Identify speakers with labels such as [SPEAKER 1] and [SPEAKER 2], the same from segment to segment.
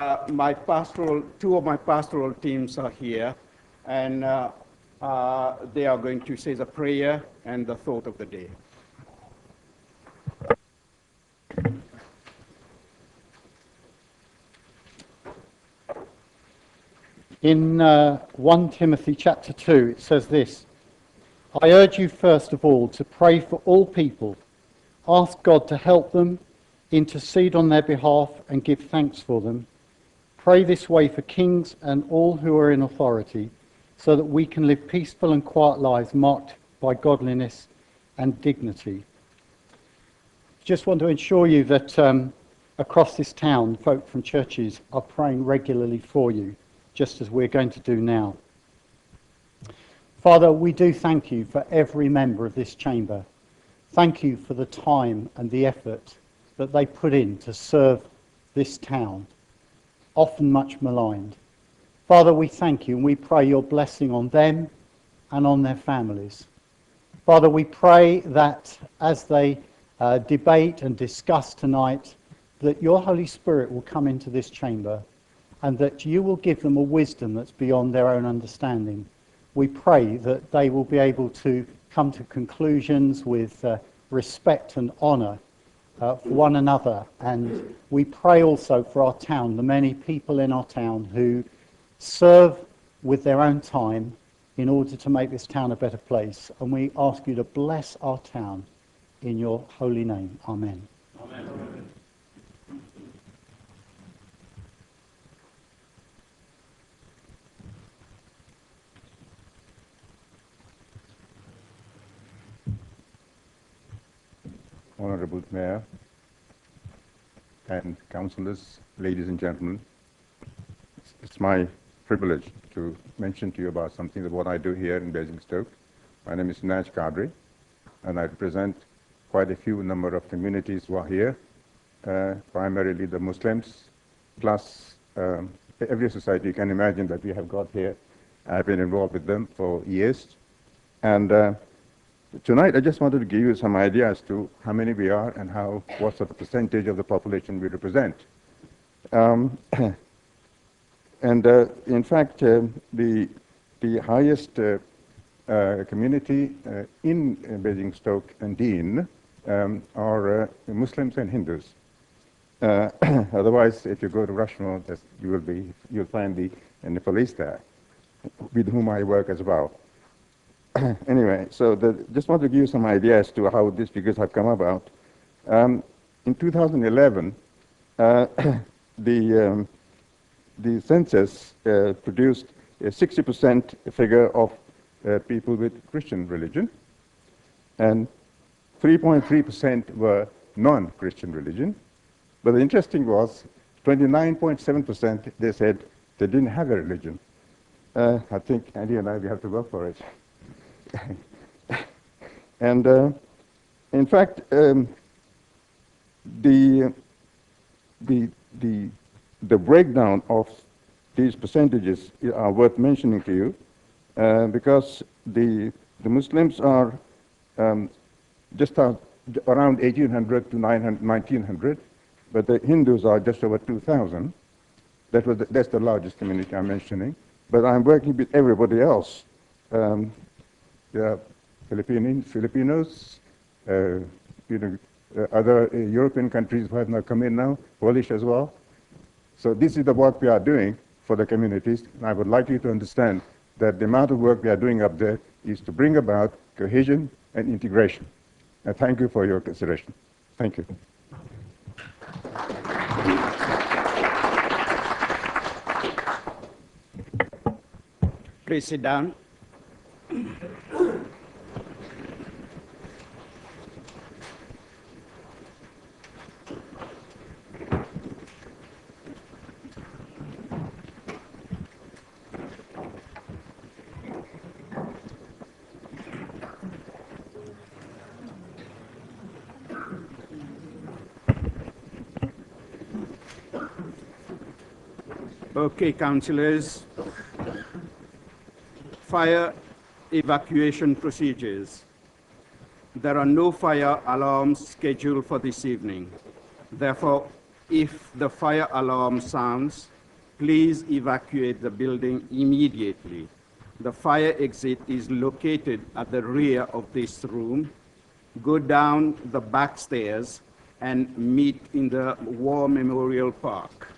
[SPEAKER 1] Two of my pastoral teams are here, and they are going to say the prayer and the thought of the day.
[SPEAKER 2] In 1 Timothy chapter 2, it says this: I urge you first of all to pray for all people, ask God to help them, intercede on their behalf, and give thanks for them. Pray this way for kings and all who are in authority, so that we can live peaceful and quiet lives marked by godliness and dignity. Just want to assure you that across this town, folk from churches are praying regularly for you, just as we're going to do now. Father, we do thank you for every member of this chamber. Thank you for the time and the effort that they put in to serve this town, often much maligned. Father, we thank you and we pray your blessing on them and on their families. Father, we pray that as they debate and discuss tonight, that your Holy Spirit will come into this chamber and that you will give them a wisdom that's beyond their own understanding. We pray that they will be able to come to conclusions with respect and honour for one another. And we pray also for our town, the many people in our town who serve with their own time in order to make this town a better place. And we ask you to bless our town in your holy name. Amen. Amen.
[SPEAKER 3] Honorable Mayor and councillors, ladies and gentlemen, it's my privilege to mention to you about something of what I do here in Basingstoke. My name is Naj Kadri, and I represent quite a few number of communities who are here, primarily the Muslims, plus every society you can imagine that we have got here. I've been involved with them for years, and tonight I just wanted to give you some idea as to how many we are and what sort of percentage of the population we represent. In fact, the highest community in Basingstoke and Dean are Muslims and Hindus. Otherwise, if you go to Rushmore, you'll find the Nepalese there, with whom I work as well. Anyway, so just want to give you some idea as to how these figures have come about. In 2011, the census produced a 60% figure of people with Christian religion, and 3.3% were non-Christian religion. But the interesting was 29.7% they said they didn't have a religion. I think Andy and I, we have to work for it. And in fact, the breakdown of these percentages are worth mentioning to you, because the Muslims are just around 1,800 to 1,900, but the Hindus are just over 2,000. That's the largest community I'm mentioning. But I'm working with everybody else. Filipinos, other European countries who have now come in now, Polish as well. So this is the work we are doing for the communities, and I would like you to understand that the amount of work we are doing up there is to bring about cohesion and integration. And thank you for your consideration. Thank you.
[SPEAKER 1] Please sit down. Okay, councillors. Fire evacuation procedures. There are no fire alarms scheduled for this evening. Therefore, If the fire alarm sounds, please evacuate the building immediately. The fire exit is located at the rear of this room. Go down the back stairs and meet in the War Memorial Park.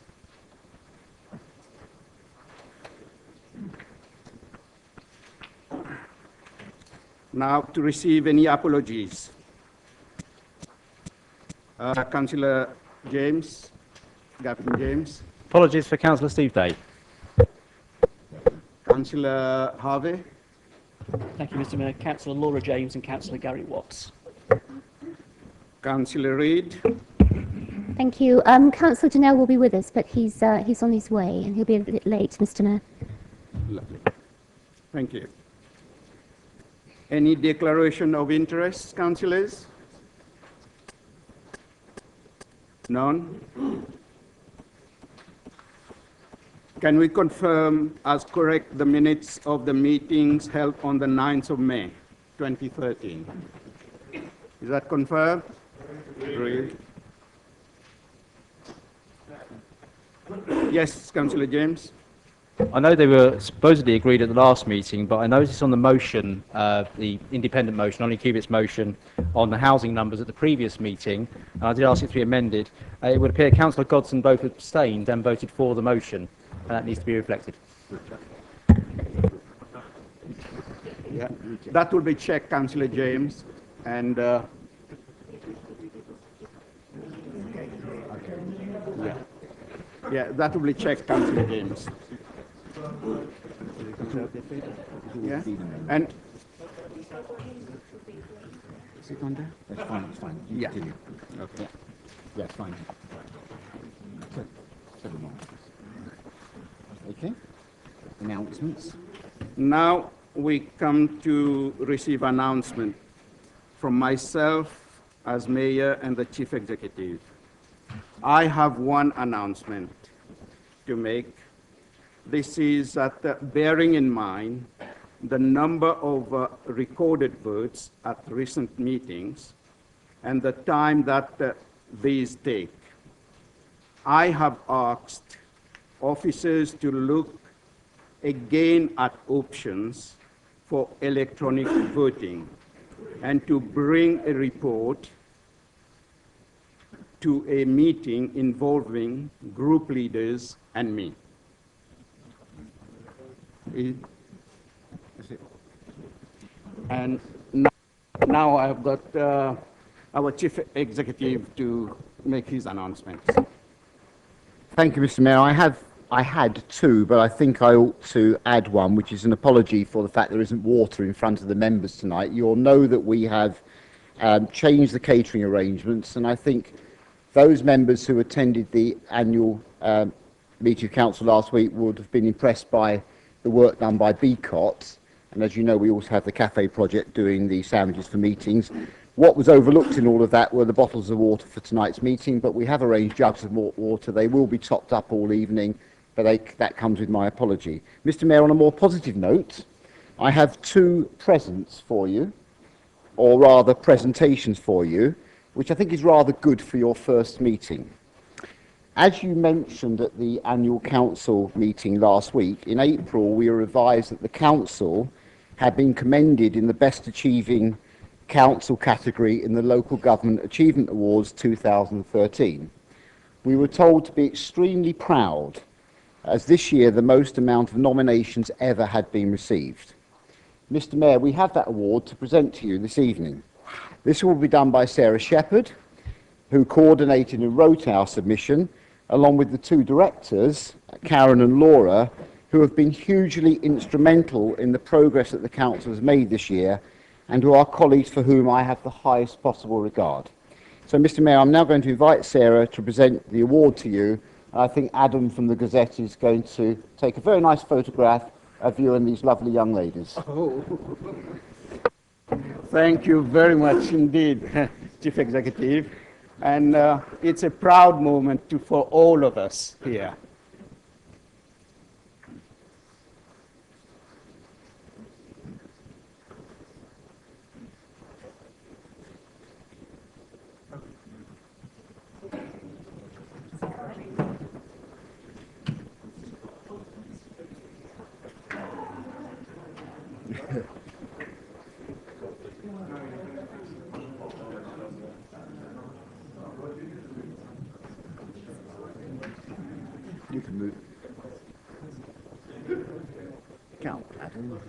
[SPEAKER 1] Now to receive any apologies. Councillor James, Captain James.
[SPEAKER 4] Apologies for Councillor Steve Day.
[SPEAKER 1] Councillor Harvey.
[SPEAKER 5] Thank you, Mr. Mayor. Councillor Laura James and Councillor Gary Watts.
[SPEAKER 1] Councillor Reid.
[SPEAKER 6] Thank you. Councillor Janelle will be with us, but he's on his way and he'll be a bit late, Mr. Mayor.
[SPEAKER 1] Lovely. Thank you. Any declaration of interest, councillors? None? Can we confirm as correct the minutes of the meetings held on the 9th of May, 2013? Is that confirmed? Agreed. Yes, Councillor James.
[SPEAKER 4] I know they were supposedly agreed at the last meeting, but I noticed on the motion, the independent motion, Ollie Cubitt's motion on the housing numbers at the previous meeting, and I did ask it to be amended. It would appear Councillor Godson both abstained and voted for the motion, and that needs to be reflected.
[SPEAKER 1] Yeah, that will be checked, Councillor James, and yeah, that will be checked, Councillor James. Yeah, and is it on there?
[SPEAKER 7] That's fine, it's fine. You
[SPEAKER 1] Yeah.
[SPEAKER 7] continue.
[SPEAKER 1] Okay.
[SPEAKER 7] Yeah, it's fine. Seven more. Okay. Announcements.
[SPEAKER 1] Now we come to receive announcement from myself as mayor and the chief executive. I have one announcement to make. This is that bearing in mind the number of recorded votes at recent meetings and the time that these take, I have asked officers to look again at options for electronic voting and to bring a report to a meeting involving group leaders and me. And now I've got our chief executive to make his announcements.
[SPEAKER 7] Thank you, Mr. Mayor. I had two, but I think I ought to add one, which is an apology for the fact there isn't water in front of the members tonight. You'll know that we have changed the catering arrangements, and I think those members who attended the annual meeting of council last week would have been impressed by the work done by BCOT. And as you know, we also have the cafe project doing the sandwiches for meetings. What was overlooked in all of that were the bottles of water for tonight's meeting, but we have arranged jugs of water. They will be topped up all evening, but that comes with my apology. Mr. Mayor, on a more positive note, I have two presents for you, or rather presentations for you, which I think is rather good for your first meeting. As you mentioned at the annual council meeting last week, in April we were advised that the council had been commended in the Best Achieving Council category in the Local Government Achievement Awards 2013. We were told to be extremely proud, as this year the most amount of nominations ever had been received. Mr. Mayor, we have that award to present to you this evening. This will be done by Sarah Shepherd, who coordinated and wrote our submission, along with the two directors, Karen and Laura, who have been hugely instrumental in the progress that the council has made this year, and who are colleagues for whom I have the highest possible regard. So, Mr. Mayor, I'm now going to invite Sarah to present the award to you. I think Adam from the Gazette is going to take a very nice photograph of you and these lovely young ladies.
[SPEAKER 1] Oh. Thank you very much indeed, Chief Executive. And it's a proud moment for all of us here.
[SPEAKER 7] You can move. Go, Adam.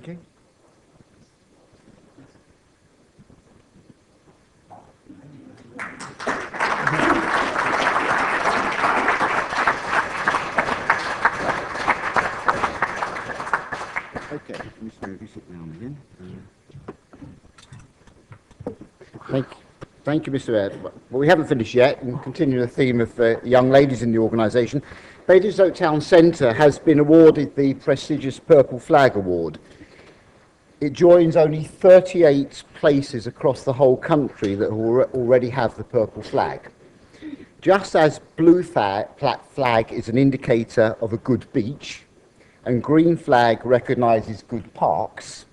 [SPEAKER 7] Okay. Okay, Mr. You sit down again. Thank you, Mr. Ed. Well, we haven't finished yet, and continue the theme of young ladies in the organisation. Basingstoke Town Centre has been awarded the prestigious Purple Flag Award. It joins only 38 places across the whole country that already have the purple flag. Just as blue flag is an indicator of a good beach, and green flag recognises good parks,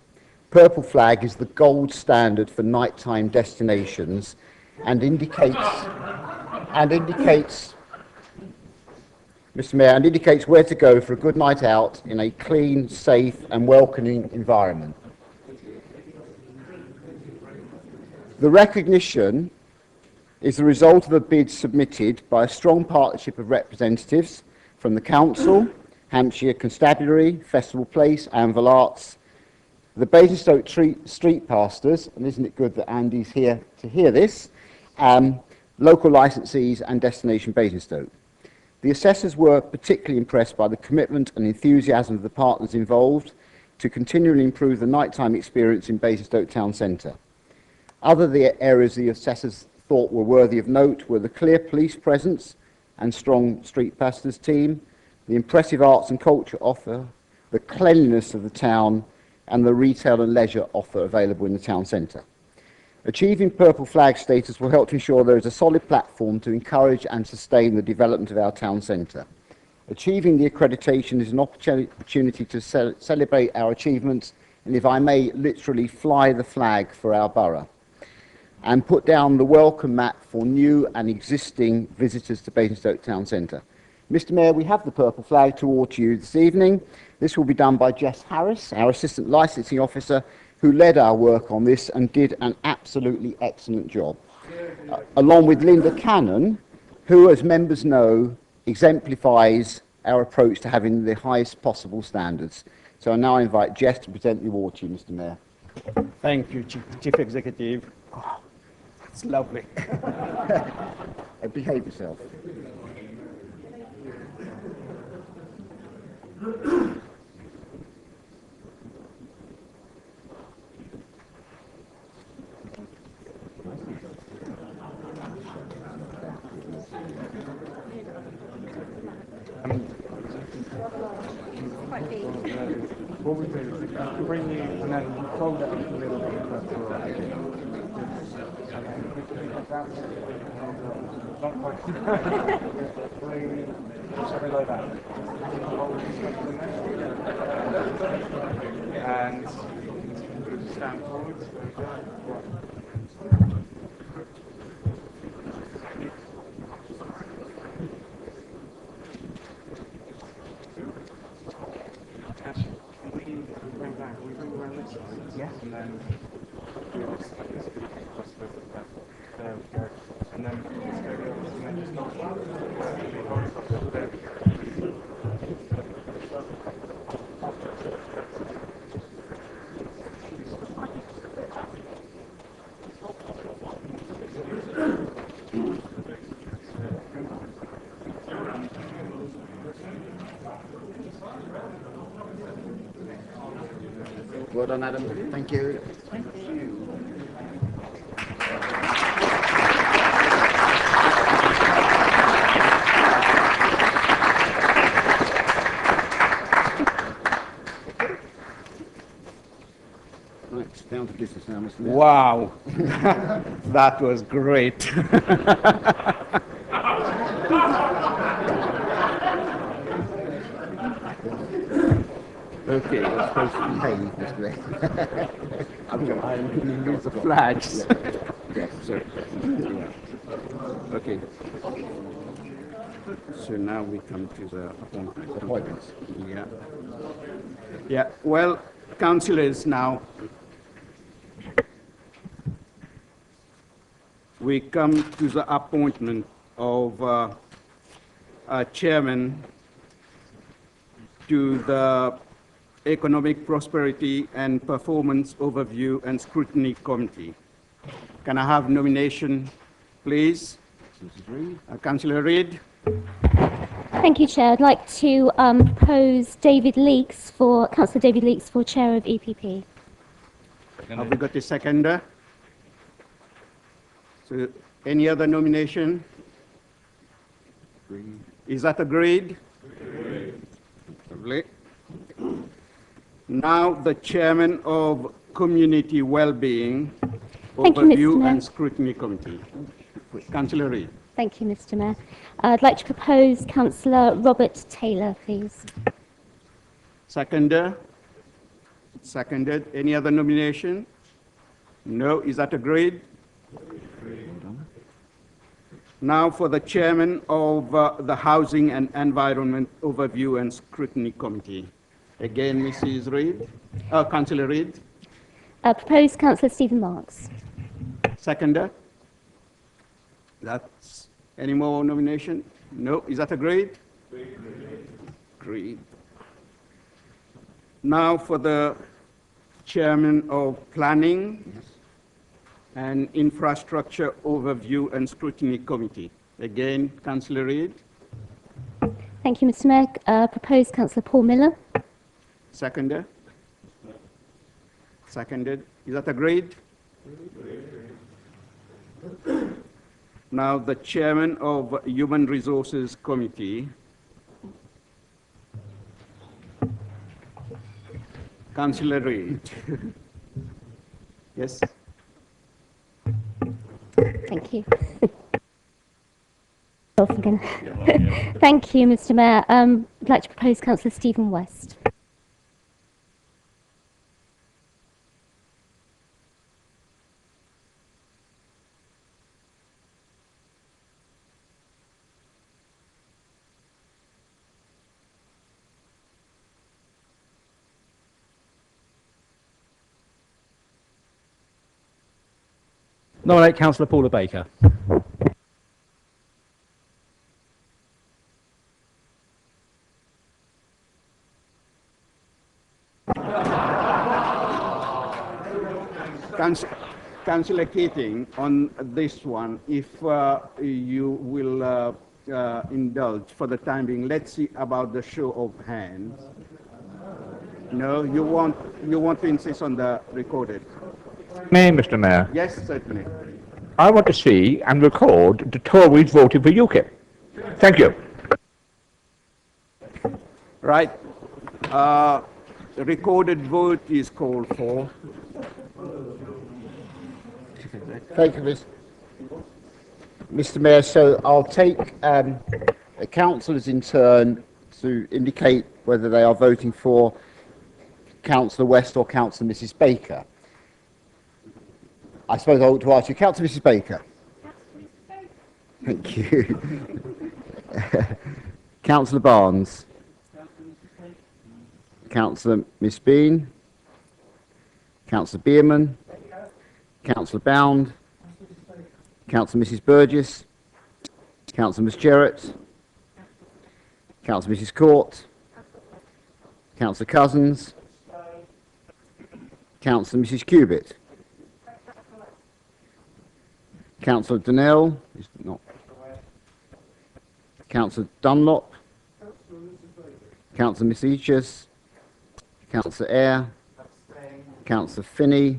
[SPEAKER 7] purple flag is the gold standard for nighttime destinations and indicates, Mr. Mayor, and indicates where to go for a good night out in a clean, safe and welcoming environment. The recognition is the result of a bid submitted by a strong partnership of representatives from the Council, Hampshire Constabulary, Festival Place, Anvil Arts, the Basingstoke Street Pastors, and isn't it good that Andy's here to hear this, local licensees and Destination Basingstoke. The assessors were particularly impressed by the commitment and enthusiasm of the partners involved to continually improve the nighttime experience in Basingstoke Town Centre. Other areas the assessors thought were worthy of note were the clear police presence and strong street pastors team, the impressive arts and culture offer, the cleanliness of the town, and the retail and leisure offer available in the town centre. Achieving purple flag status will help to ensure there is a solid platform to encourage and sustain the development of our town centre. Achieving the accreditation is an opportunity to celebrate our achievements and, if I may, literally fly the flag for our borough and put down the welcome mat for new and existing visitors to Basingstoke Town Centre. Mr. Mayor, we have the purple flag to award to you this evening. This will be done by Jess Harris, our Assistant Licensing Officer, who led our work on this and did an absolutely excellent job. Along with Linda Cannon, who, as members know, exemplifies our approach to having the highest possible standards. So I now invite Jess to present the award to you, Mr. Mayor.
[SPEAKER 1] Thank you, Chief Executive. Oh, that's lovely.
[SPEAKER 7] Behave yourself.
[SPEAKER 3] What we do is bring you and then fold it up a little bit. Not quite. Just below that. And stand forwards. Yes. And then there we go. And then let's go the other and then just not
[SPEAKER 7] Well done, Adam. Thank you. Right, down to business now, Mr. Mayor.
[SPEAKER 1] Wow, that was great. Okay,
[SPEAKER 7] You're supposed to behave, Mr. Mayor.
[SPEAKER 1] I'm going to use the flags.
[SPEAKER 7] Yes, sir.
[SPEAKER 1] Okay. So now we come to the appointments.
[SPEAKER 7] Appointments.
[SPEAKER 1] Yeah. Yeah, well, councillors, now we come to the appointment of a chairman to the Economic Prosperity and Performance Overview and Scrutiny Committee. Can I have nomination, please? Councillor Reid.
[SPEAKER 6] Thank you, Chair. I'd like to propose Councillor David Leeks for Chair of EPP.
[SPEAKER 1] Have we got a seconder? So, any other nomination? Is that agreed? Lovely. Now, the Chairman of Community Wellbeing
[SPEAKER 6] Thank you, Mr.
[SPEAKER 1] Overview
[SPEAKER 6] Mayor.
[SPEAKER 1] and Scrutiny Committee. Councillor Reid.
[SPEAKER 6] Thank you, Mr. Mayor. I'd like to propose Councillor Robert Taylor, please.
[SPEAKER 1] Seconder? Seconded. Any other nomination? No. Is that agreed? Now for the Chairman of the Housing and Environment Overview and Scrutiny Committee. Again, Mrs. Reid. Councillor Reid.
[SPEAKER 6] Propose Councillor Stephen Marks.
[SPEAKER 1] Seconder? That's any more nomination? No. Is that agreed? Agreed. Now for the Chairman of Planning and Infrastructure Overview and Scrutiny Committee. Again, Councillor Reid.
[SPEAKER 6] Thank you, Mr. Mayor. Propose Councillor Paul Miller.
[SPEAKER 1] Seconder? Seconded. Is that agreed? Now the Chairman of Human Resources Committee. Councillor Reid. Yes?
[SPEAKER 6] Thank you. Off again. Thank you, Mr. Mayor. I'd like to propose Councillor Stephen West.
[SPEAKER 4] Nominate Councillor Paula Baker.
[SPEAKER 1] Councillor Keating, on this one, if you will indulge for the time being, let's see about the show of hands. No, you want to insist on the recorded?
[SPEAKER 8] May, Mr. Mayor,
[SPEAKER 1] Yes, certainly.
[SPEAKER 8] I want to see and record the Tories voting for UKIP. Thank you.
[SPEAKER 1] Right. The recorded vote is called for.
[SPEAKER 7] Thank you, Mr. Mayor. So I'll take the councillors in turn to indicate whether they are voting for Councillor West or Councillor Mrs. Baker. I suppose I ought to ask you, Councillor Mrs. Baker. Thank you. Councillor Barnes. Councillor Miss Bean. Councillor Bierman. Councillor Bound. Councillor Mrs. Burgess. Councillor Miss Jarrett. Councillor Mrs. Court. Councillor Cousins. Councillor Mrs. Cubitt. Councillor Donnell is not. Councillor Dunlop. Councillor Miss Eachus. Councillor Eyre. Councillor Finney.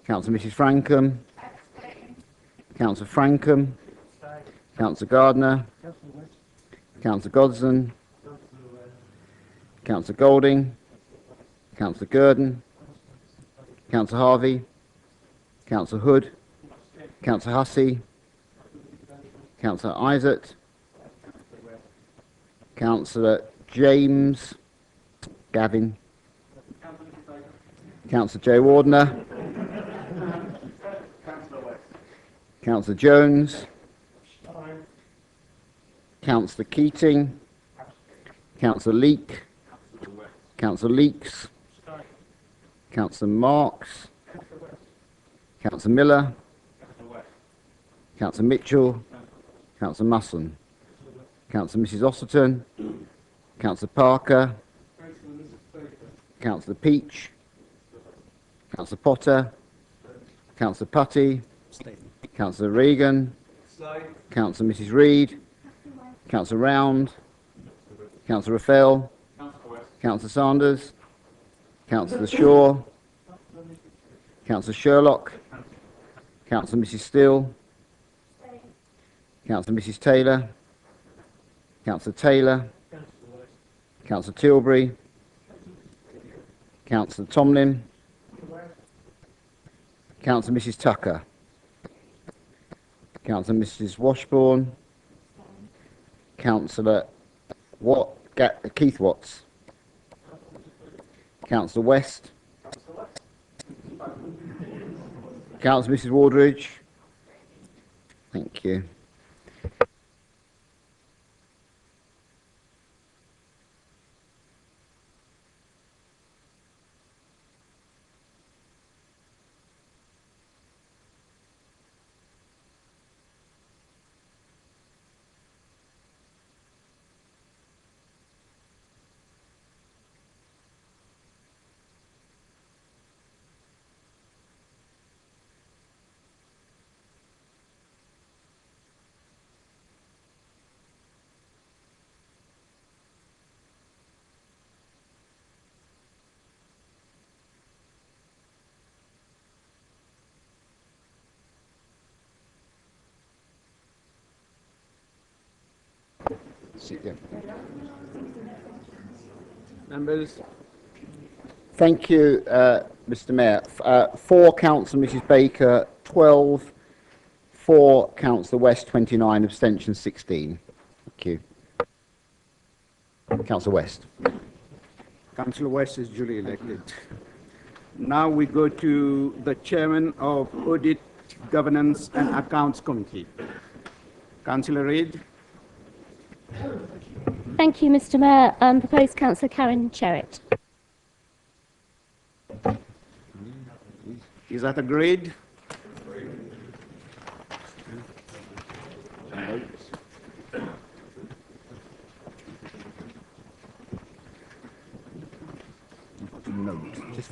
[SPEAKER 7] Councillor Mrs. Frankham. Councillor Frankham. Councillor Gardner. Councillor Godson. Councillor Golding. Councillor Gurdon. Councillor Harvey. Councillor Hood. Councillor Hussey. Councillor Isaac. Councillor James. Gavin. Councillor Jay Wardner. Councillor Jones. Councillor Keating, Councillor Leek, Councillor Leeks, Councillor Marks, Councillor Miller, Councillor Mitchell, Councillor Musson, Councillor Mrs Osserton, Councillor Parker, Councillor Peach, Councillor Potter, Councillor Putty, Councillor Regan, Councillor Mrs Reid, Councillor Round, Councillor Rafael, Councillor Sanders, Councillor Shaw, Councillor Sherlock, Councillor Mrs Steele, Councillor Mrs Taylor, Councillor Taylor, Councillor Tilbury, Councillor Tomlin, Councillor Mrs Tucker, Councillor Mrs Washbourne, Councillor Keith Watts, Councillor West, Councillor Mrs Wardridge. Thank you. Sit down.
[SPEAKER 1] Members,
[SPEAKER 7] Thank you, Mr Mayor. 4 Councillor Mrs Baker, 12. 4 Councillor West, 29. Abstention 16. Thank you. Councillor West.
[SPEAKER 1] Councillor West is duly elected. Now we go to the Chairman of Audit, Governance and Accounts Committee. Councillor Reid.
[SPEAKER 6] Thank you, Mr Mayor. Proposed Councillor Karen Cherrett.
[SPEAKER 1] Is that agreed?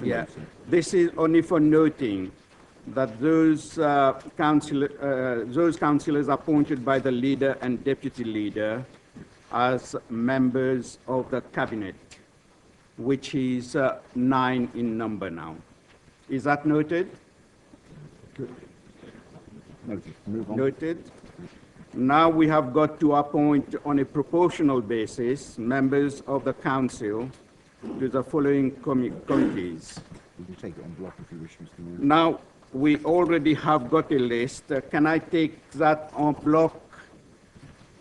[SPEAKER 1] Yeah, this is only for noting that those councillors appointed by the leader and deputy leader as members of the cabinet, which is 9 in number now. Is that noted? Noted. Now we have got to appoint on a proportional basis members of the council to the following committees.
[SPEAKER 7] You can take it on block if you wish, Mr Mayor.
[SPEAKER 1] Now, we already have got a list. Can I take that en bloc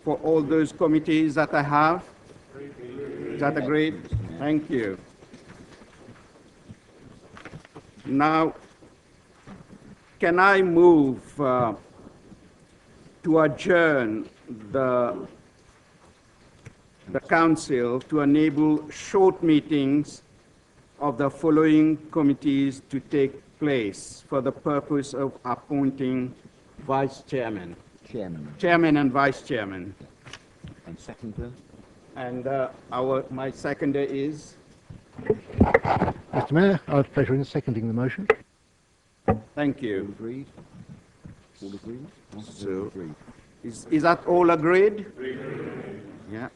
[SPEAKER 1] for all those committees that I have? Is that agreed? Thank you. Now, can I move to adjourn the council to enable short meetings of the following committees to take place for the purpose of appointing vice chairman? Chairman and vice chairman.
[SPEAKER 7] And seconder?
[SPEAKER 1] And my seconder is?
[SPEAKER 9] Mr Mayor, I have pleasure in seconding the motion.
[SPEAKER 1] Thank you.
[SPEAKER 7] Agreed? All agreed?
[SPEAKER 1] So,
[SPEAKER 7] Agreed.
[SPEAKER 1] is that all agreed? Yeah.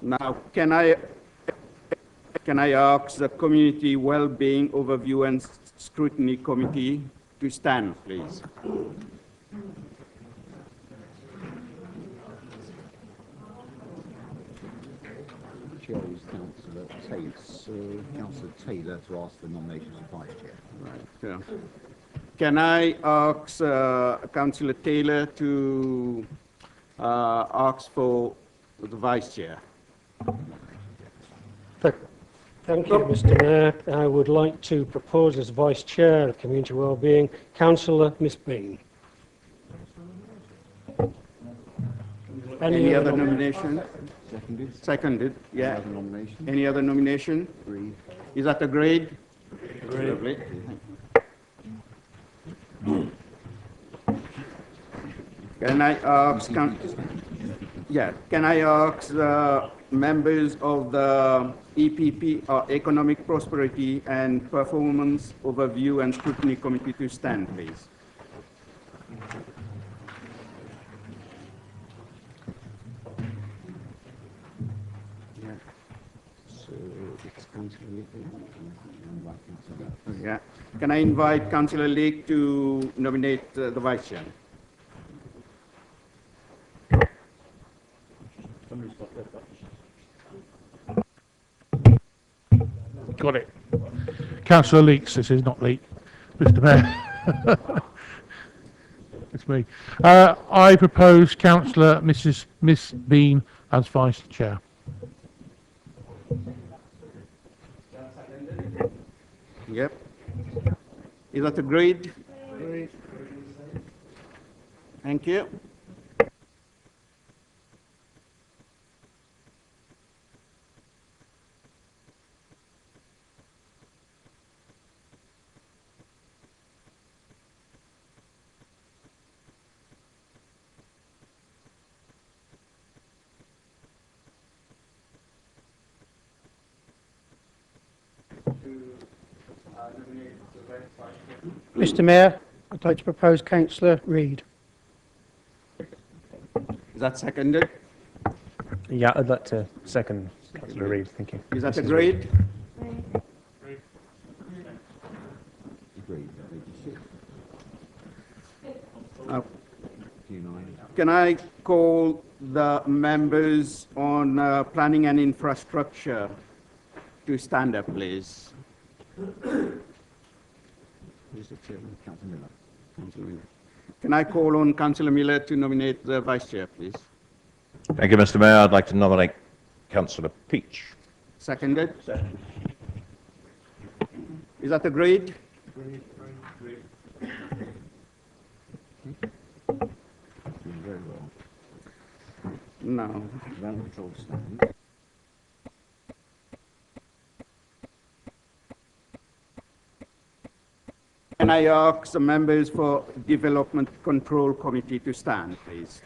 [SPEAKER 1] Now, can I ask the Community Wellbeing Overview and Scrutiny Committee to stand, please?
[SPEAKER 7] Chair is Councillor Taylor to ask for nominations of vice chair.
[SPEAKER 1] Right. Yeah. Can I ask Councillor Taylor to ask for the vice chair?
[SPEAKER 10] Thank you, Mr. Mayor. I would like to propose as Vice Chair of Community Wellbeing, Councillor Miss Bean.
[SPEAKER 1] Any other nomination? Seconded, yeah. Any other nomination? Is that agreed? Lovely. Can I ask, can I ask the members of the EPP, or Economic Prosperity and Performance Overview and Scrutiny Committee to stand, please? Yeah. Can I invite Councillor Leake to nominate the Vice Chair?
[SPEAKER 9] Got it. Councillor Leaks, this is not Leak, Mr. Mayor. It's me. I propose Councillor Miss Bean as Vice Chair.
[SPEAKER 1] Yep. Is that agreed? Thank you.
[SPEAKER 10] Mr. Mayor, I'd like to propose Councillor Reid.
[SPEAKER 1] Is that seconded?
[SPEAKER 11] Yeah, I'd like to second Councillor Reid. Thank you.
[SPEAKER 1] Is that agreed? Uh, Can I call the members on planning and infrastructure to stand up, please? Who's the chairman? Councillor Miller. Councillor Miller. Can I call on Councillor Miller to nominate the Vice Chair, please?
[SPEAKER 12] Thank you, Mr. Mayor. I'd like to nominate Councillor Peach.
[SPEAKER 1] Seconded? Is that agreed? No. Can I ask the members for Development Control Committee to stand, please?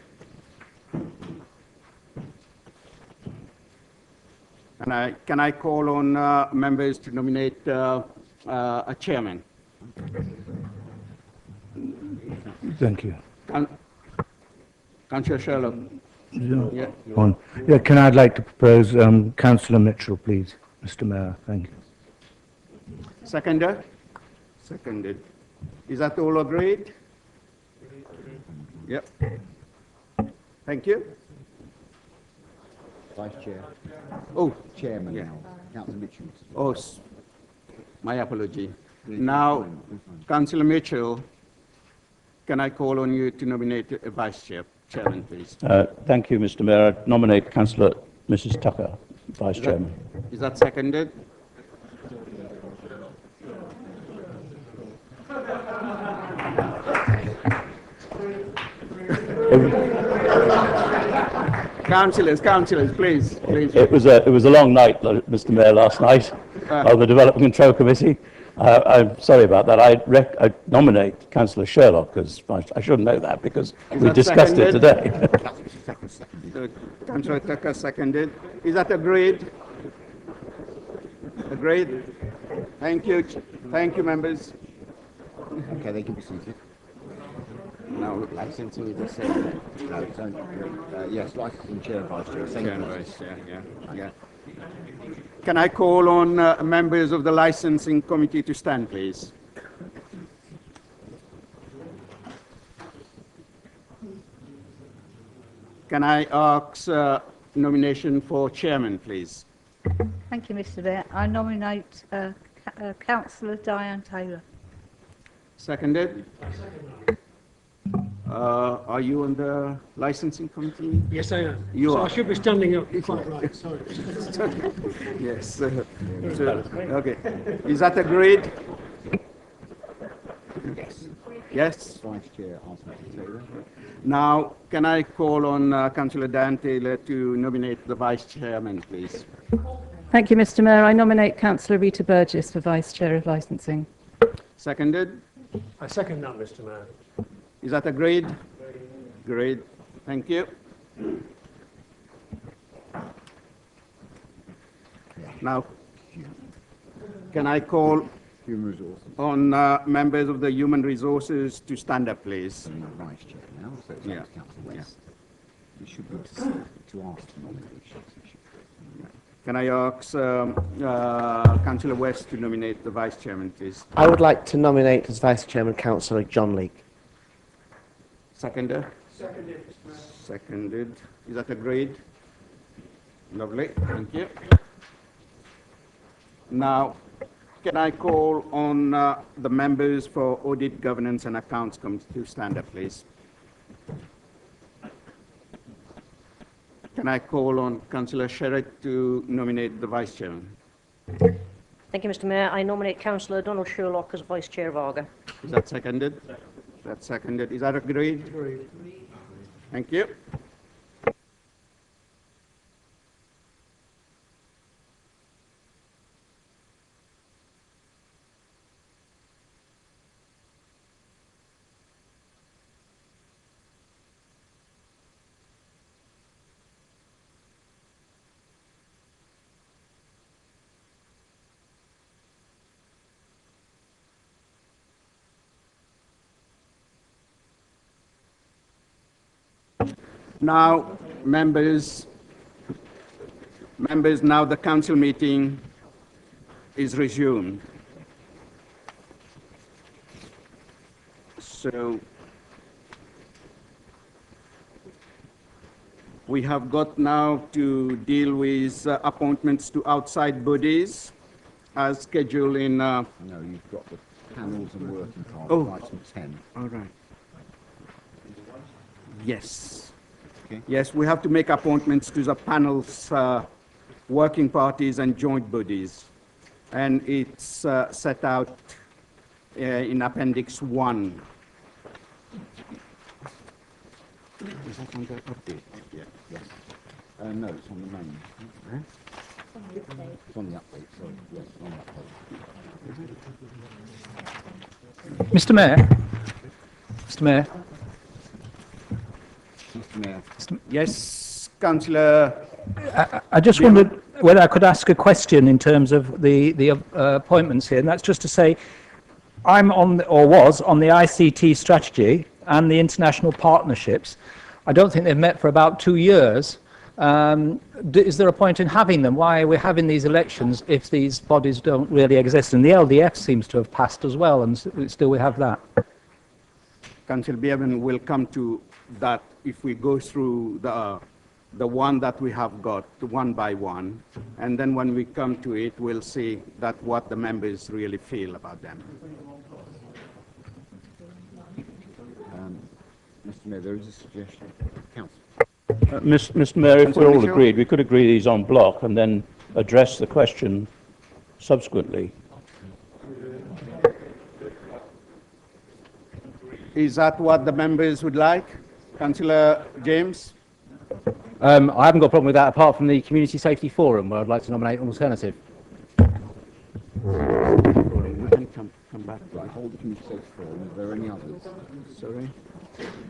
[SPEAKER 1] And can I call on members to nominate a chairman?
[SPEAKER 13] Thank you.
[SPEAKER 1] Councillor Sherlock.
[SPEAKER 13] Yeah. Can I like to propose Councillor Mitchell, please, Mr. Mayor? Thank you.
[SPEAKER 1] Seconder? Seconded. Is that all agreed? Yep. Thank you.
[SPEAKER 7] Vice Chair.
[SPEAKER 1] Oh,
[SPEAKER 7] Chairman
[SPEAKER 1] yeah.
[SPEAKER 7] now. Councillor Mitchell.
[SPEAKER 1] Oh, my apology. Now, Councillor Mitchell, can I call on you to nominate a Vice Chairman, please?
[SPEAKER 13] Thank you, Mr. Mayor. I nominate Councillor Mrs. Tucker, Vice Chairman.
[SPEAKER 1] Is that seconded? Councillors, please.
[SPEAKER 13] It was a long night, Mr. Mayor, last night on the Development Control Committee. I'm sorry about that. I nominate Councillor Sherlock as Vice. I should know that because we discussed it today.
[SPEAKER 1] Councillor Tucker seconded. Is that agreed? Agreed? Thank you. Thank you, members.
[SPEAKER 7] Okay, they can be seated.
[SPEAKER 1] Now, licensing is the same.
[SPEAKER 7] No, it's only, yes, licensing chair and vice chair.
[SPEAKER 1] Chair and vice chair, yeah. Can I call on members of the licensing committee to stand, please? Can I ask nomination for chairman, please?
[SPEAKER 14] Thank you, Mr. Mayor. I nominate Councillor Diane Taylor.
[SPEAKER 1] Seconded? Are you on the licensing committee?
[SPEAKER 10] Yes, I am.
[SPEAKER 1] You
[SPEAKER 10] so
[SPEAKER 1] are.
[SPEAKER 10] I should be standing up. Quite right, sorry.
[SPEAKER 1] Yes. Okay. Is that agreed?
[SPEAKER 7] Yes.
[SPEAKER 1] Yes.
[SPEAKER 7] Vice Chair asked me to say that.
[SPEAKER 1] Now, can I call on Councillor Dan Taylor to nominate the vice chairman, please?
[SPEAKER 14] Thank you, Mr. Mayor. I nominate Councillor Rita Burgess for Vice Chair of Licensing.
[SPEAKER 1] Seconded?
[SPEAKER 10] I second that, Mr. Mayor.
[SPEAKER 1] Is that agreed? Great. Thank you. Now, can I call
[SPEAKER 7] Human Resources.
[SPEAKER 1] on members of the Human Resources to stand up, please?
[SPEAKER 7] I'm not Vice Chair now, so it's
[SPEAKER 1] Yeah.
[SPEAKER 7] up to Councillor West. You should be to ask for nominations.
[SPEAKER 1] Can I ask Councillor West to nominate the vice chairman, please?
[SPEAKER 11] I would like to nominate as Vice Chairman Councillor John Leake.
[SPEAKER 1] Seconder? Seconded. Is that agreed? Lovely. Thank you. Now, can I call on the members for Audit, Governance and Accounts Committee to stand up, please? Can I call on Councillor Sherritt to nominate the vice chairman?
[SPEAKER 15] Thank you, Mr. Mayor. I nominate Councillor Donald Sherlock as Vice Chair of ARGA.
[SPEAKER 1] Is that seconded? That's seconded. Is that agreed? Agreed. Thank you. Now, members, now the council meeting is resumed. So, we have got now to deal with appointments to outside bodies as scheduled in...
[SPEAKER 7] No, you've got the panels and working parties,
[SPEAKER 1] Oh.
[SPEAKER 7] item 10.
[SPEAKER 1] All right. Yes.
[SPEAKER 7] Okay.
[SPEAKER 1] Yes, we have to make appointments to the panels, working parties and joint bodies. And it's set out in Appendix 1. Is that on the update?
[SPEAKER 7] Yeah, yes. No, it's on the main. It's on the update, sorry. Yes, it's on the update.
[SPEAKER 13] Mr. Mayor? Mr. Mayor?
[SPEAKER 7] Mr. Mayor.
[SPEAKER 1] Yes, Councillor.
[SPEAKER 13] I just wondered whether I could ask a question in terms of the appointments here, and that's just to say, I'm on, or was, on the ICT strategy and the international partnerships. I don't think they've met for about 2 years. Is there a point in having them? Why are we having these elections if these bodies don't really exist? And the LDF seems to have passed as well, and still we have that.
[SPEAKER 1] Councillor Beerman will come to that if we go through the one that we have got one by one, and then when we come to it, we'll see that what the members really feel about them.
[SPEAKER 7] Mr. Mayor, there is a suggestion. Council.
[SPEAKER 13] Mr. Mayor, if we're all
[SPEAKER 1] Mitchell?
[SPEAKER 13] agreed, we could agree these en bloc and then address the question subsequently.
[SPEAKER 1] Is that what the members would like? Councillor James?
[SPEAKER 4] I haven't got a problem with that, apart from the Community Safety Forum, where I'd like to nominate an alternative.
[SPEAKER 1] We can come back.
[SPEAKER 7] Right, hold the committee safety forum. Are there any others?
[SPEAKER 1] Sorry?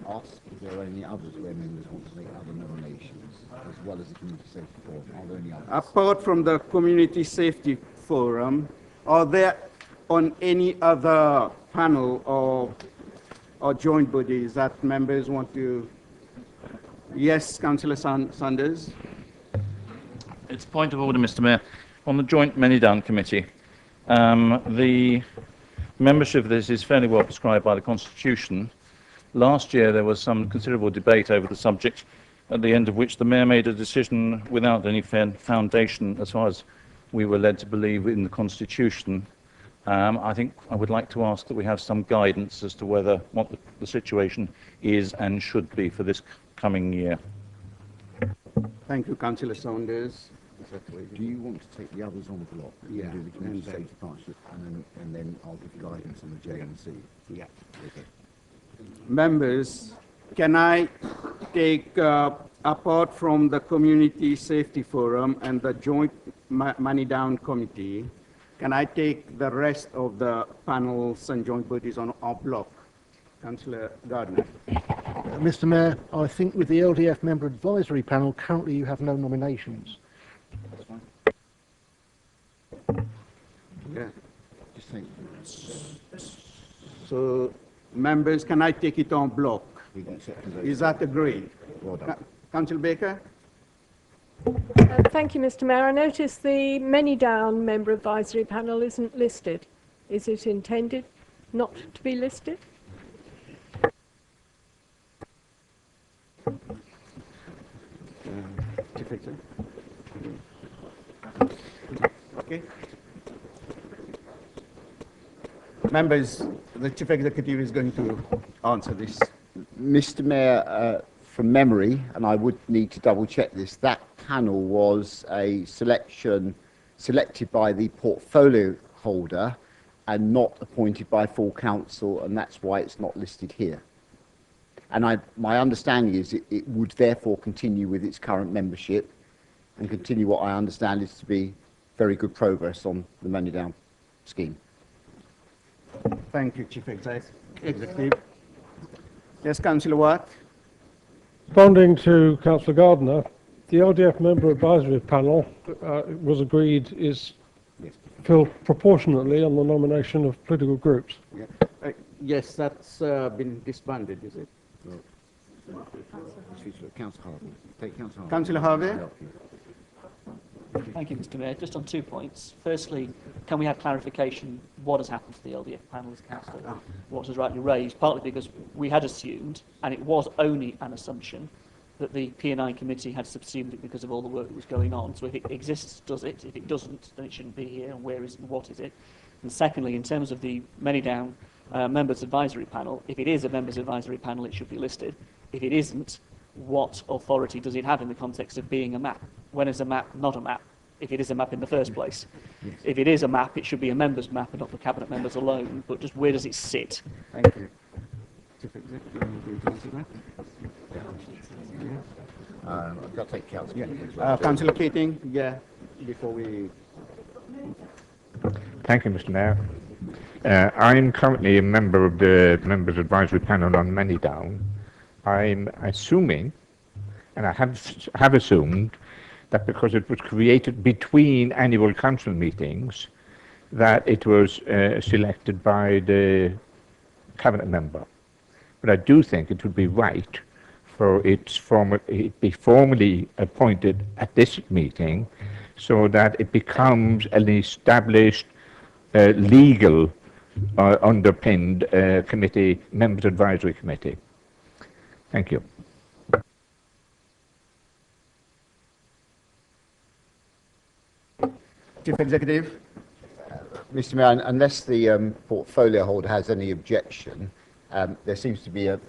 [SPEAKER 7] Ask if there are any others where members want to make other nominations, as well as the community safety forum. Are there any others?
[SPEAKER 1] Apart from the Community Safety Forum, are there on any other panel or joint bodies that members want to? Yes, Councillor Sanders.
[SPEAKER 12] It's a point of order, Mr. Mayor. On the Joint Many-Done Committee, the membership of this is fairly well prescribed by the Constitution. Last year there was some considerable debate over the subject, at the end of which the Mayor made a decision without any foundation, as far as we were led to believe, in the Constitution. I think I would like to ask that we have some guidance as to whether what the situation is and should be for this coming year.
[SPEAKER 1] Thank you, Councillor Saunders.
[SPEAKER 7] Do you want to take the others on block?
[SPEAKER 1] Yeah,
[SPEAKER 7] And do the
[SPEAKER 1] and
[SPEAKER 7] community
[SPEAKER 1] then-
[SPEAKER 7] safety partnership, and then I'll give guidance on the J&C.
[SPEAKER 1] Yeah.
[SPEAKER 7] Okay.
[SPEAKER 1] Members, can I take, apart from the Community Safety Forum and the Joint Money Down Committee, can I take the rest of the panels and joint bodies on block? Councillor Gardner.
[SPEAKER 9] Mr. Mayor, I think with the LDF member advisory panel, currently you have no nominations.
[SPEAKER 1] Yeah.
[SPEAKER 7] Just think.
[SPEAKER 1] So, members, can I take it on block?
[SPEAKER 7] We can accept those.
[SPEAKER 1] Is that agreed?
[SPEAKER 7] Well done.
[SPEAKER 1] Councillor Baker?
[SPEAKER 16] Thank you, Mr. Mayor. I notice the Many Down member advisory panel isn't listed. Is it intended not to be listed?
[SPEAKER 1] Chief Executive. Okay. Members, the Chief Executive is going to answer this.
[SPEAKER 7] Mr. Mayor, from memory, and I would need to double check this, that panel was a selection selected by the portfolio holder and not appointed by full council, and that's why it's not listed here. And my understanding is it would therefore continue with its current membership and continue what I understand is to be very good progress on the Money Down scheme.
[SPEAKER 1] Thank you, Chief Executive. Yes, Councillor Watt?
[SPEAKER 10] Responding to Councillor Gardner, the LDF member advisory panel was agreed is filled proportionately on the nomination of political groups.
[SPEAKER 1] Yeah. Yes, that's been disbanded, is it?
[SPEAKER 7] Councillor Harvey. Take Councillor Harvey.
[SPEAKER 1] Councillor Harvey?
[SPEAKER 5] Thank you, Mr. Mayor. Just on 2 points. Firstly, can we have clarification what has happened to the LDF panel as council? What was rightly raised, partly because we had assumed, and it was only an assumption, that the P&I committee had subsumed it because of all the work that was going on. So if it exists, does it? If it doesn't, then it shouldn't be here, and where is it, and what is it? And secondly, in terms of the Many Down members advisory panel, if it is a members advisory panel, it should be listed. If it isn't, what authority does it have in the context of being a map? When is a map not a map, if it is a map in the first place?
[SPEAKER 1] Yes.
[SPEAKER 5] If it is a map, it should be a members map and not for cabinet members alone, but just where does it sit?
[SPEAKER 1] Thank you. Chief Executive, you want to answer that?
[SPEAKER 7] I've got to take Councillor.
[SPEAKER 1] Yeah. Councillor Keating, yeah, before we...
[SPEAKER 8] Thank you, Mr. Mayor. I'm currently a member of the Members Advisory Panel on Many Down. I'm assuming, and I have assumed, that because it was created between annual council meetings, that it was selected by the cabinet member. But I do think it would be right for it be formally appointed at this meeting, so that it becomes an established legal underpinned committee, members advisory committee. Thank you.
[SPEAKER 1] Chief Executive.
[SPEAKER 7] Mr. Mayor, unless the portfolio holder has any objection, there seems to be a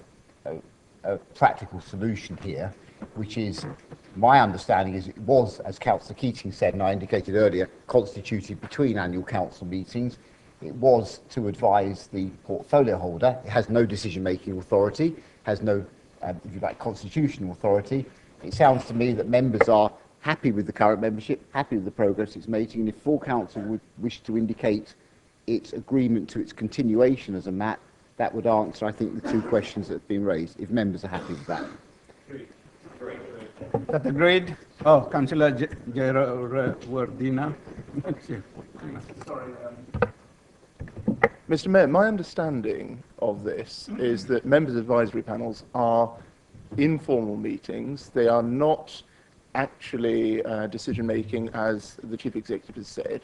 [SPEAKER 7] practical solution here, which is, my understanding is it was, as Councillor Keating said, and I indicated earlier, constituted between annual council meetings. It was to advise the portfolio holder. It has no decision-making authority, has no, if you like, constitutional authority. It sounds to me that members are happy with the current membership, happy with the progress it's making, and if full council would wish to indicate its agreement to its continuation as a MAP, that would answer, I think, the two questions that have been raised, if members are happy with that.
[SPEAKER 1] That agreed? Oh, Councillor Wardina.
[SPEAKER 17] Sorry. Mr. Mayor, my understanding of this is that members' advisory panels are informal meetings. They are not actually decision-making, as the Chief Executive has said,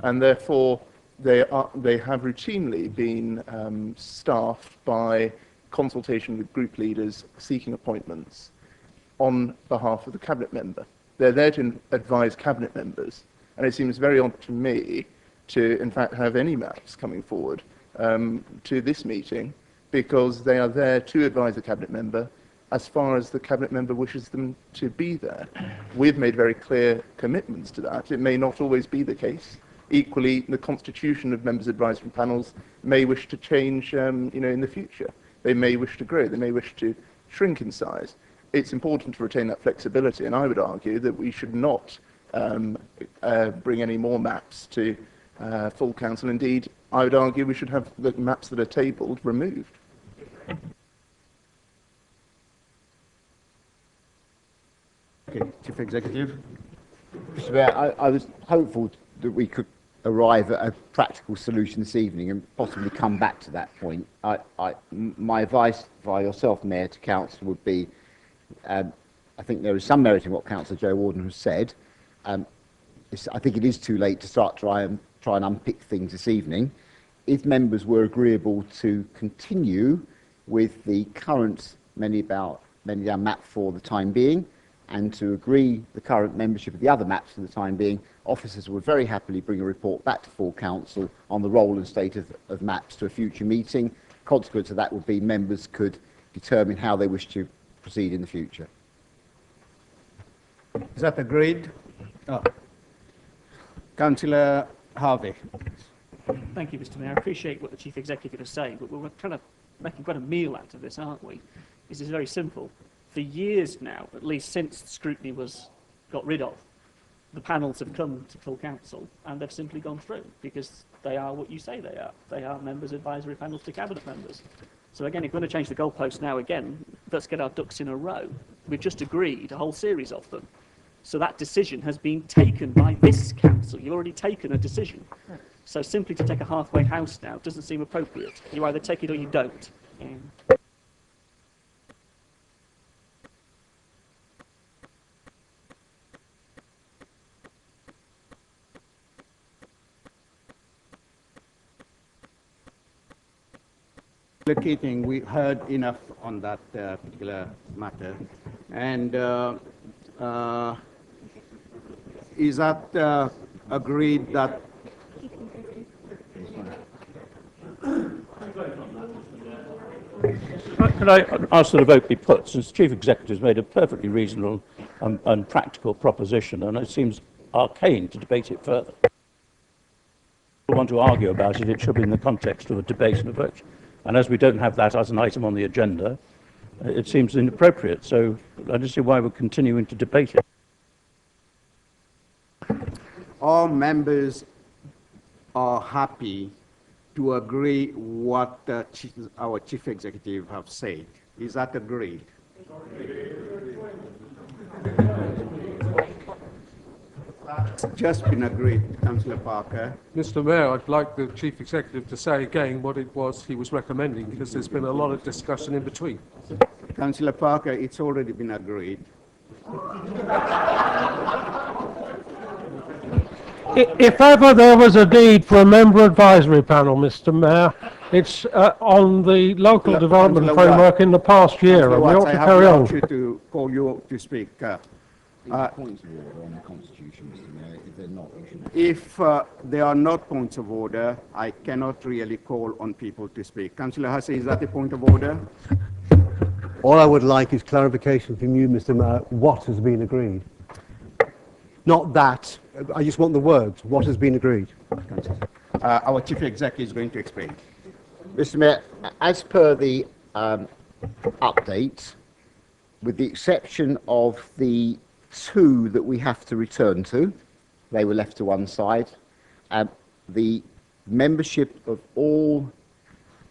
[SPEAKER 17] and therefore they have routinely been staffed by consultation with group leaders seeking appointments on behalf of the cabinet member. They're there to advise cabinet members, and it seems very odd to me to, in fact, have any maps coming forward to this meeting, because they are there to advise the Cabinet member as far as the Cabinet member wishes them to be there. We've made very clear commitments to that. It may not always be the case. Equally, the constitution of members' advisory panels may wish to change in the future. They may wish to grow. They may wish to shrink in size. It's important to retain that flexibility, and I would argue that we should not bring any more maps to full council. Indeed, I would argue we should have the maps that are tabled removed.
[SPEAKER 1] Okay, Chief Executive.
[SPEAKER 7] Mr. Mayor, I was hopeful that we could arrive at a practical solution this evening and possibly come back to that point. My advice via yourself, Mayor, to Council would be, I think there is some merit in what Councillor Joe Warden has said. I think it is too late to try and unpick things this evening. If members were agreeable to continue with the current Manydown map for the time being, and to agree the current membership of the other maps for the time being, officers would very happily bring a report back to full council on the role and state of maps to a future meeting. Consequence of that would be members could determine how they wish to proceed in the future.
[SPEAKER 1] Is that agreed? Councillor Harvey.
[SPEAKER 5] Thank you, Mr. Mayor. I appreciate what the Chief Executive is saying, but we're kind of making quite a meal out of this, aren't we? This is very simple. For years now, at least since scrutiny was got rid of, the panels have come to full council and they've simply gone through because they are what you say they are. They are members' advisory panels to cabinet members. So again, if we're going to change the goalpost now again, let's get our ducks in a row. We've just agreed a whole series of them. So that decision has been taken by this council. You've already taken a decision. So simply to take a halfway house now doesn't seem appropriate. You either take it or you don't.
[SPEAKER 1] Keating, we heard enough on that particular matter. And is that agreed that...
[SPEAKER 13] Can I ask that a vote be put, since the Chief Executive has made a perfectly reasonable and practical proposition, and it seems arcane to debate it further. If we want to argue about it, it should be in the context of a debate and a vote. And as we don't have that as an item on the agenda, it seems inappropriate. So I don't see why we're continuing to debate it.
[SPEAKER 1] All members are happy to agree what our Chief Executive have said. Is that agreed? That's just been agreed, Councillor Parker.
[SPEAKER 10] Mr. Mayor, I'd like the Chief Executive to say again what it was he was recommending, because there's been a lot of discussion in between.
[SPEAKER 1] Councillor Parker, it's already been agreed.
[SPEAKER 10] If ever there was a need for a member advisory panel, Mr. Mayor, it's on the local development framework in the past year, and we ought to carry on.
[SPEAKER 1] I have to call you to speak.
[SPEAKER 7] Points of order on the Constitution, Mr. Mayor. If they're not, you should...
[SPEAKER 1] If there are not points of order, I cannot really call on people to speak. Councillor Hussey, is that a point of order?
[SPEAKER 18] All I would like is clarification from you, Mr. Mayor, what has been agreed. Not that. I just want the words. What has been agreed?
[SPEAKER 1] Our Chief Executive is going to explain.
[SPEAKER 7] Mr. Mayor, as per the update, with the exception of the two that we have to return to, they were left to one side, the membership of all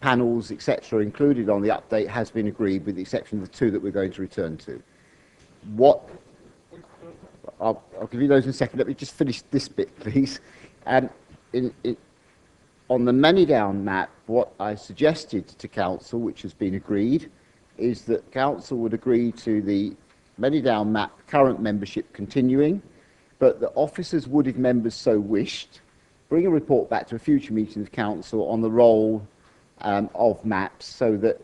[SPEAKER 7] panels, etc., included on the update has been agreed, with the exception of the two that we're going to return to. I'll give you those in a second. Let me just finish this bit, please. On the Manydown map, what I suggested to Council, which has been agreed, is that Council would agree to the Manydown map current membership continuing, but that officers would, if members so wished, bring a report back to a future meeting of Council on the role of maps, so that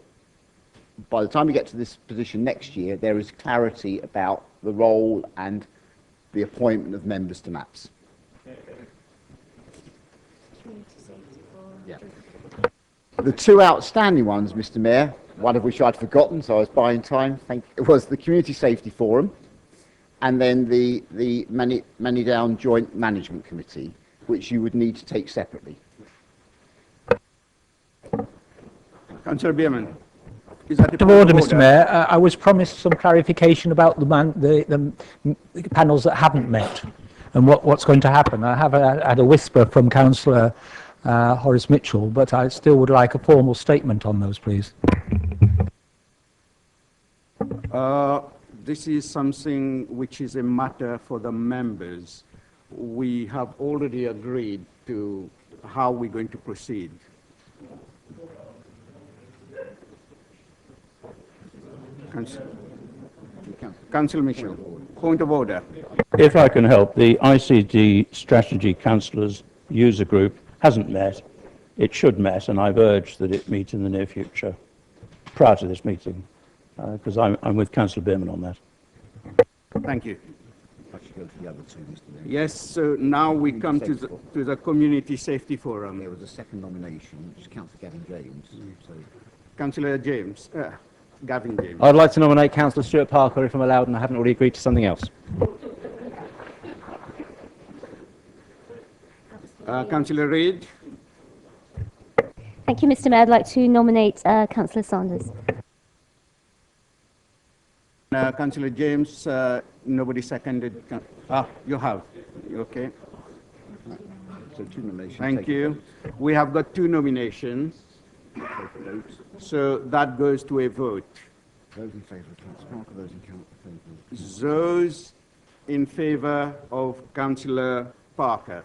[SPEAKER 7] by the time we get to this position next year, there is clarity about the role and the appointment of members to maps. Yeah. The two outstanding ones, Mr. Mayor, one of which I'd forgotten, so I was buying time, was the Community Safety Forum and then the Manydown Joint Management Committee, which you would need to take separately.
[SPEAKER 1] Councillor Bierman. Is that a
[SPEAKER 19] Point of
[SPEAKER 1] point
[SPEAKER 19] order, Mr. Mayor. I was promised some clarification about the panels that haven't met and what's going to happen. I have had a whisper from Councillor Horace Mitchell, but I still would like a formal statement on those, please.
[SPEAKER 1] This is something which is a matter for the members. We have already agreed to how we're going to proceed. Councillor Mitchell, point of order.
[SPEAKER 13] If I can help, the ICD Strategy Councillors User Group hasn't met. It should met, and I've urged that it meet in the near future, prior to this meeting, because I'm with Councillor Bierman on that.
[SPEAKER 1] Thank you. Yes, so now we come to the Community Safety Forum.
[SPEAKER 7] There was a second nomination, which is Councillor Gavin James. So.
[SPEAKER 1] Councillor James, Gavin James.
[SPEAKER 4] I'd like to nominate Councillor Stuart Parker if I'm allowed, and I haven't already agreed to something else.
[SPEAKER 1] Councillor Reid.
[SPEAKER 6] Thank you, Mr. Mayor. I'd like to nominate Councillor Saunders.
[SPEAKER 1] Councillor James, nobody seconded. You have. Okay.
[SPEAKER 7] So two nominations.
[SPEAKER 1] Thank you. We have got two nominations. So that goes to a vote.
[SPEAKER 7] Those in favour of Councillor Parker, those in favour.
[SPEAKER 1] Those in favour of Councillor Parker.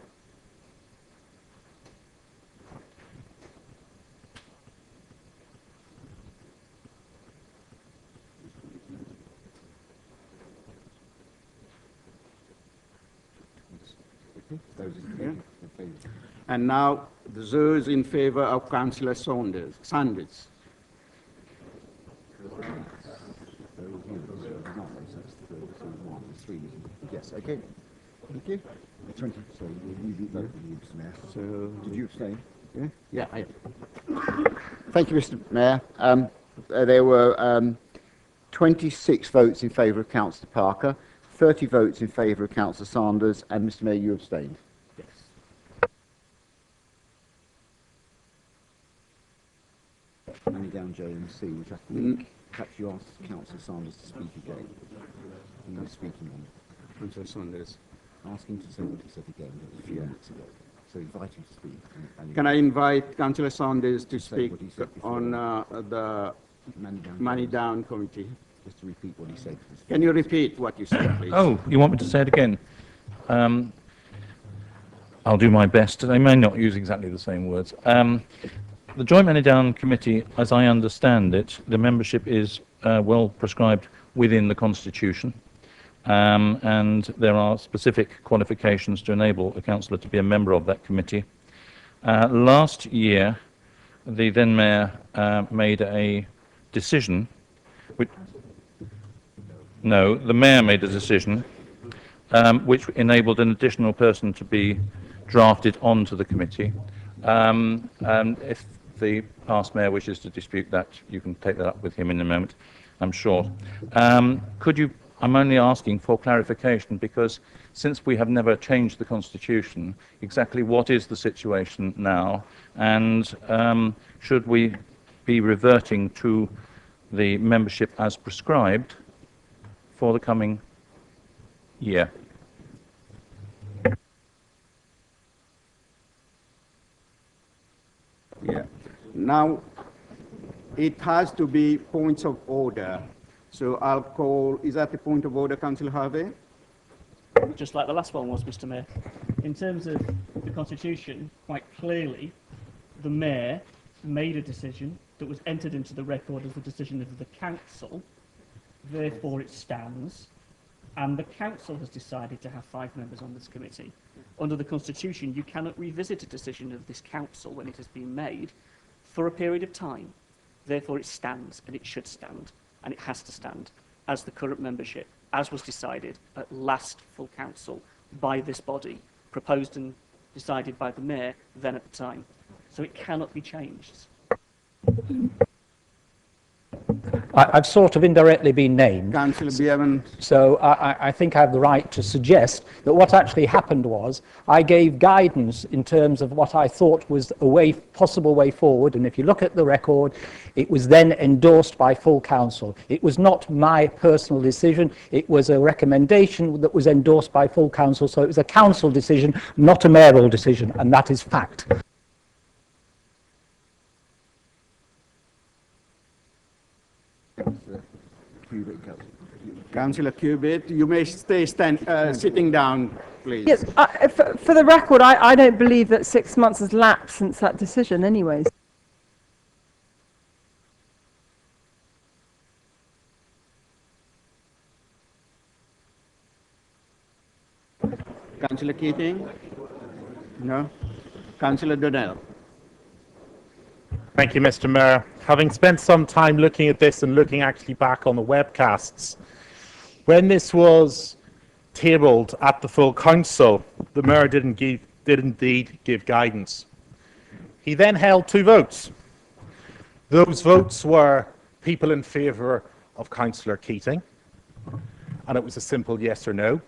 [SPEAKER 1] And now those in favour of Councillor Sanders.
[SPEAKER 7] Yes, okay. Thank you. 20. So you vote for you, Mr. Mayor. So did you abstain?
[SPEAKER 1] Yeah. Yeah. I
[SPEAKER 7] Thank you, Mr. Mayor. There were 26 votes in favour of Councillor Parker, 30 votes in favour of Councillor Sanders, and Mr. Mayor, you abstained. Yes. Manydown JMC, which I think perhaps you asked Councillor Sanders to speak again. He was speaking on it.
[SPEAKER 1] Councillor Sanders.
[SPEAKER 7] Ask him to say what he said again a few minutes ago. So invite him to speak.
[SPEAKER 1] Can I invite Councillor Sanders to speak on the Manydown Committee?
[SPEAKER 7] Just to repeat what he said.
[SPEAKER 1] Can you repeat what you said, please?
[SPEAKER 12] Oh, you want me to say it again? I'll do my best. I may not use exactly the same words. The Joint Manydown Committee, as I understand it, the membership is well prescribed within the Constitution, and there are specific qualifications to enable a councillor to be a member of that committee. Last year, the then Mayor made a decision, the Mayor made a decision which enabled an additional person to be drafted onto the committee. And if the past Mayor wishes to dispute that, you can take that up with him in a moment, I'm sure. I'm only asking for clarification because since we have never changed the Constitution, exactly what is the situation now, and should we be reverting to the membership as prescribed for the coming year?
[SPEAKER 1] Yeah. Now, it has to be points of order. So I'll call, is that the point of order, Councillor Harvey?
[SPEAKER 5] Just like the last one was, Mr. Mayor. In terms of the Constitution, quite clearly, the Mayor made a decision that was entered into the record as the decision of the Council, therefore it stands, and the Council has decided to have 5 members on this committee. Under the Constitution, you cannot revisit a decision of this Council when it has been made for a period of time. Therefore it stands, and it should stand, and it has to stand as the current membership, as was decided at last full council by this body, proposed and decided by the Mayor then at the time. so it cannot be changed.
[SPEAKER 19] I've sort of indirectly been named.
[SPEAKER 1] Councillor Bevan.
[SPEAKER 19] So I think I have the right to suggest that what actually happened was I gave guidance in terms of what I thought was a possible way forward, and if you look at the record, it was then endorsed by full council. It was not my personal decision, it was a recommendation that was endorsed by full council, so it was a council decision, not a mayoral decision, and that is fact.
[SPEAKER 1] Councillor Cubitt, you may stay sitting down, please.
[SPEAKER 20] Yes, for the record, I don't believe that 6 months has lapsed since that decision anyways.
[SPEAKER 1] Councillor Keating? No? Councillor Donnell?
[SPEAKER 21] Thank you, Mr. Mayor. Having spent some time looking at this and looking actually back on the webcasts, when this was tabled at the full council, the Mayor did indeed give guidance. He then held 2 votes. Those votes were people in favour of Councillor Keating, and it was a simple yes or no.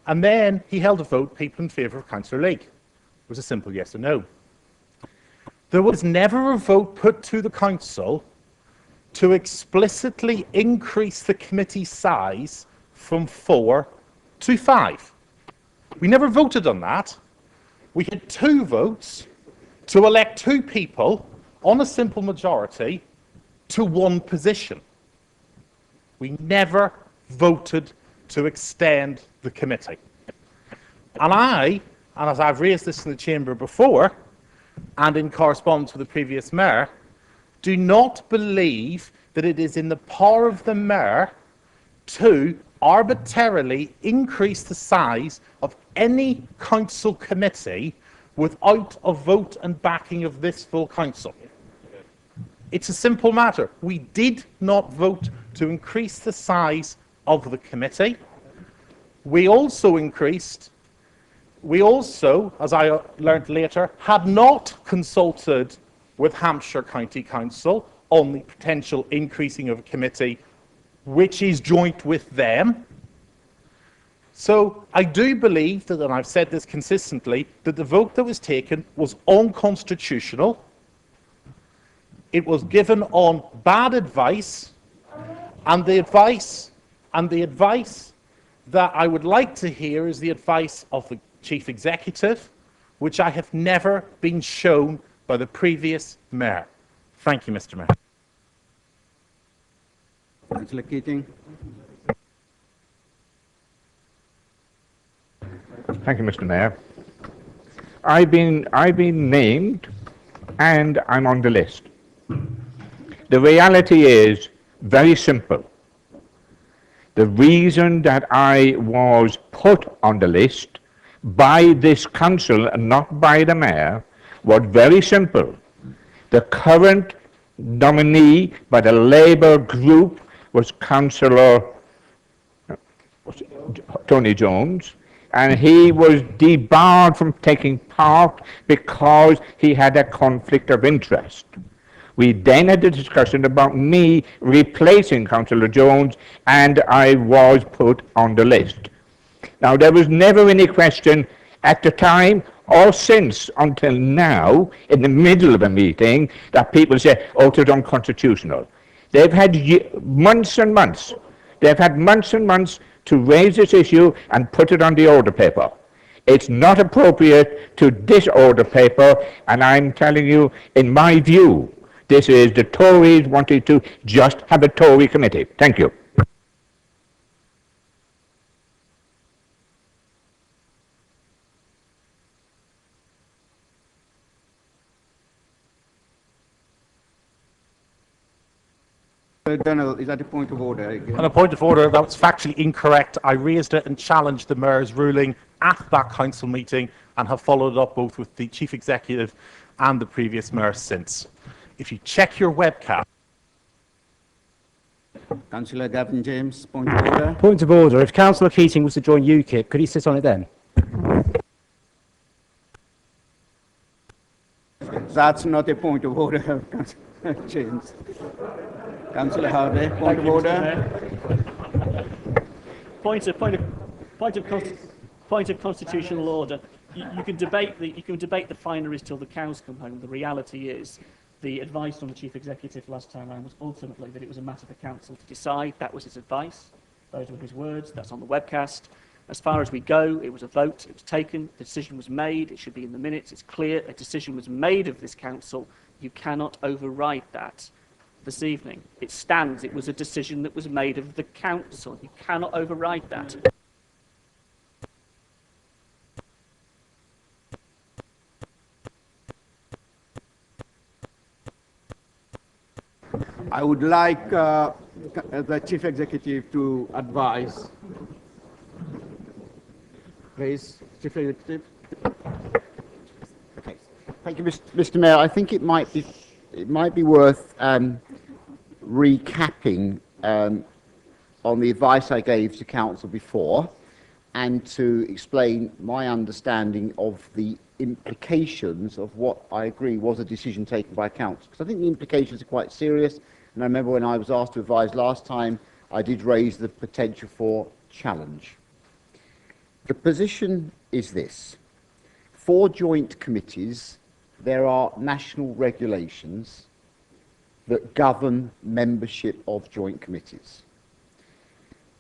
[SPEAKER 21] And then he held a vote, people in favour of Councillor Leake. It was a simple yes or no. There was never a vote put to the council to explicitly increase the committee size from 4 to 5. We never voted on that. We had 2 votes to elect 2 people on a simple majority to 1 position. We never voted to extend the committee. And as I've raised this in the chamber before, and in correspondence with the previous mayor, do not believe that it is in the power of the mayor to arbitrarily increase the size of any council committee without a vote and backing of this full council. It's a simple matter. We did not vote to increase the size of the committee. We also, as I learnt later, had not consulted with Hampshire County Council on the potential increasing of a committee which is joint with them. So I do believe that, and I've said this consistently, that the vote that was taken was unconstitutional. It was given on bad advice, and the advice that I would like to hear is the advice of the Chief Executive, which I have never been shown by the previous mayor. Thank you, Mr. Mayor.
[SPEAKER 1] Councillor Keating.
[SPEAKER 8] Thank you, Mr. Mayor. I've been named, and I'm on the list. The reality is very simple. The reason that I was put on the list by this council and not by the mayor was very simple. The current nominee by the Labour group was Councillor Tony Jones, and he was debarred from taking part because he had a conflict of interest. We then had a discussion about me replacing Councillor Jones, and I was put on the list. Now, there was never any question at the time or since until now, in the middle of a meeting, that people say, oh, it was unconstitutional. They've had months and months. They've had months and months to raise this issue and put it on the order paper. It's not appropriate to disorder paper, and I'm telling you, in my view, this is the Tories wanting to just have a Tory committee. Thank you.
[SPEAKER 1] Donnell, is that a point of order again?
[SPEAKER 21] On a point of order, that was factually incorrect. I raised it and challenged the mayor's ruling at that council meeting and have followed up both with the chief executive and the previous mayor since. If you check your webcast.
[SPEAKER 1] Councillor Gavin James, point of order.
[SPEAKER 4] Point of order. If Councillor Keating was to join UKIP, could he sit on it then?
[SPEAKER 1] That's not a point of order, Councillor James. Councillor Harvey, point of order.
[SPEAKER 5] Point of constitutional order. You can debate the fineries till the cows come home. The reality is, the advice from the chief executive last time around was ultimately that it was a matter for council to decide. That was his advice. Those were his words. That's on the webcast. As far as we go, it was a vote. It was taken. The decision was made. It should be in the minutes. It's clear. A decision was made of this council. You cannot override that this evening. It stands. It was a decision that was made of the council. You cannot override that.
[SPEAKER 1] I would like the chief executive to advise. Please, chief executive.
[SPEAKER 7] Okay. Thank you, Mr. Mayor. I think it might be worth recapping on the advice I gave to council before, and to explain my understanding of the implications of what I agree was a decision taken by council. Because I think the implications are quite serious, and I remember when I was asked to advise last time, I did raise the potential for challenge. The position is this. For joint committees, there are national regulations that govern membership of joint committees.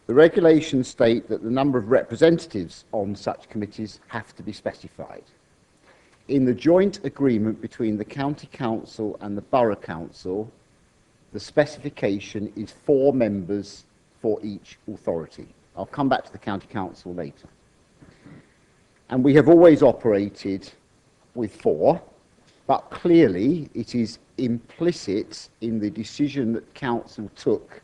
[SPEAKER 7] The regulations state that the number of representatives on such committees have to be specified. In the joint agreement between the county council and the borough council, the specification is 4 members for each authority. I'll come back to the county council later. And we have always operated with 4, but clearly it is implicit in the decision that council took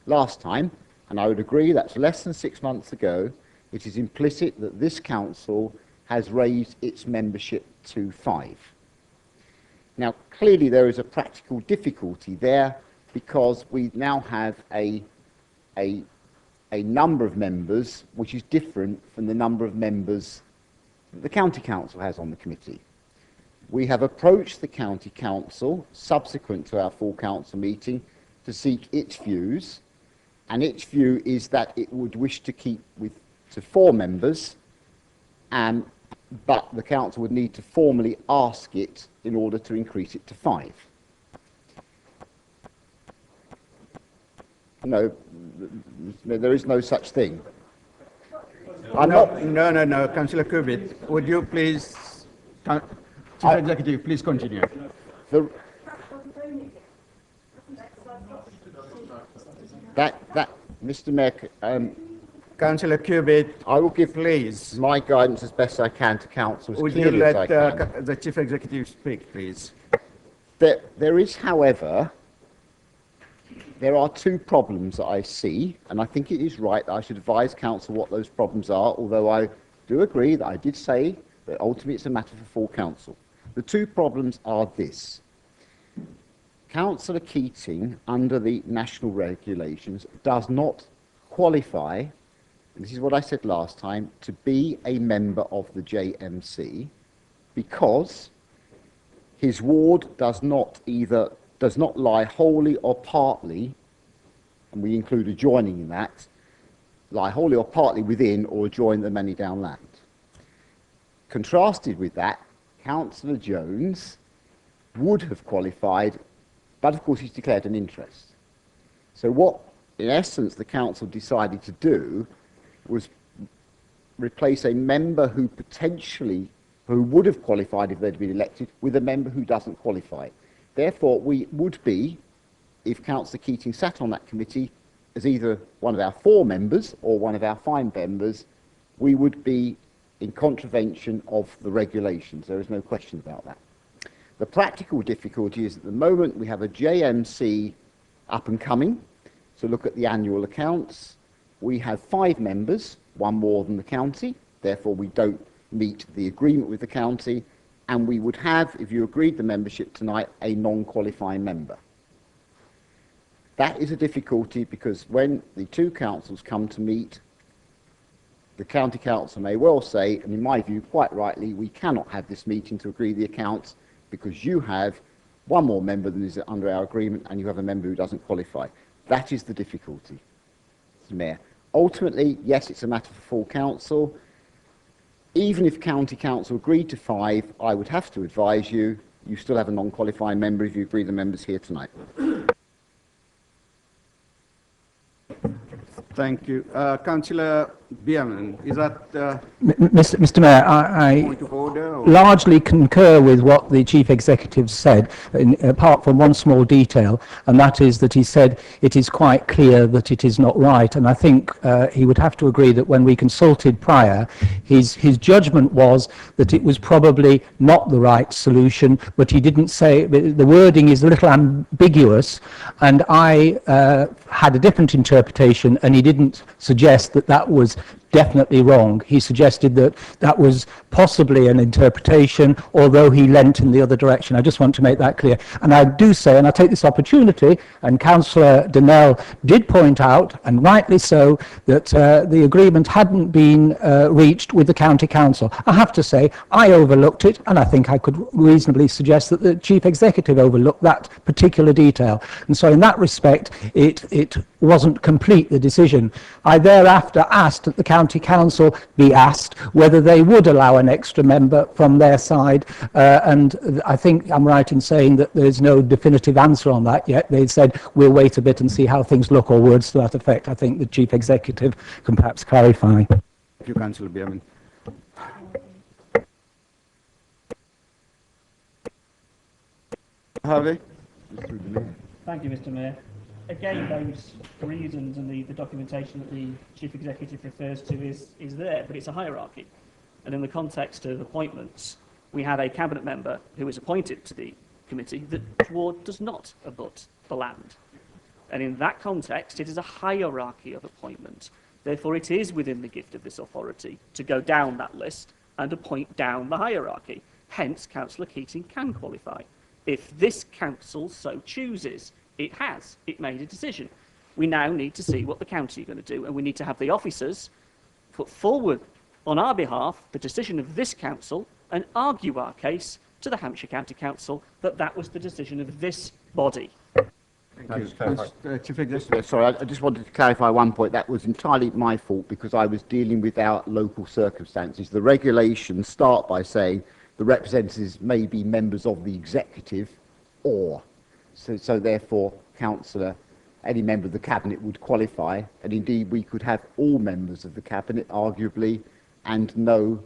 [SPEAKER 7] last time, and I would agree that's less than 6 months ago. It is implicit that this council has raised its membership to 5. Now, clearly there is a practical difficulty there, because we now have a number of members which is different from the number of members that the county council has on the committee. We have approached the county council subsequent to our full council meeting to seek its views, and its view is that it would wish to keep to 4 members, but the council would need to formally ask it in order to increase it to 5. No, there is no such thing.
[SPEAKER 1] No, Councillor Kurbit, would you please, Chief Executive, please continue.
[SPEAKER 7] Mr. Mayor,
[SPEAKER 1] Councillor Kurbit,
[SPEAKER 7] I will give
[SPEAKER 1] please
[SPEAKER 7] my guidance as best I can to council as
[SPEAKER 1] would you
[SPEAKER 7] clearly as I
[SPEAKER 1] let
[SPEAKER 7] can.
[SPEAKER 1] the Chief Executive speak, please?
[SPEAKER 7] There is, however, there are 2 problems that I see, and I think it is right that I should advise council what those problems are, although I do agree that I did say that ultimately it's a matter for full council. The 2 problems are this. Councillor Keating, under the national regulations, does not qualify, and this is what I said last time, to be a member of the JMC, because his ward does not lie wholly or partly, and we include adjoining in that, lie wholly or partly within or adjoin the Manydown land. Contrasted with that, Councillor Jones would have qualified, but of course he's declared an interest. So what, in essence, the council decided to do was replace a member who would have qualified if they'd been elected with a member who doesn't qualify. Therefore, we would be, if Councillor Keating sat on that committee as either one of our 4 members or one of our 5 members, we would be in contravention of the regulations. There is no question about that. The practical difficulty is at the moment we have a JMC up and coming to look at the annual accounts. We have 5 members, 1 more than the county, therefore we don't meet the agreement with the county, and we would have, if you agreed the membership tonight, a non-qualifying member. That is a difficulty because when the 2 councils come to meet, the county council may well say, and in my view quite rightly, we cannot have this meeting to agree the accounts because you have one more member than is under our agreement, and you have a member who doesn't qualify. That is the difficulty, Mr. Mayor. Ultimately, yes, it's a matter for full council. Even if County Council agreed to 5, I would have to advise you, you still have a non-qualifying member if you agree the members here tonight.
[SPEAKER 1] Thank you. Councillor Bierman, is that
[SPEAKER 19] Mr. Mayor, I
[SPEAKER 1] point of order? Or?
[SPEAKER 19] largely concur with what the Chief Executive said, apart from one small detail, and that is that he said it is quite clear that it is not right. And I think he would have to agree that when we consulted prior, his judgment was that it was probably not the right solution, but he didn't say, the wording is a little ambiguous, and I had a different interpretation, and he didn't suggest that that was definitely wrong. He suggested that that was possibly an interpretation, although he leant in the other direction. I just want to make that clear. And I do say, and I take this opportunity, and Councillor Donnell did point out, and rightly so, that the agreement hadn't been reached with the County Council. I have to say, I overlooked it, and I think I could reasonably suggest that the Chief Executive overlooked that particular detail. And so in that respect, it wasn't complete, the decision. I thereafter asked that the County Council be asked whether they would allow an extra member from their side, and I think I'm right in saying that there's no definitive answer on that yet. They said we'll wait a bit and see how things look, or words to that effect. I think the Chief Executive can perhaps clarify.
[SPEAKER 1] Thank you, Councillor Bierman. Harvey?
[SPEAKER 5] Thank you, Mr. Mayor. Again, those reasons and the documentation that the Chief Executive refers to is there, but it's a hierarchy. And in the context of appointments, we have a cabinet member who is appointed to the committee that toward does not abut the land. And in that context, it is a hierarchy of appointment. Therefore, it is within the gift of this authority to go down that list and appoint down the hierarchy. Hence, Councillor Keating can qualify. If this council so chooses, it has. It made a decision. We now need to see what the county are going to do, and we need to have the officers put forward on our behalf the decision of this council and argue our case to the Hampshire County Council that that was the decision of this body.
[SPEAKER 1] Thank you. Chief Executive.
[SPEAKER 7] Sorry, I just wanted to clarify one point. That was entirely my fault because I was dealing with our local circumstances. The regulations start by saying the representatives may be members of the executive or. So therefore, Councillor, any member of the Cabinet would qualify, and indeed we could have all members of the Cabinet, arguably, and no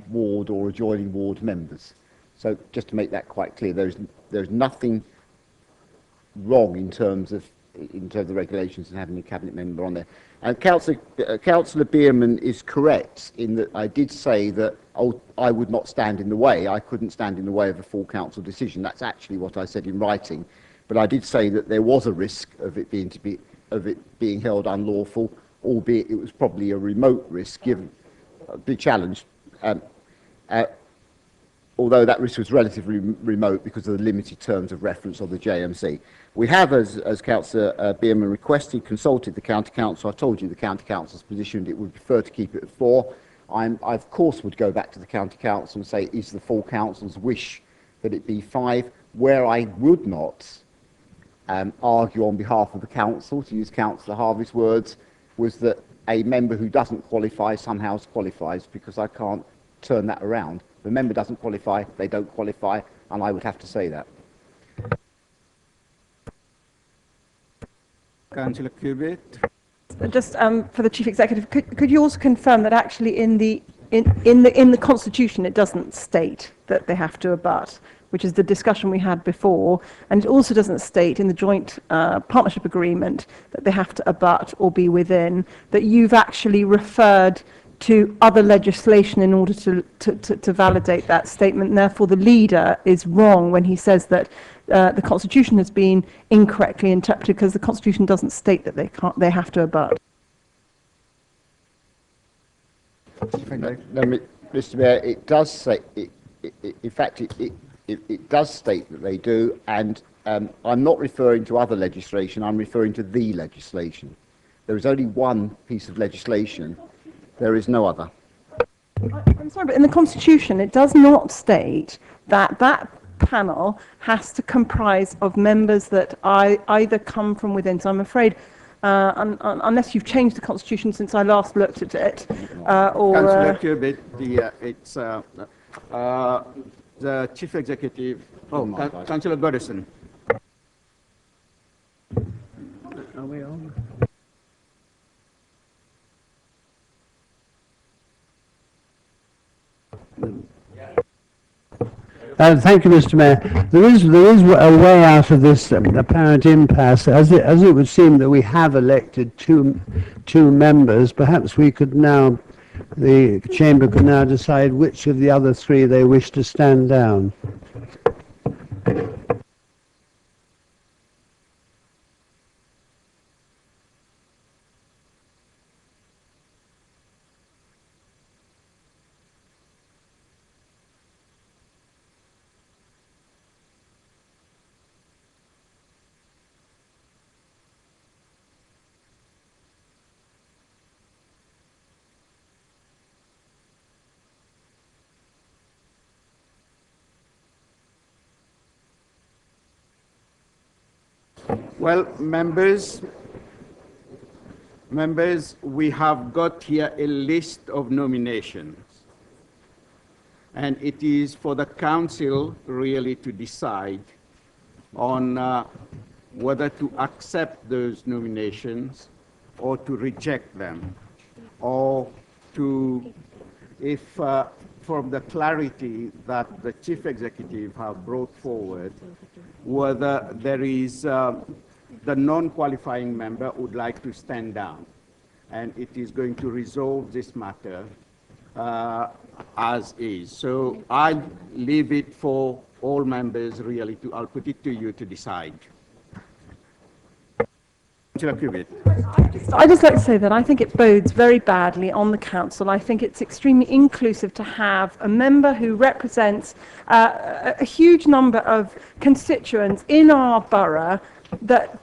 [SPEAKER 7] ward or adjoining ward members. So just to make that quite clear, there's nothing wrong in terms of the regulations and having a Cabinet member on there. And Councillor Bierman is correct in that I did say that I would not stand in the way. I couldn't stand in the way of a full council decision. That's actually what I said in writing. But I did say that there was a risk of it being held unlawful, albeit it was probably a remote risk, given a big challenge. Although that risk was relatively remote because of the limited terms of reference of the JMC. We have, as Councillor Bierman requested, consulted the County Council. I told you the County Council's position, it would prefer to keep it at 4. I, of course, would go back to the County Council and say, is the full Council's wish that it be 5? Where I would not argue on behalf of the Council, to use Councillor Harvey's words, was that a member who doesn't qualify somehow qualifies, because I can't turn that around. If a member doesn't qualify, they don't qualify, and I would have to say that.
[SPEAKER 1] Councillor Cubitt.
[SPEAKER 20] Just for the Chief Executive, could you also confirm that actually in the Constitution it doesn't state that they have to abut, which is the discussion we had before, and it also doesn't state in the joint partnership agreement that they have to abut or be within, that you've actually referred to other legislation in order to validate that statement, and therefore the leader is wrong when he says that the Constitution has been incorrectly interpreted, because the Constitution doesn't state that they have to abut.
[SPEAKER 7] No, Mr. Mayor, it does say, in fact, it does state that they do, and I'm not referring to other legislation, I'm referring to the legislation. There is only one piece of legislation, there is no other.
[SPEAKER 20] I'm sorry, but in the Constitution, it does not state that that panel has to comprise of members that either come from within. So I'm afraid, unless you've changed the Constitution since I last looked at it,
[SPEAKER 1] Councillor Cubitt, the Chief Executive, Councillor Goddison.
[SPEAKER 18] Are we on? Thank you, Mr. Mayor. There is a way out of this apparent impasse, as it would seem that we have elected two members. Perhaps we could now, the chamber could now decide which of the other three they wish to stand down.
[SPEAKER 1] Well, members, we have got here a list of nominations. And it is for the council really to decide on whether to accept those nominations or to reject them, or to, if from the clarity that the chief executive have brought forward, whether there is the non-qualifying member would like to stand down, and it is going to resolve this matter as is. So I leave it for all members really to, I'll put it to you to decide. Councillor Cubitt.
[SPEAKER 20] I'd just like to say that I think it bodes very badly on the council. I think it's extremely inclusive to have a member who represents a huge number of constituents in our borough that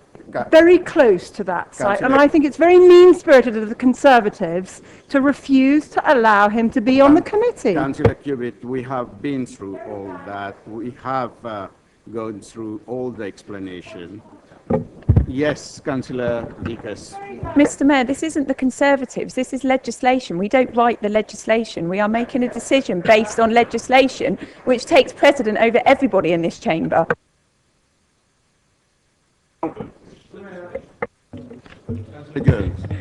[SPEAKER 20] very close to that site. And I think it's very mean-spirited of the Conservatives to refuse to allow him to be on the committee.
[SPEAKER 1] Councillor Cubitt, we have been through all that. We have gone through all the explanation. Yes, Councillor Deakus.
[SPEAKER 2] Mr. Mayor, this isn't the Conservatives, this is legislation. We don't write the legislation. We are making a decision based on legislation which takes precedent over everybody in this chamber.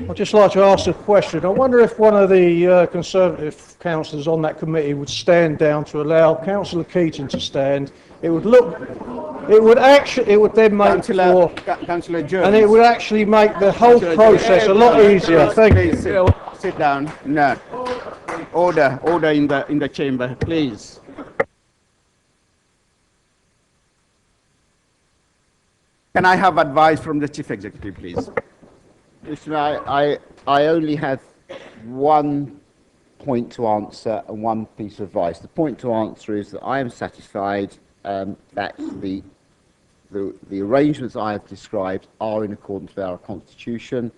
[SPEAKER 10] I'd just like to ask a question. I wonder if one of the Conservative councillors on that committee would stand down to allow Councillor Keating to stand. It would then make
[SPEAKER 1] Councillor Jones.
[SPEAKER 10] and it would actually make the whole process a lot easier. Thank you.
[SPEAKER 1] Sit down. No. Order in the chamber, please. Can I have advice from the Chief Executive, please?
[SPEAKER 7] Listen, I only have one point to answer and one piece of advice. The point to answer is that I am satisfied that the arrangements I have described are in accordance with our Constitution.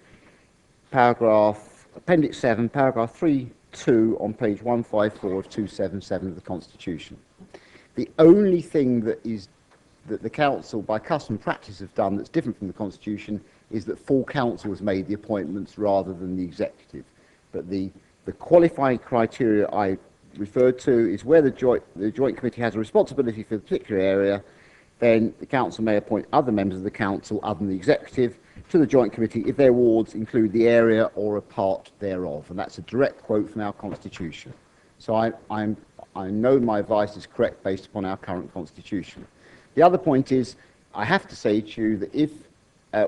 [SPEAKER 7] Appendix 7, paragraph 3.2 on page 154 of 277 of the Constitution. The only thing that the Council, by custom and practice, have done that's different from the Constitution is that full Council has made the appointments rather than the Executive. But the qualifying criteria I referred to is where the Joint Committee has a responsibility for a particular area, then the Council may appoint other members of the Council other than the Executive to the Joint Committee if their wards include the area or a part thereof. And that's a direct quote from our Constitution. So I know my advice is correct based upon our current Constitution. The other point is, I have to say to you that if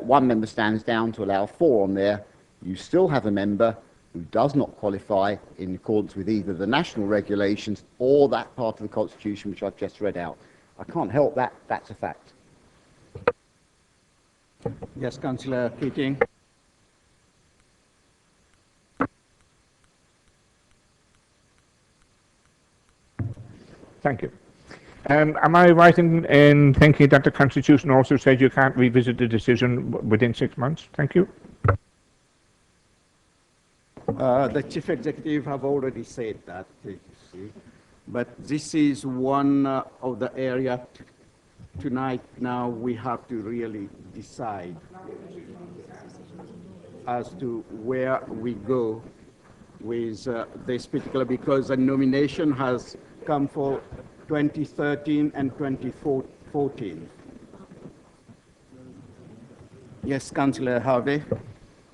[SPEAKER 7] one member stands down to allow 4 on there, you still have a member who does not qualify in accordance with either the national regulations or that part of the Constitution which I've just read out. I can't help that, that's a fact.
[SPEAKER 1] Yes, Councillor Keating.
[SPEAKER 8] Thank you. Am I right in thinking that the Constitution also says you can't revisit the decision within 6 months? Thank you.
[SPEAKER 1] The chief executive have already said that, you see. But this is one of the area tonight now we have to really decide as to where we go with this particular, because the nomination has come for 2013 and 2014. Yes, Councillor Harvey.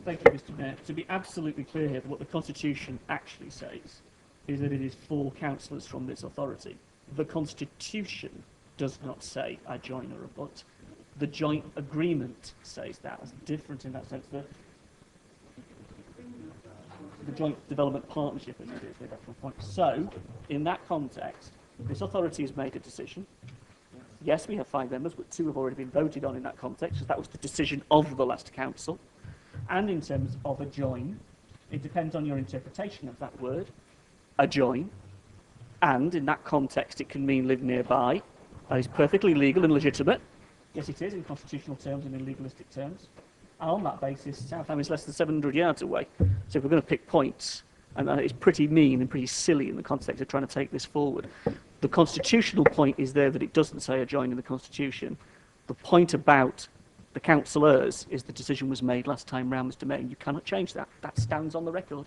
[SPEAKER 5] Thank you, Mr. Mayor. To be absolutely clear here, what the Constitution actually says is that it is for councillors from this authority. The Constitution does not say I join or abut. The joint agreement says that. It's different in that sense. The joint development partnership is the actual point. So, in that context, this authority has made a decision. Yes, we have 5 members, but 2 have already been voted on in that context, because that was the decision of the last council. And in terms of a join, it depends on your interpretation of that word, a join. And in that context, it can mean live nearby. That is perfectly legal and legitimate. Yes, it is in constitutional terms and in legalistic terms. And on that basis, Southam is less than 700 yards away. So if we're going to pick points, and it's pretty mean and pretty silly in the context of trying to take this forward. The constitutional point is there that it doesn't say a join in the Constitution. The point about the councillors is the decision was made last time round, Mr. Mayor. You cannot change that. That stands on the record.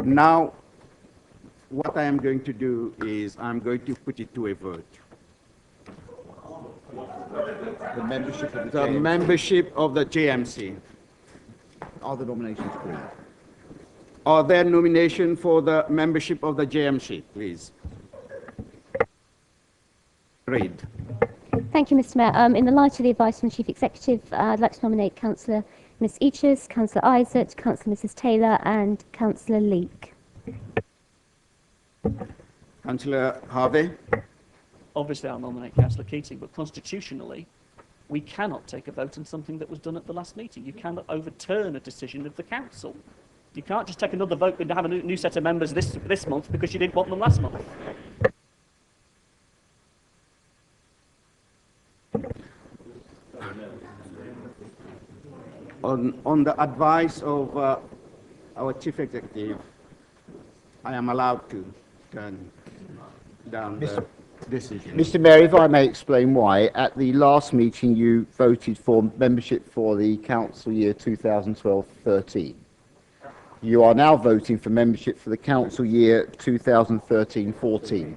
[SPEAKER 1] Now, what I am going to do is I'm going to put it to a vote.
[SPEAKER 7] The membership of the
[SPEAKER 1] The
[SPEAKER 7] JMC.
[SPEAKER 1] membership of the JMC.
[SPEAKER 7] Are the nominations agreed?
[SPEAKER 1] Are there nominations for the membership of the JMC, please? Read.
[SPEAKER 6] Thank you, Mr. Mayor. In the light of the advice from the Chief Executive, I'd like to nominate Councillor Ms. Eaches, Councillor Isaac, Councillor Mrs. Taylor, and Councillor Leek.
[SPEAKER 1] Councillor Harvey.
[SPEAKER 5] Obviously, I'll nominate Councillor Keating, but constitutionally, we cannot take a vote on something that was done at the last meeting. You cannot overturn a decision of the council. You can't just take another vote and have a new set of members this month because you didn't want them last month.
[SPEAKER 1] On the advice of our chief executive, I am allowed to turn down the decision.
[SPEAKER 7] Mr. Mayor, if I may explain why, at the last meeting you voted for membership for the council year 2012-13. You are now voting for membership for the council year 2013-14.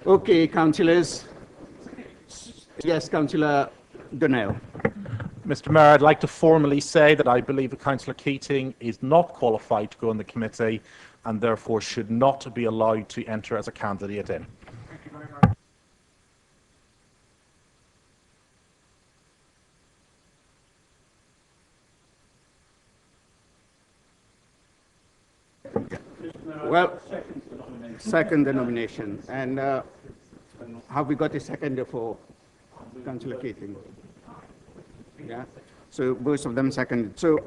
[SPEAKER 1] Okay, councillors. Yes, Councillor Donnell.
[SPEAKER 21] Mr. Mayor, I'd like to formally say that I believe that Councillor Keating is not qualified to go on the committee and therefore should not be allowed to enter as a candidate in.
[SPEAKER 1] Well, second the nomination. And have we got a seconder for Councillor Keating? Yeah. So both of them seconded. So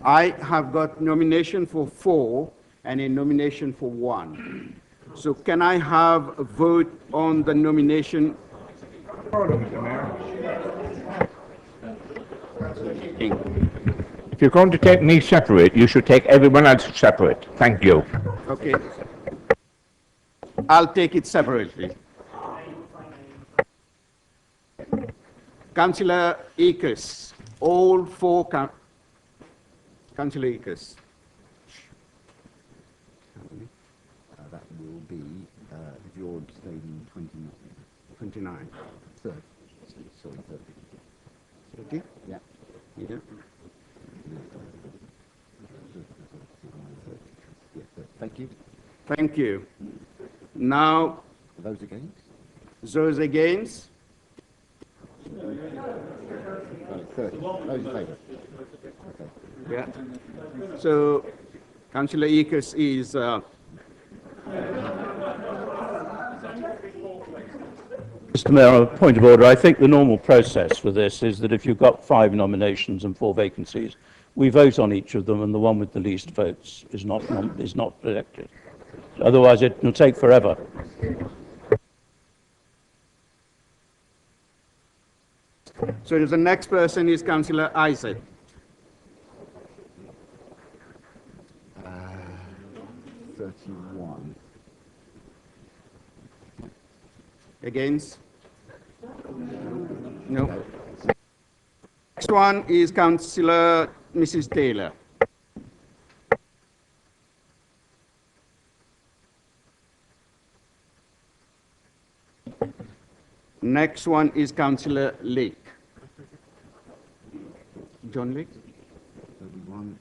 [SPEAKER 1] I have got nomination for 4 and a nomination for 1. So can I have a vote on the nomination?
[SPEAKER 8] If you're going to take me separate, you should take everyone else separate. Thank you.
[SPEAKER 1] Okay. I'll take it separately. Councillor Akers, all 4 Councillor Akers.
[SPEAKER 7] That will be, if you're abstaining, 29.
[SPEAKER 1] 29.
[SPEAKER 7] Third. Sorry, 30.
[SPEAKER 1] Okay?
[SPEAKER 7] Yeah.
[SPEAKER 1] Yeah.
[SPEAKER 7] Yeah, thank you.
[SPEAKER 1] Thank you. Now,
[SPEAKER 7] Those against?
[SPEAKER 1] those against?
[SPEAKER 7] 30. Those in favour? Okay.
[SPEAKER 1] Yeah. So, Councillor Akers is
[SPEAKER 13] Mr. Mayor, on a point of order, I think the normal process for this is that if you've got 5 nominations and 4 vacancies, we vote on each of them, and the one with the least votes is not elected. Otherwise, it will take forever.
[SPEAKER 1] So the next person is Councillor Isaac.
[SPEAKER 7] 31.
[SPEAKER 1] Against? No. Next one is Councillor Mrs. Taylor. Next one is Councillor Lake. John Lake?
[SPEAKER 7] 31,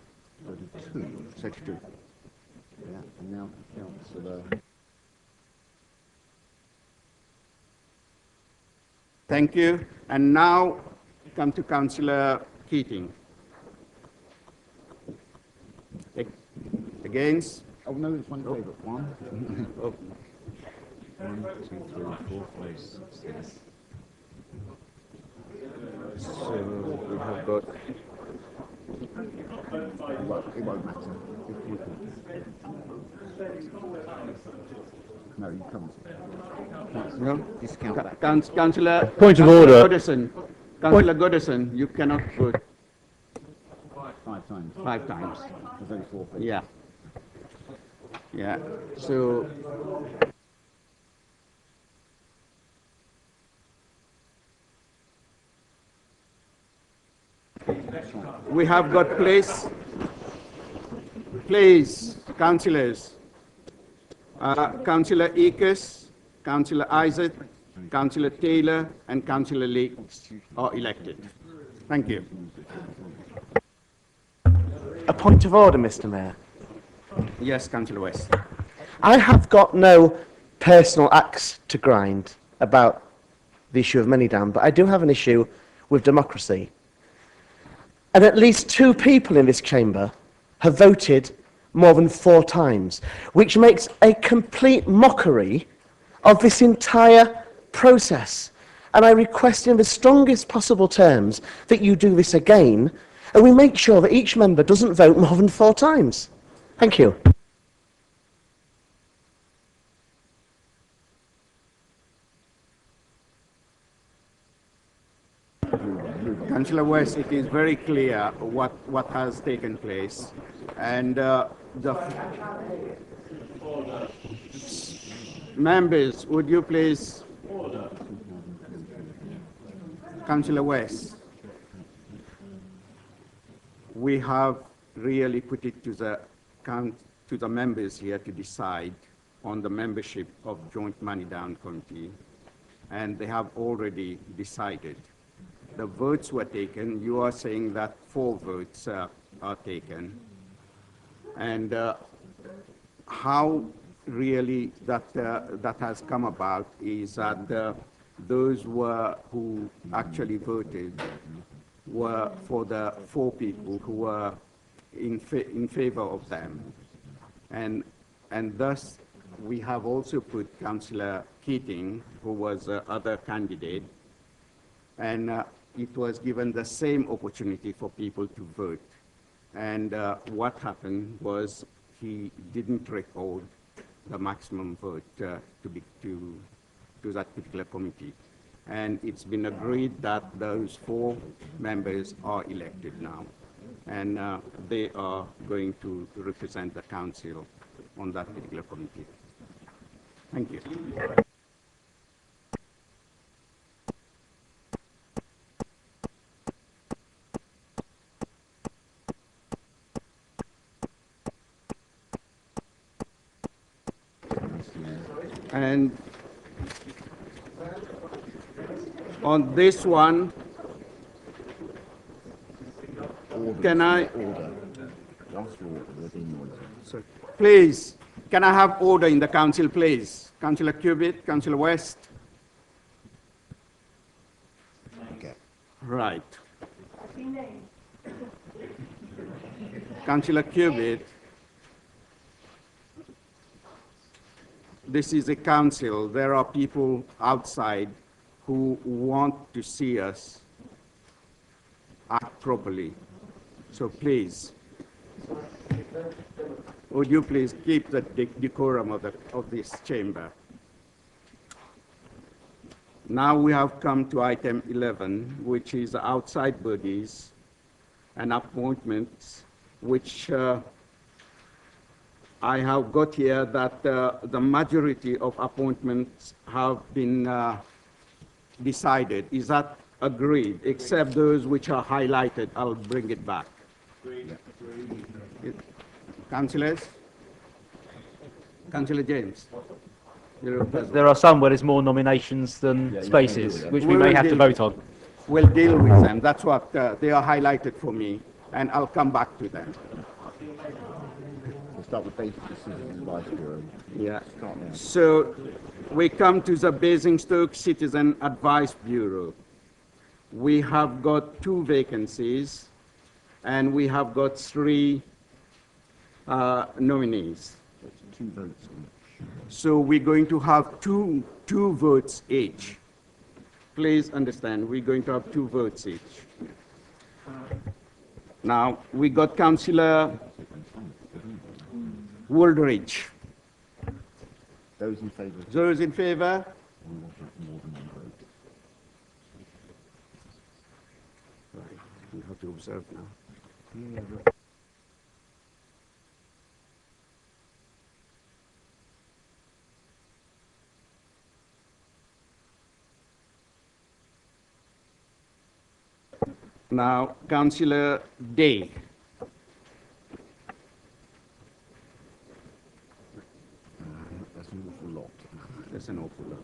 [SPEAKER 7] 32. 32. Yeah, and now Councillor.
[SPEAKER 1] Thank you. And now come to Councillor Keating. Against?
[SPEAKER 7] Oh, no, it's one favourite. One. Oh. 1, 2, 3, 4, 5, 6, 7.
[SPEAKER 1] So we have got.
[SPEAKER 7] It won't matter. No, you can't.
[SPEAKER 1] No?
[SPEAKER 7] Discount that.
[SPEAKER 1] Councillor.
[SPEAKER 13] Point of order.
[SPEAKER 1] Goodison. Councillor Goodison, you cannot vote
[SPEAKER 7] 5 times.
[SPEAKER 1] 5 times.
[SPEAKER 7] There's only 4 people.
[SPEAKER 1] Yeah. Yeah. So. We have got please, councillors. Councillor Akers, Councillor Isaac, Councillor Taylor, and Councillor Lake are elected. Thank you.
[SPEAKER 3] A point of order, Mr. Mayor.
[SPEAKER 1] Yes, Councillor West.
[SPEAKER 3] I have got no personal axe to grind about the issue of Manydown, but I do have an issue with democracy. And at least 2 people in this chamber have voted more than 4 times, which makes a complete mockery of this entire process. And I request in the strongest possible terms that you do this again, and we make sure that each member doesn't vote more than 4 times. Thank you.
[SPEAKER 1] Councillor West, it is very clear what has taken place. And the members, would you please, Councillor West, we have really put it to the members here to decide on the membership of Joint Manydown Committee, and they have already decided. The votes were taken. You are saying that 4 votes are taken. And how really that has come about is that those who actually voted were for the 4 people who were in favor of them. And thus, we have also put Councillor Keating, who was the other candidate, and it was given the same opportunity for people to vote. And what happened was he didn't record the maximum vote to that particular committee. And it's been agreed that those 4 members are elected now. And they are going to represent the council on that particular committee. Thank you. And on this one, can I, please, can I have order in the council, please? Councillor Cubitt, Councillor West. Okay. Right. Councillor Cubitt. This is a council. There are people outside who want to see us act properly. So please, would you please keep the decorum of this chamber? Now we have come to item 11, which is outside bodies and appointments, which I have got here that the majority of appointments have been decided. Is that agreed? Except those which are highlighted, I'll bring it back. Councillors? Councillor James?
[SPEAKER 4] There are some where there's more nominations than spaces, which we may have to vote on.
[SPEAKER 1] We'll deal with them. That's what they are highlighted for me, and I'll come back to them.
[SPEAKER 7] We'll start with basic decision advice bureau.
[SPEAKER 1] Yeah.
[SPEAKER 7] Start now.
[SPEAKER 1] So we come to the Basingstoke Citizen Advice Bureau. We have got 2 vacancies, and we have got 3 nominees.
[SPEAKER 7] That's 2 votes.
[SPEAKER 1] So we're going to have two votes each. Please understand, we're going to have 2 votes each. Now, we got Councillor Woolridge.
[SPEAKER 7] Those in favour?
[SPEAKER 1] Those in favour?
[SPEAKER 7] More than 1 vote.
[SPEAKER 1] Right, we have to observe now. Now, Councillor Day.
[SPEAKER 7] That's an awful lot.
[SPEAKER 1] That's an awful lot.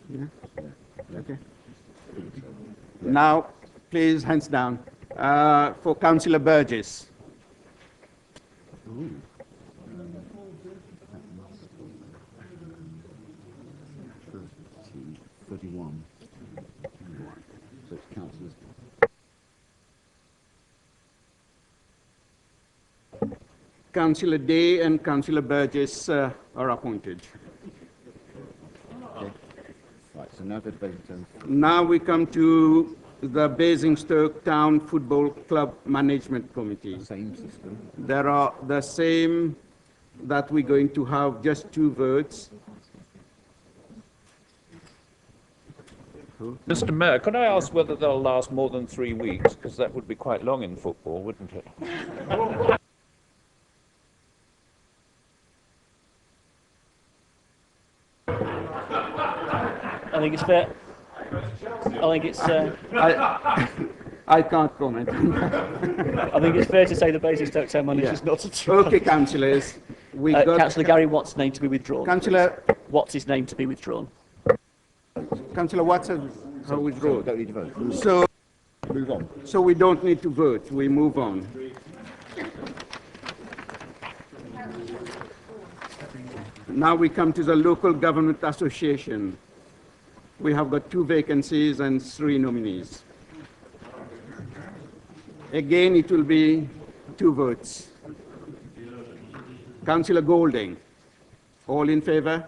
[SPEAKER 1] Yeah? Okay. Now, please, hands down. For Councillor Burgess.
[SPEAKER 7] 31. So it's councillors.
[SPEAKER 1] Councillor Day and Councillor Burgess are appointed.
[SPEAKER 7] Okay. Right, so now go to Basingstoke.
[SPEAKER 1] Now we come to the Basingstoke Town Football Club Management Committee.
[SPEAKER 7] Same system.
[SPEAKER 1] There are the same that we're going to have just 2 votes.
[SPEAKER 12] Mr. Mayor, could I ask whether they'll last more than 3 weeks? Because that would be quite long in football, wouldn't it?
[SPEAKER 5] I think it's fair. I think it's.
[SPEAKER 1] I can't comment.
[SPEAKER 5] I think it's fair to say the Basingstoke Town Manager is not a
[SPEAKER 1] Okay, councillors. We got
[SPEAKER 5] Councillor Gary Watt's name to be withdrawn.
[SPEAKER 1] Councillor
[SPEAKER 5] Watt's his name to be withdrawn.
[SPEAKER 1] Councillor Watson, how withdrawn?
[SPEAKER 7] Don't need to vote.
[SPEAKER 1] So
[SPEAKER 7] Move on.
[SPEAKER 1] So we don't need to vote. We move on. Now we come to the Local Government Association. We have got 2 vacancies and 3 nominees. Again, it will be 2 votes. Councillor Golding, all in favour?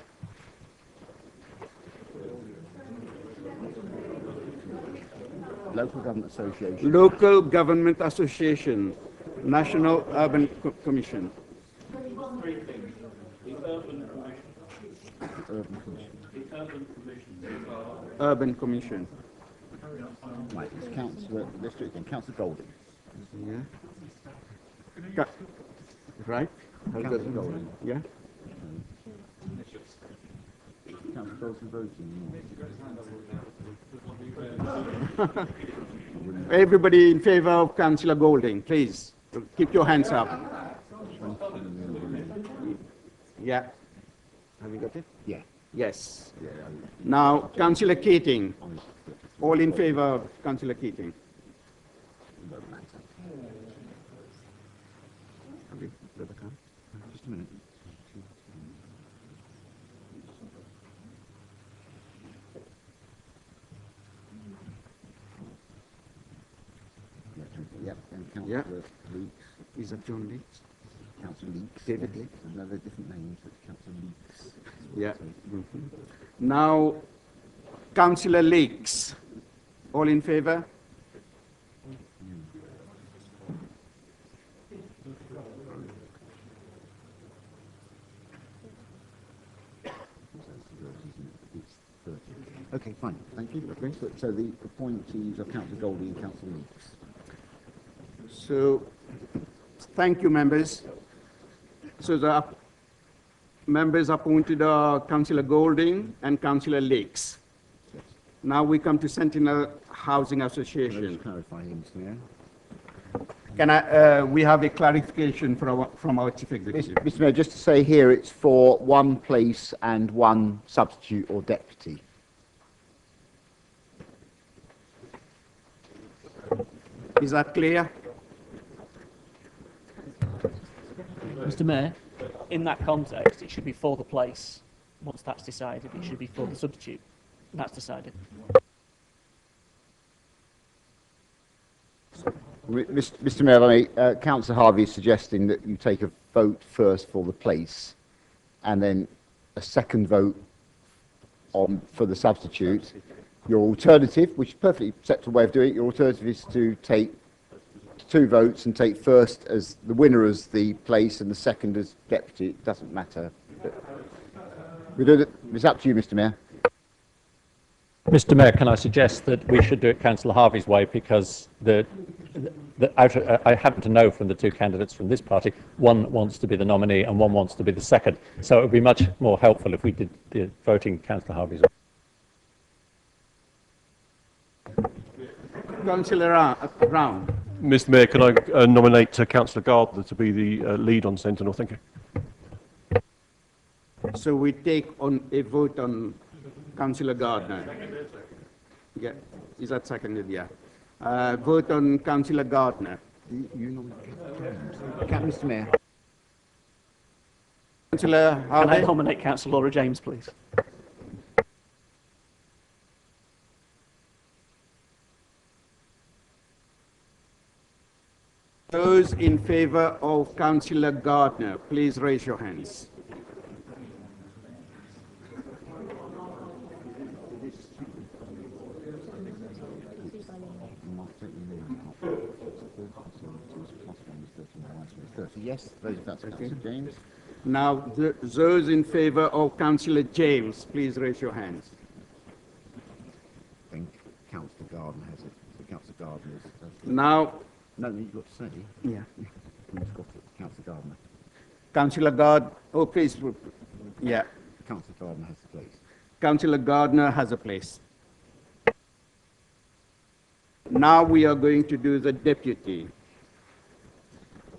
[SPEAKER 7] Local Government Association.
[SPEAKER 1] Local Government Association, National Urban Commission. Urban Commission.
[SPEAKER 7] Right, it's Councillor, let's do it again. Councillor Golding.
[SPEAKER 1] Yeah. Right?
[SPEAKER 7] Councillor Golding.
[SPEAKER 1] Yeah.
[SPEAKER 7] Councillor Golding voting.
[SPEAKER 1] Everybody in favor of Councillor Golding, please, keep your hands up. Yeah. Have you got it?
[SPEAKER 7] Yeah.
[SPEAKER 1] Yes. Now, Councillor Keating. All in favor of Councillor Keating?
[SPEAKER 7] Just a minute. Yep, and Councillor Leeks.
[SPEAKER 1] Is that John Leeks?
[SPEAKER 7] Councillor Leeks.
[SPEAKER 1] David Leeks.
[SPEAKER 7] No, they're different names, but Councillor Leeks.
[SPEAKER 1] Yeah. Now, Councillor Leeks. All in favor?
[SPEAKER 7] Okay, fine. Thank you. Okay. So the appointees are Councillor Goldie and Councillor Leeks.
[SPEAKER 1] So, thank you, members. So the members appointed are Councillor Golding and Councillor Leeks. Now we come to Sentinel Housing Association.
[SPEAKER 7] Just clarify here, Mr. Mayor.
[SPEAKER 1] Can we have a clarification from our Chief Executive?
[SPEAKER 7] Mr. Mayor, just to say here, it's for one place and one substitute or deputy.
[SPEAKER 1] Is that clear?
[SPEAKER 5] Mr. Mayor, in that context, it should be for the place. Once that's decided, it should be for the substitute. That's decided.
[SPEAKER 7] Mr. Mayor, Councillor Harvey is suggesting that you take a vote first for the place and then a second vote for the substitute. Your alternative, which is a perfectly acceptable way of doing it, your alternative is to take 2 votes and take first as the winner as the place and the second as deputy. It doesn't matter. We do it. It's up to you, Mr. Mayor.
[SPEAKER 13] Mr. Mayor, can I suggest that we should do it Councillor Harvey's way, because I happen to know from the 2 candidates from this party, one wants to be the nominee and one wants to be the second. So it would be much more helpful if we did the voting Councillor Harvey's way.
[SPEAKER 1] Councillor Brown.
[SPEAKER 14] Mr. Mayor, can I nominate Councillor Gardner to be the lead on Sentinel? Thank you.
[SPEAKER 1] So we take on a vote on Councillor Gardner. Yeah, is that seconded? Yeah. Vote on Councillor Gardner.
[SPEAKER 7] You nominate Mr. Mayor.
[SPEAKER 1] Councillor
[SPEAKER 5] Can I
[SPEAKER 1] Harvey?
[SPEAKER 5] nominate Councillor Laura James, please?
[SPEAKER 1] Those in favor of Councillor Gardner, please raise your hands.
[SPEAKER 7] Yes, those that's Councillor James.
[SPEAKER 1] Now, those in favor of Councillor James, please raise your hands.
[SPEAKER 7] I think Councillor Gardner has it. So Councillor Gardner is.
[SPEAKER 1] Now,
[SPEAKER 7] No, you've got to say.
[SPEAKER 1] yeah.
[SPEAKER 7] Who's got it? Councillor Gardner.
[SPEAKER 1] Councillor Gardner, oh, please, yeah.
[SPEAKER 7] Councillor Gardner has the place.
[SPEAKER 1] Councillor Gardner has a place. Now we are going to do the deputy.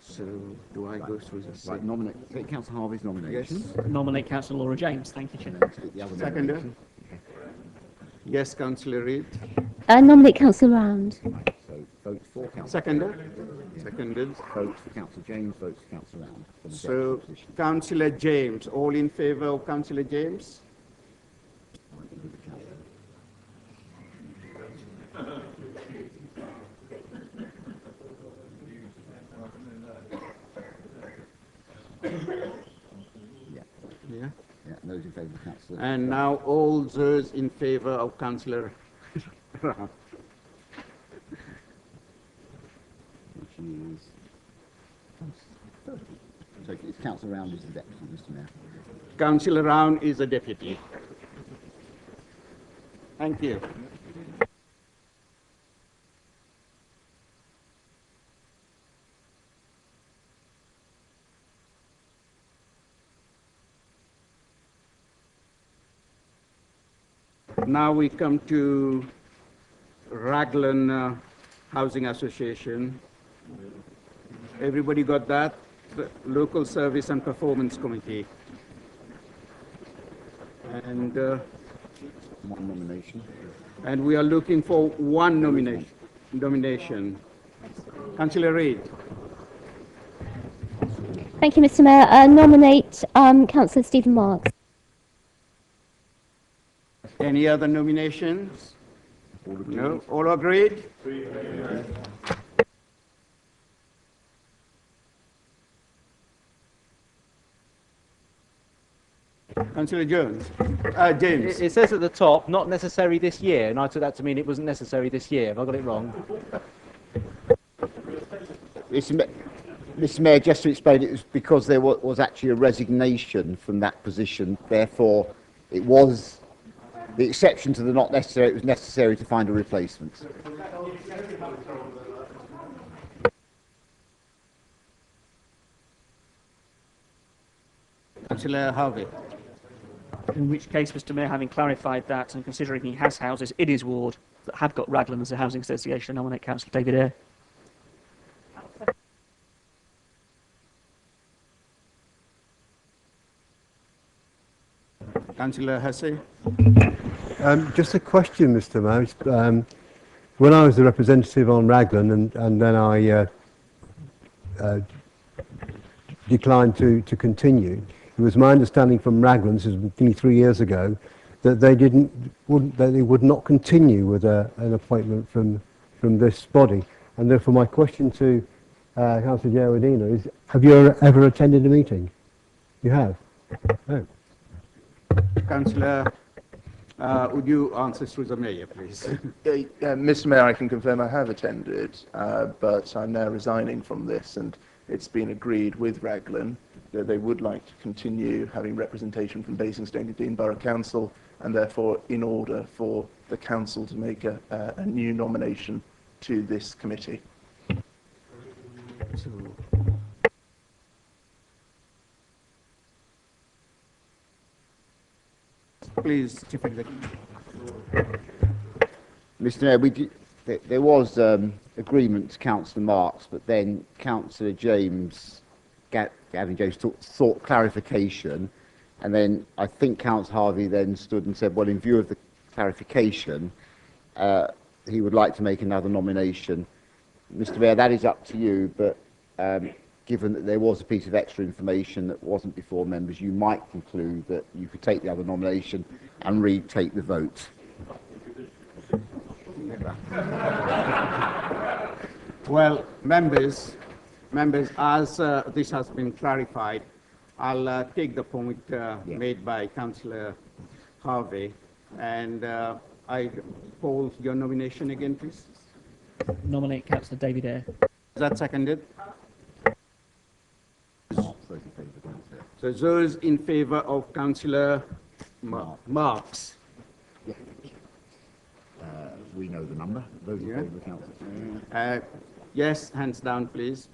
[SPEAKER 1] So, do I go through this?
[SPEAKER 7] Right, nominate. Take Councillor Harvey's nomination.
[SPEAKER 1] Yes.
[SPEAKER 5] Nominate Councillor Laura James. Thank you, Chair.
[SPEAKER 7] And then take the other
[SPEAKER 1] Seconder?
[SPEAKER 7] nomination.
[SPEAKER 1] Yes, Councillor Reid.
[SPEAKER 6] Nominate Councillor Round.
[SPEAKER 7] So vote for Councillor.
[SPEAKER 1] Seconder? Seconded.
[SPEAKER 7] Vote for Councillor James, vote for Councillor Round. For the
[SPEAKER 1] So,
[SPEAKER 7] deputy position.
[SPEAKER 1] Councillor James, all in favor of Councillor James?
[SPEAKER 7] Yeah.
[SPEAKER 1] Yeah.
[SPEAKER 7] Yeah, those in favour of Councillor.
[SPEAKER 1] And now all those in favor of Councillor Round.
[SPEAKER 7] Which is. So it's Councillor Round is the deputy, Mr. Mayor.
[SPEAKER 1] Councillor Round is a deputy. Thank you. Now we come to Raglan Housing Association. Everybody got that? The Local Service and Performance Committee. And
[SPEAKER 7] One nomination.
[SPEAKER 1] and we are looking for one nomination. Councillor Reid.
[SPEAKER 6] Thank you, Mr. Mayor. Nominate Councillor Stephen Marks.
[SPEAKER 1] Any other nominations? No? All agreed? Councillor James.
[SPEAKER 4] It says at the top, not necessary this year, and I took that to mean it wasn't necessary this year. Have I got it wrong?
[SPEAKER 7] Mr. Mayor, just to explain, it was because there was actually a resignation from that position. Therefore, it was the exception to the not necessary. It was necessary to find a replacement.
[SPEAKER 1] Councillor Harvey.
[SPEAKER 5] In which case, Mr. Mayor, having clarified that and considering he has houses in his ward that have got Raglan as a housing association, I nominate Councillor David Eyre.
[SPEAKER 1] Councillor Hussey.
[SPEAKER 18] Just a question, Mr. Mayor. When I was the representative on Raglan and then I declined to continue, it was my understanding from Raglan, this is nearly 3 years ago, that they would not continue with an appointment from this body. And therefore my question to Councillor Gerardino is, have you ever attended a meeting? You have? No.
[SPEAKER 1] Councillor, would you answer through the mayor, please?
[SPEAKER 17] Mr. Mayor, I can confirm I have attended, but I'm now resigning from this, and it's been agreed with Raglan that they would like to continue having representation from Basingstoke and Dean Borough Council, and therefore, in order for the council to make a new nomination to this committee.
[SPEAKER 1] Please, Chief Executive.
[SPEAKER 7] Mr. Mayor, there was agreement to Councillor Marks, but then Councillor James, Gavin James, sought clarification, and then I think Councillor Harvey then stood and said, well, in view of the clarification, he would like to make another nomination. Mr. Mayor, that is up to you, but given that there was a piece of extra information that wasn't before members, you might conclude that you could take the other nomination and retake the vote.
[SPEAKER 1] Well, members, as this has been clarified, I'll take the point made by Councillor Harvey, and I call your nomination again, please.
[SPEAKER 5] Nominate Councillor David Eyre.
[SPEAKER 1] Is that seconded? So those in favour of Councillor Marks?
[SPEAKER 7] We know the number. Those in favour of Councillor.
[SPEAKER 1] Yes, hands down, please.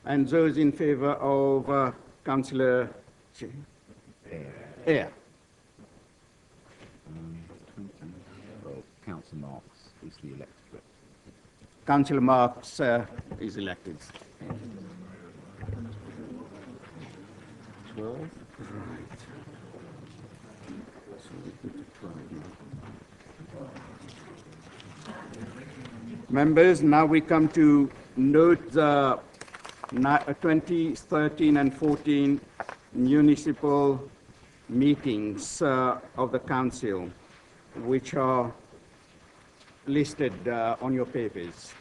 [SPEAKER 1] And those in favour of Councillor Eyre?
[SPEAKER 7] Well, Councillor Marks is the elected rep.
[SPEAKER 1] Councillor Marks is elected. 12? Right. So we put it 12 now. Members, now we come to note the 2013 and 14 municipal meetings of the council, which are listed on your papers.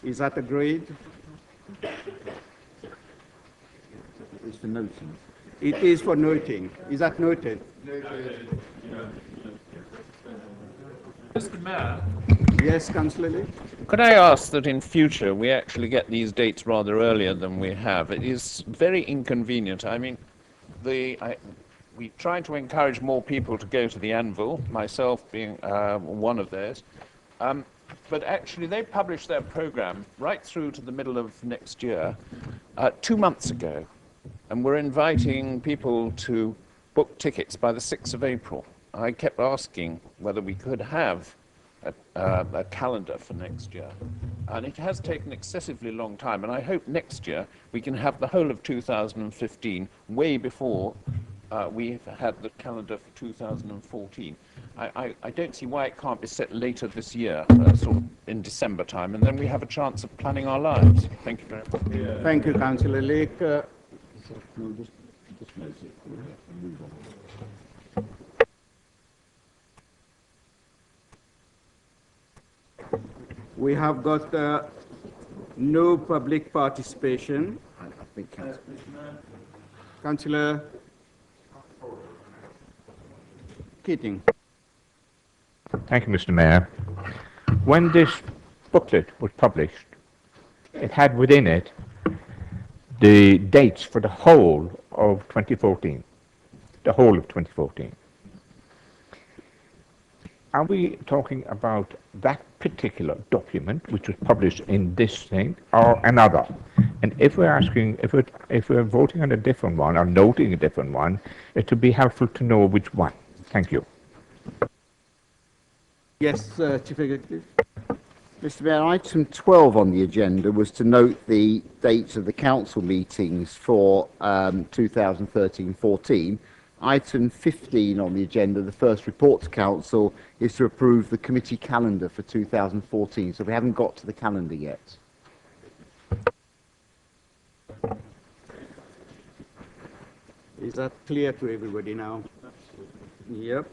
[SPEAKER 1] Is that agreed?
[SPEAKER 7] It's for noting.
[SPEAKER 1] It is for noting. Is that noted?
[SPEAKER 11] Mr. Mayor.
[SPEAKER 1] Yes, Councillor Lee?
[SPEAKER 11] Could I ask that in future we actually get these dates rather earlier than we have? It is very inconvenient. I mean, we try to encourage more people to go to the Anvil, myself being one of those. But actually, they published their programme right through to the middle of next year 2 months ago. And we're inviting people to book tickets by the 6th of April. I kept asking whether we could have a calendar for next year. And it has taken excessively long time, and I hope next year we can have the whole of 2015 way before we've had the calendar for 2014. I don't see why it can't be set later this year, sort of in December time, and then we have a chance of planning our lives. Thank you very much.
[SPEAKER 1] Thank you, Councillor Lake. We have got no public participation. Councillor Keating.
[SPEAKER 8] Thank you, Mr. Mayor. When this booklet was published, it had within it the dates for the whole of 2014. The whole of 2014. Are we talking about that particular document, which was published in this thing, or another? And if we're asking, if we're voting on a different one, or noting a different one, it would be helpful to know which one. Thank you.
[SPEAKER 1] Yes, Chief Executive.
[SPEAKER 7] Mr. Mayor, item 12 on the agenda was to note the dates of the council meetings for 2013-14. Item 15 on the agenda, the first report to council, is to approve the committee calendar for 2014. So we haven't got to the calendar yet.
[SPEAKER 1] Is that clear to everybody now? Yep.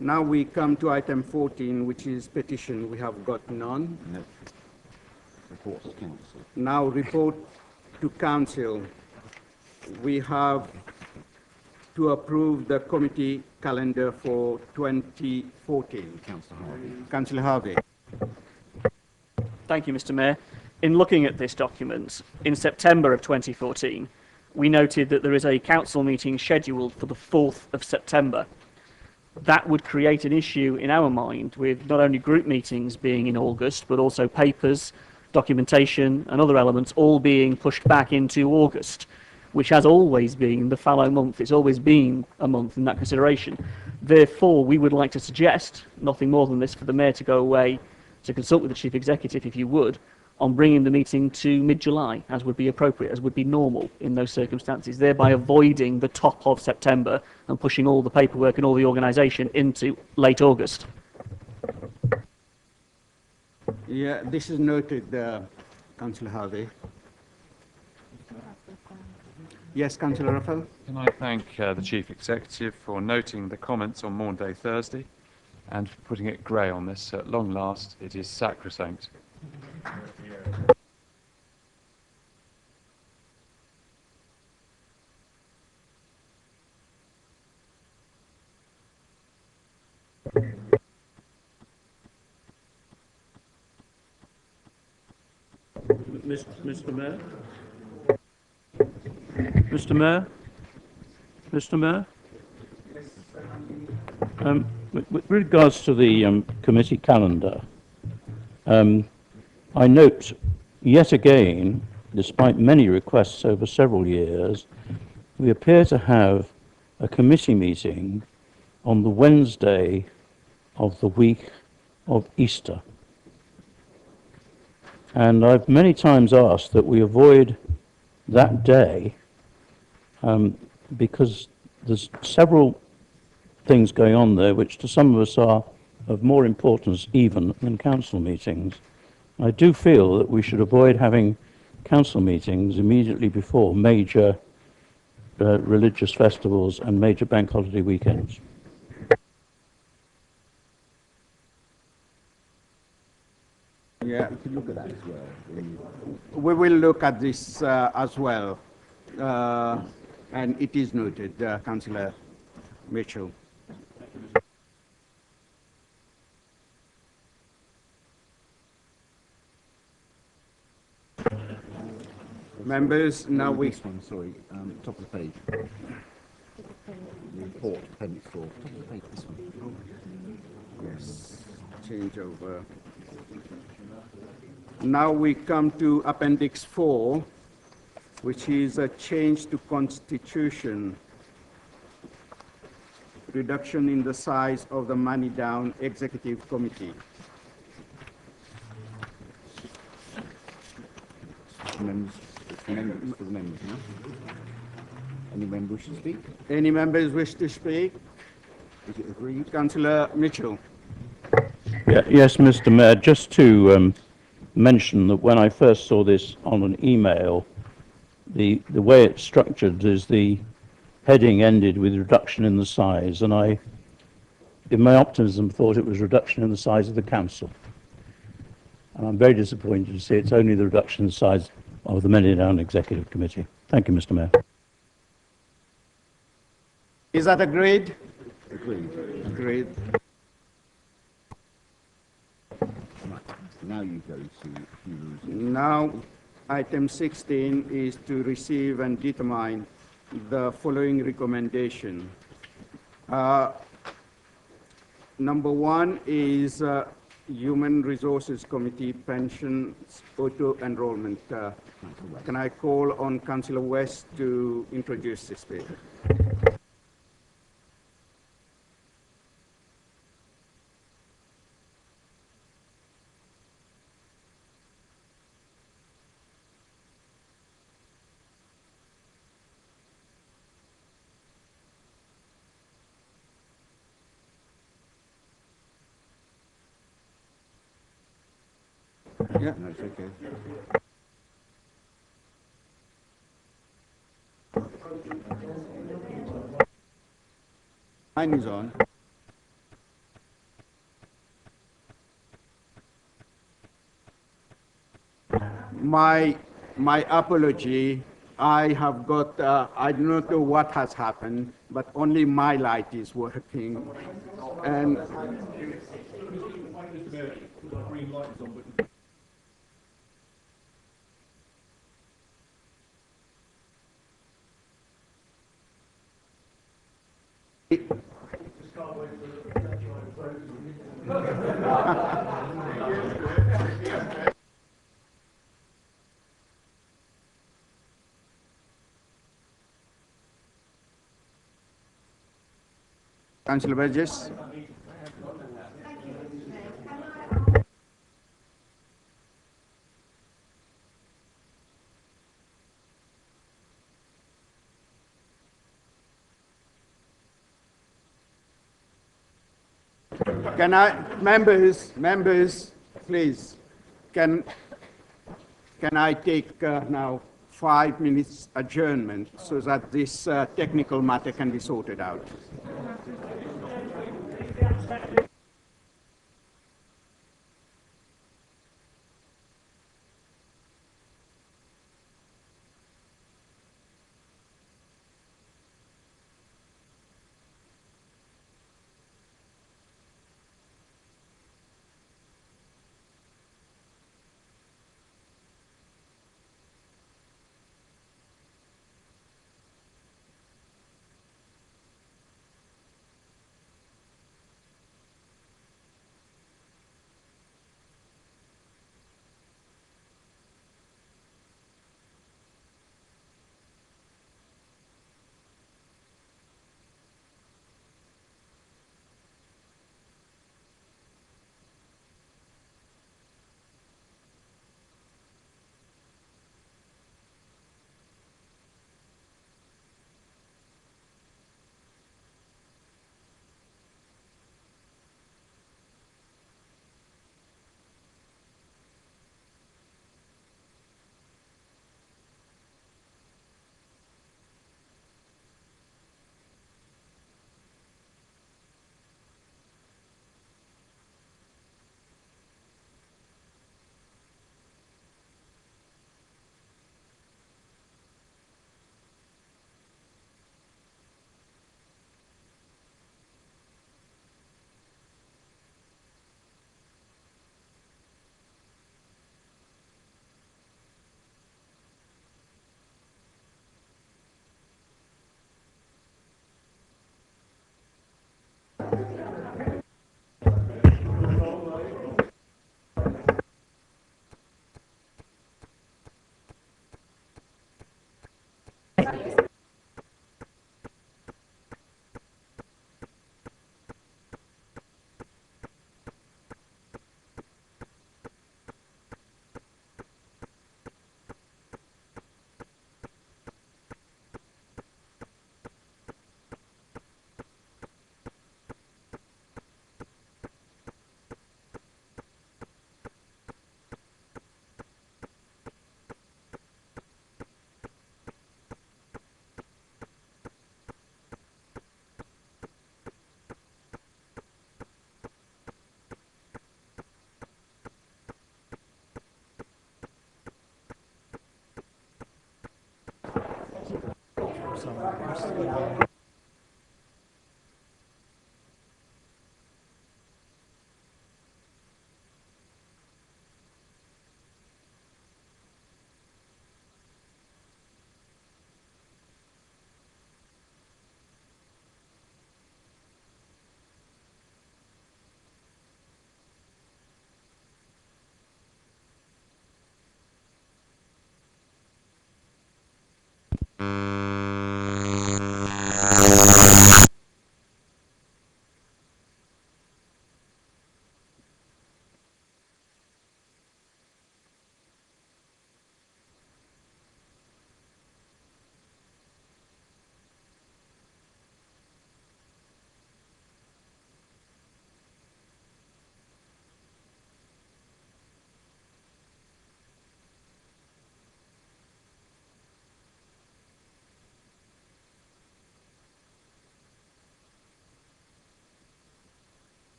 [SPEAKER 1] Now we come to item 14, which is petition. We have got none.
[SPEAKER 7] No. Report to council.
[SPEAKER 1] Now report to council. We have to approve the committee calendar for 2014. Councillor Harvey.
[SPEAKER 5] Thank you, Mr. Mayor. In looking at this document, in September of 2014, we noted that there is a council meeting scheduled for the 4th of September. That would create an issue in our mind with not only group meetings being in August, but also papers, documentation and other elements all being pushed back into August, which has always been the fallow month. It's always been a month in that consideration. Therefore, we would like to suggest, nothing more than this, for the Mayor to go away to consult with the Chief Executive, if you would, on bringing the meeting to mid-July, as would be appropriate, as would be normal in those circumstances, thereby avoiding the top of September and pushing all the paperwork and all the organisation into late August.
[SPEAKER 1] Yeah, this is noted, Councillor Harvey. Yes, Councillor Raphael.
[SPEAKER 15] Can I thank the Chief Executive for noting the comments on Maunday Thursday and for putting it grey on this. At long last, it is sacrosanct.
[SPEAKER 22] Mr. Mayor? Mr. Mayor? Mr. Mayor?
[SPEAKER 13] With regards to the committee calendar, I note yet again, despite many requests over several years, we appear to have a committee meeting on the Wednesday of the week of Easter. And I've many times asked that we avoid that day because there's several things going on there which to some of us are of more importance even than council meetings. I do feel that we should avoid having council meetings immediately before major religious festivals and major bank holiday weekends.
[SPEAKER 1] Yeah, we can look at that as well. We will look at this as well, and it is noted, Councillor Mitchell. Members, now we...
[SPEAKER 7] This one, sorry, top of the page. The report, appendix 4. Top of the page, this one.
[SPEAKER 1] Yes, change over. Now we come to Appendix 4, which is a change to Constitution, reduction in the size of the money-down Executive Committee.
[SPEAKER 7] For the members, no? Any member wish to speak?
[SPEAKER 1] Any members wish to speak?
[SPEAKER 7] Is it agreed?
[SPEAKER 1] Councillor Mitchell.
[SPEAKER 13] Yes, Mr. Mayor, just to mention that when I first saw this on an email, the way it's structured is the heading ended with reduction in the size, and I, in my optimism, thought it was reduction in the size of the council. And I'm very disappointed to see it's only the reduction in the size of the Manydown Executive Committee. Thank you, Mr. Mayor.
[SPEAKER 1] Is that agreed?
[SPEAKER 7] Agreed.
[SPEAKER 1] Agreed.
[SPEAKER 7] Now you go to...
[SPEAKER 1] Now, item 16 is to receive and determine the following recommendation. Number one is Human Resources Committee Pensions Auto-Enrollment. Can I call on Councillor West to introduce this bill? Yeah.
[SPEAKER 7] No, it's okay.
[SPEAKER 1] Mine is on. My apology. I have got, I do not know what has happened, but only my light is working. And Councillor Burgess. Can I, members, please, can I take now 5 minutes adjournment so that this technical matter can be sorted out?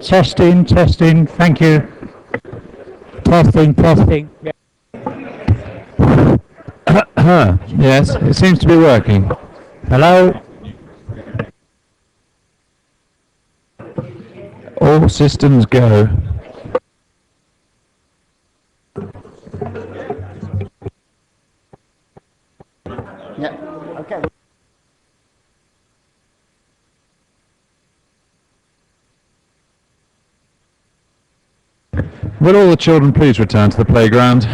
[SPEAKER 19] Testing, testing, thank you. Testing, testing. Yes, it seems to be working. Hello? All systems go.
[SPEAKER 7] Yeah, okay.
[SPEAKER 19] Will all the children please return to the playground?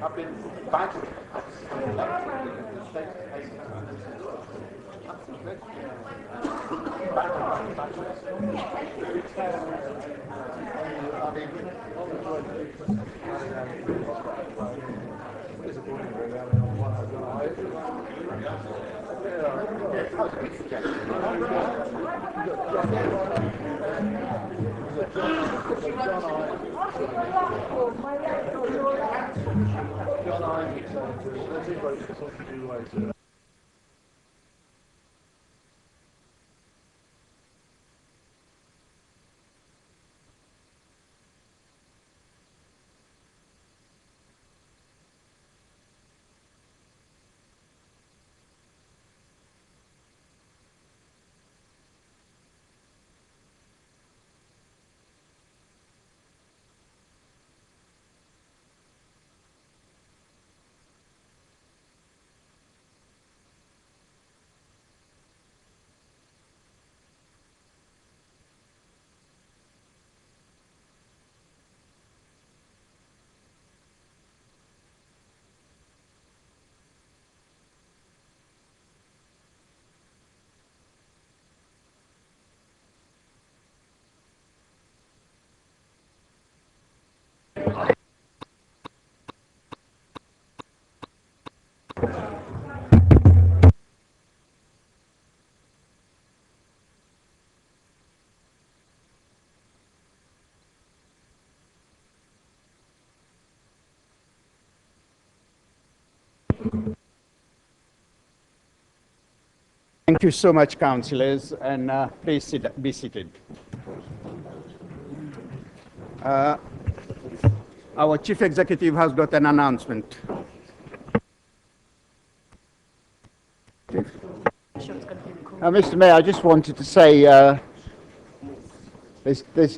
[SPEAKER 7] I've been back.
[SPEAKER 1] Thank you so much, councillors, and please be seated. Our chief executive has got an announcement.
[SPEAKER 7] Mr. Mayor, I just wanted to say there's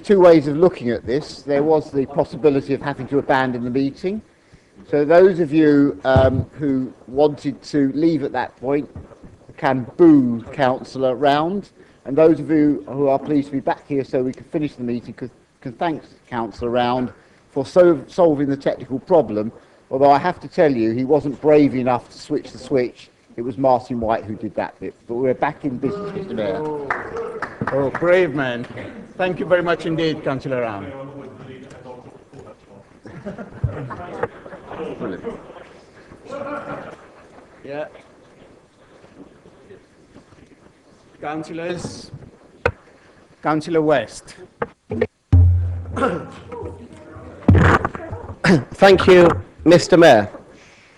[SPEAKER 7] two ways of looking at this. There was the possibility of having to abandon the meeting. So those of you who wanted to leave at that point can boo Councillor Round, and those of you who are pleased to be back here so we can finish the meeting can thank Councillor Round for solving the technical problem, although I have to tell you he wasn't brave enough to switch the switch. It was Martin White who did that bit, but we're back in business, Mr. Mayor.
[SPEAKER 1] Oh, brave man. Thank you very much indeed, Councillor Round. Yeah. Councillors. Councillor West.
[SPEAKER 3] Thank you, Mr. Mayor.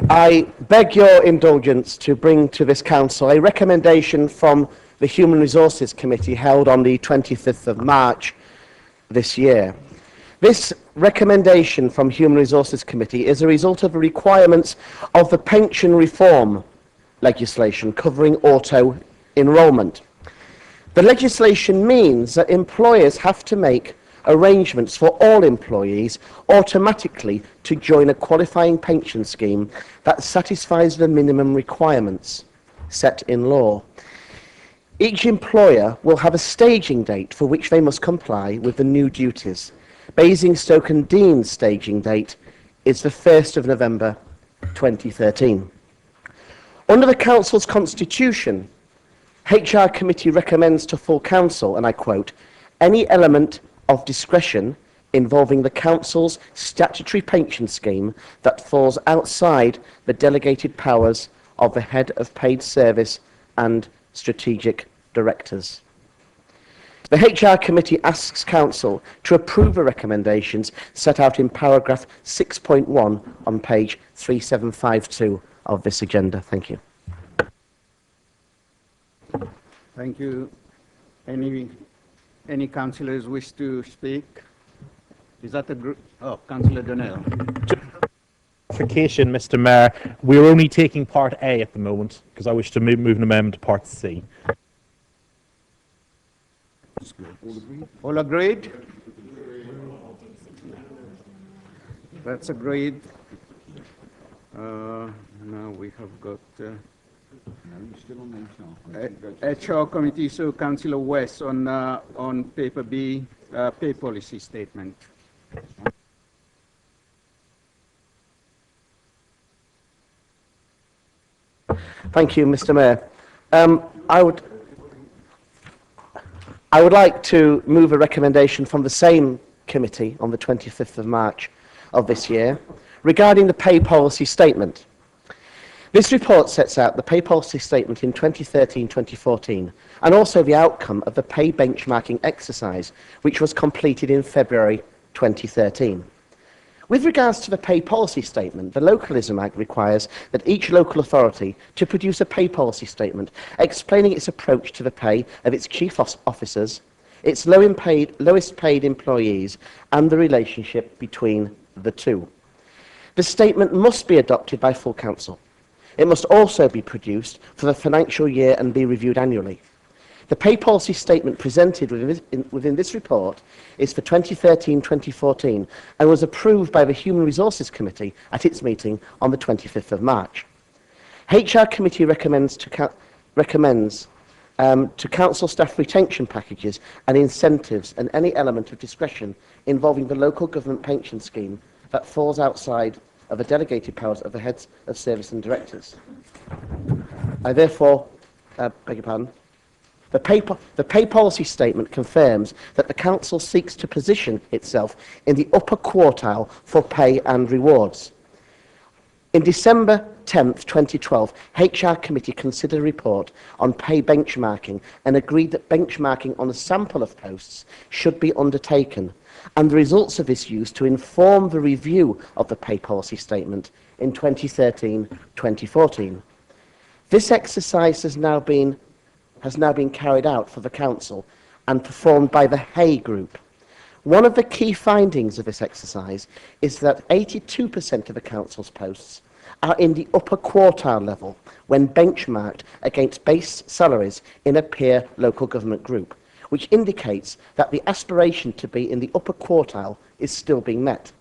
[SPEAKER 3] I beg your indulgence to bring to this council a recommendation from the Human Resources Committee held on the 25th of March this year. This recommendation from Human Resources Committee is a result of the requirements of the pension reform legislation covering auto enrolment. The legislation means that employers have to make arrangements for all employees automatically to join a qualifying pension scheme that satisfies the minimum requirements set in law. Each employer will have a staging date for which they must comply with the new duties. Basingstoke and Dean's staging date is the 1st of November 2013. Under the Council's constitution, HR Committee recommends to full Council, and I quote, any element of discretion involving the Council's statutory pension scheme that falls outside the delegated powers of the Head of Paid Service and Strategic Directors. The HR Committee asks Council to approve the recommendations set out in paragraph 6.1 on page 3752 of this agenda. Thank you.
[SPEAKER 1] Thank you. Any councillors wish to speak? Is that a group? Oh, Councillor Donnell.
[SPEAKER 21] Clarification, Mr. Mayor. We're only taking part A at the moment because I wish to move an amendment to part C.
[SPEAKER 1] All agreed? That's agreed. Now we have got HR Committee, so Councillor West on paper B, pay policy statement.
[SPEAKER 3] Thank you, Mr. Mayor. I would like to move a recommendation from the same committee on the 25th of March of this year regarding the pay policy statement. This report sets out the pay policy statement in 2013-2014 and also the outcome of the pay benchmarking exercise, which was completed in February 2013. With regards to the pay policy statement, the Localism Act requires that each local authority to produce a pay policy statement explaining its approach to the pay of its chief officers, its lowest paid employees, and the relationship between the two. The statement must be adopted by full council. It must also be produced for the financial year and be reviewed annually. The pay policy statement presented within this report is for 2013-2014 and was approved by the Human Resources Committee at its meeting on the 25th of March. HR Committee recommends to council staff retention packages and incentives and any element of discretion involving the local government pension scheme that falls outside of the delegated powers of the heads of service and directors. I therefore, beg your pardon, the pay policy statement confirms that the council seeks to position itself in the upper quartile for pay and rewards. In December 10th, 2012, HR Committee considered a report on pay benchmarking and agreed that benchmarking on a sample of posts should be undertaken, and the results of this used to inform the review of the pay policy statement in 2013-2014. This exercise has now been carried out for the council and performed by the Hay Group. One of the key findings of this exercise is that 82% of the council's posts are in the upper quartile level when benchmarked against base salaries in a peer local government group, which indicates that the aspiration to be in the upper quartile is still being met.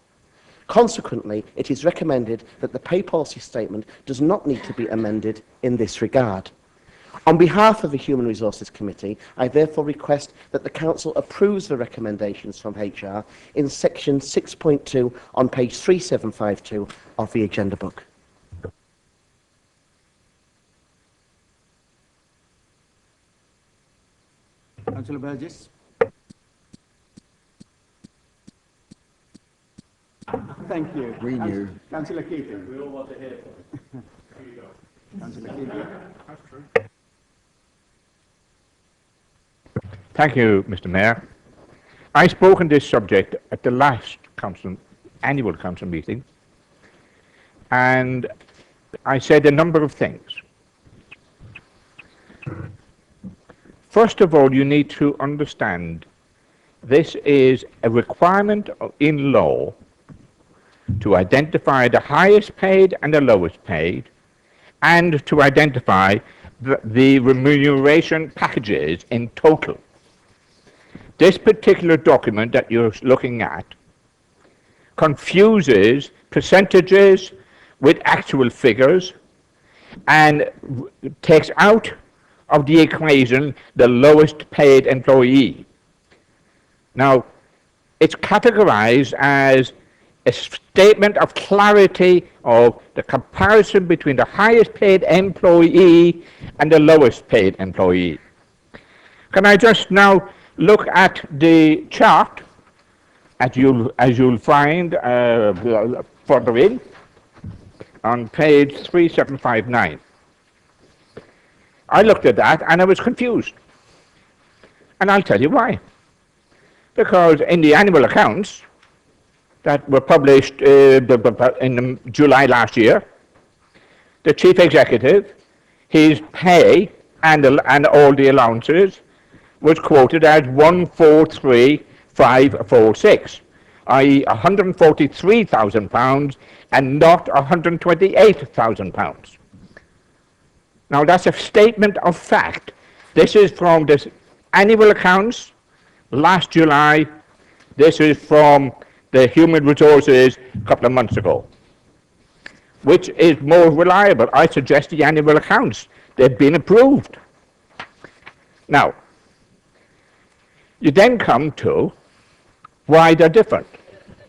[SPEAKER 3] Consequently, it is recommended that the pay policy statement does not need to be amended in this regard. On behalf of the Human Resources Committee, I therefore request that the Council approves the recommendations from HR in section 6.2 on page 3752 of the agenda book.
[SPEAKER 1] Councillor Burgess. Thank you.
[SPEAKER 7] We knew.
[SPEAKER 1] Councillor Keating.
[SPEAKER 22] We all want to hear from
[SPEAKER 1] Councillor Keating.
[SPEAKER 8] Thank you, Mr. Mayor. I spoke on this subject at the last annual council meeting, and I said a number of things. First of all, you need to understand this is a requirement in law to identify the highest paid and the lowest paid, and to identify the remuneration packages in total. This particular document that you're looking at confuses percentages with actual figures and takes out of the equation the lowest paid employee. Now, it's categorized as a statement of clarity of the comparison between the highest paid employee and the lowest paid employee. Can I just now look at the chart as you'll find further in on page 3759. I looked at that and I was confused. And I'll tell you why. Because in the annual accounts that were published in July last year, the chief executive, his pay and all the allowances was quoted as 143,546, i.e. £143,000 and not £128,000. Now that's a statement of fact. This is from the annual accounts last July. This is from the Human Resources a couple of months ago. Which is more reliable? I suggest the annual accounts. They've been approved. Now, you then come to why they're different.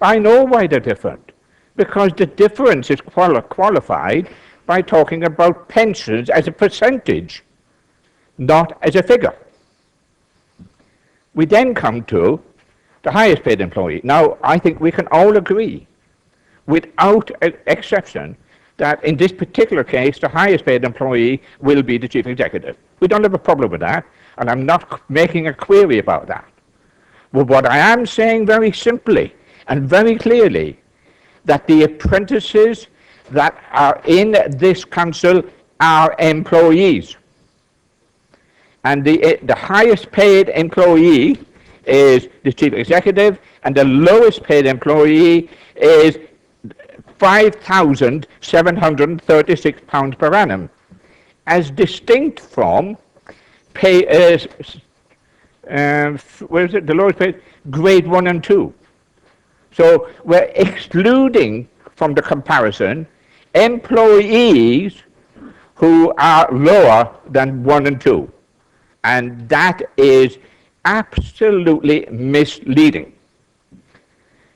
[SPEAKER 8] I know why they're different. Because the difference is qualified by talking about pensions as a percentage, not as a figure. We then come to the highest paid employee. Now, I think we can all agree, without exception, that in this particular case, the highest paid employee will be the chief executive. We don't have a problem with that, and I'm not making a query about that. But what I am saying very simply and very clearly, that the apprentices that are in this council are employees. And the highest paid employee is the chief executive, and the lowest paid employee is £5,736 per annum, as distinct from where is it? The lowest paid, grade 1 and 2. So we're excluding from the comparison employees who are lower than 1 and 2. And that is absolutely misleading.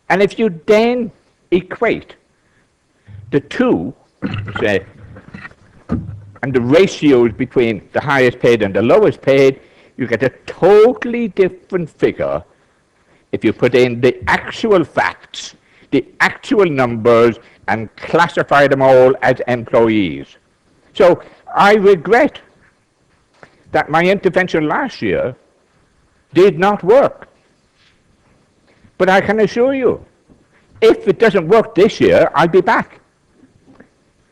[SPEAKER 8] And if you then equate the two, say, and the ratios between the highest paid and the lowest paid, you get a totally different figure if you put in the actual facts, the actual numbers, and classify them all as employees. So I regret that my intervention last year did not work. But I can assure you, if it doesn't work this year, I'll be back.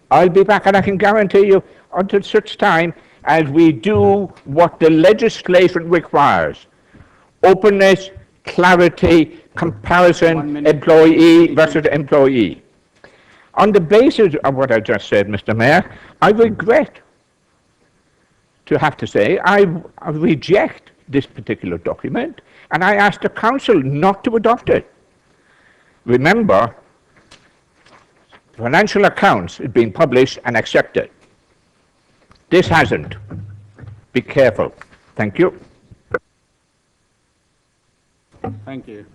[SPEAKER 8] I'll be back, and I can guarantee you, until such time as we do what the legislation requires: openness, clarity, comparison employee versus employee. On the basis of what I just said, Mr. Mayor, I regret to have to say I reject this particular document, and I ask the council not to adopt it. Remember, financial accounts is being published and accepted. This hasn't. Be careful. Thank you.
[SPEAKER 1] Thank you.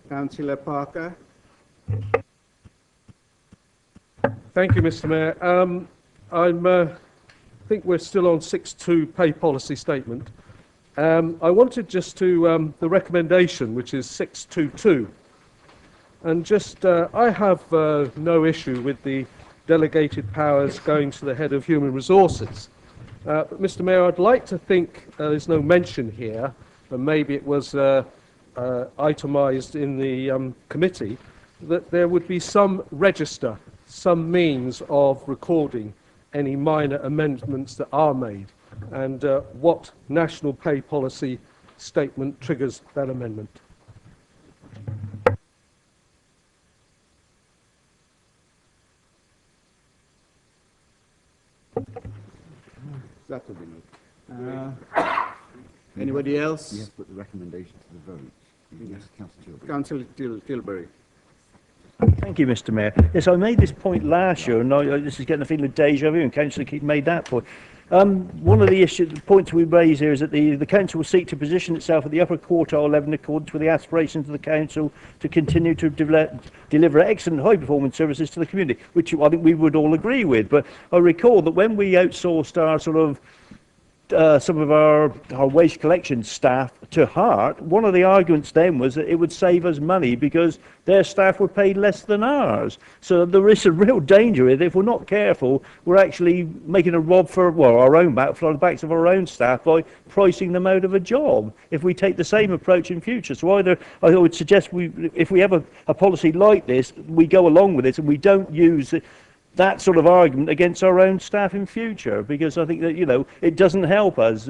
[SPEAKER 1] Councillor Parker.
[SPEAKER 10] Thank you, Mr. Mayor. I think we're still on 6.2 pay policy statement. I wanted just to, the recommendation, which is 6.2.2, and just, I have no issue with the delegated powers going to the head of human resources. But Mr. Mayor, I'd like to think there's no mention here, and maybe it was itemised in the committee, that there would be some register, some means of recording any minor amendments that are made, and what national pay policy statement triggers that amendment.
[SPEAKER 1] That would be good. Anybody else?
[SPEAKER 7] Yes, put the recommendation to the vote. Yes,
[SPEAKER 1] Councillor Tilbury.
[SPEAKER 9] Thank you, Mr. Mayor. Yes, I made this point last year, and this is getting a feeling of deja vu, and Councillor Keating made that point. One of the points we raise here is that the Council will seek to position itself at the upper quartile level in accordance with the aspirations of the Council to continue to deliver excellent high-performance services to the community, which I think we would all agree with. But I recall that when we outsourced our sort of some of our waste collection staff to Hart, one of the arguments then was that it would save us money because their staff were paid less than ours. So there is a real danger that if we're not careful, we're actually making a rob for our own back, for the backs of our own staff by pricing them out of a job if we take the same approach in future. So either I would suggest if we have a policy like this, we go along with it and we don't use that sort of argument against our own staff in future, because I think that, it doesn't help us,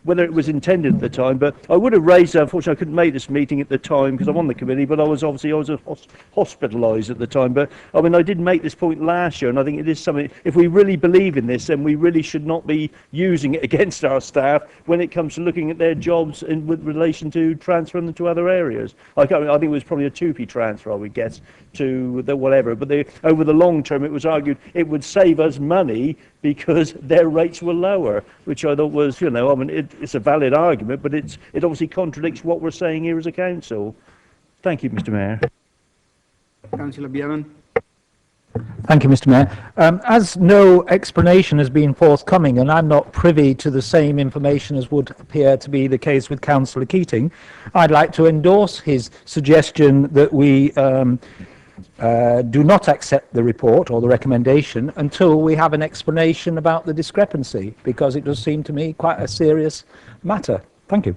[SPEAKER 9] whether it was intended at the time. But I would have raised, unfortunately I couldn't make this meeting at the time because I'm on the committee, but I was hospitalised at the time. But I mean, I did make this point last year, and I think it is something, if we really believe in this, then we really should not be using it against our staff when it comes to looking at their jobs with relation to transferring them to other areas. I think it was probably a 2p transfer, I would guess, to the whatever. But over the long term, it was argued it would save us money because their rates were lower, which I thought was, it's a valid argument, but it obviously contradicts what we're saying here as a council. Thank you, Mr. Mayor.
[SPEAKER 1] Councillor Bierman.
[SPEAKER 19] Thank you, Mr. Mayor. As no explanation has been forthcoming, and I'm not privy to the same information as would appear to be the case with Councillor Keating, I'd like to endorse his suggestion that we do not accept the report or the recommendation until we have an explanation about the discrepancy, because it does seem to me quite a serious matter. Thank you.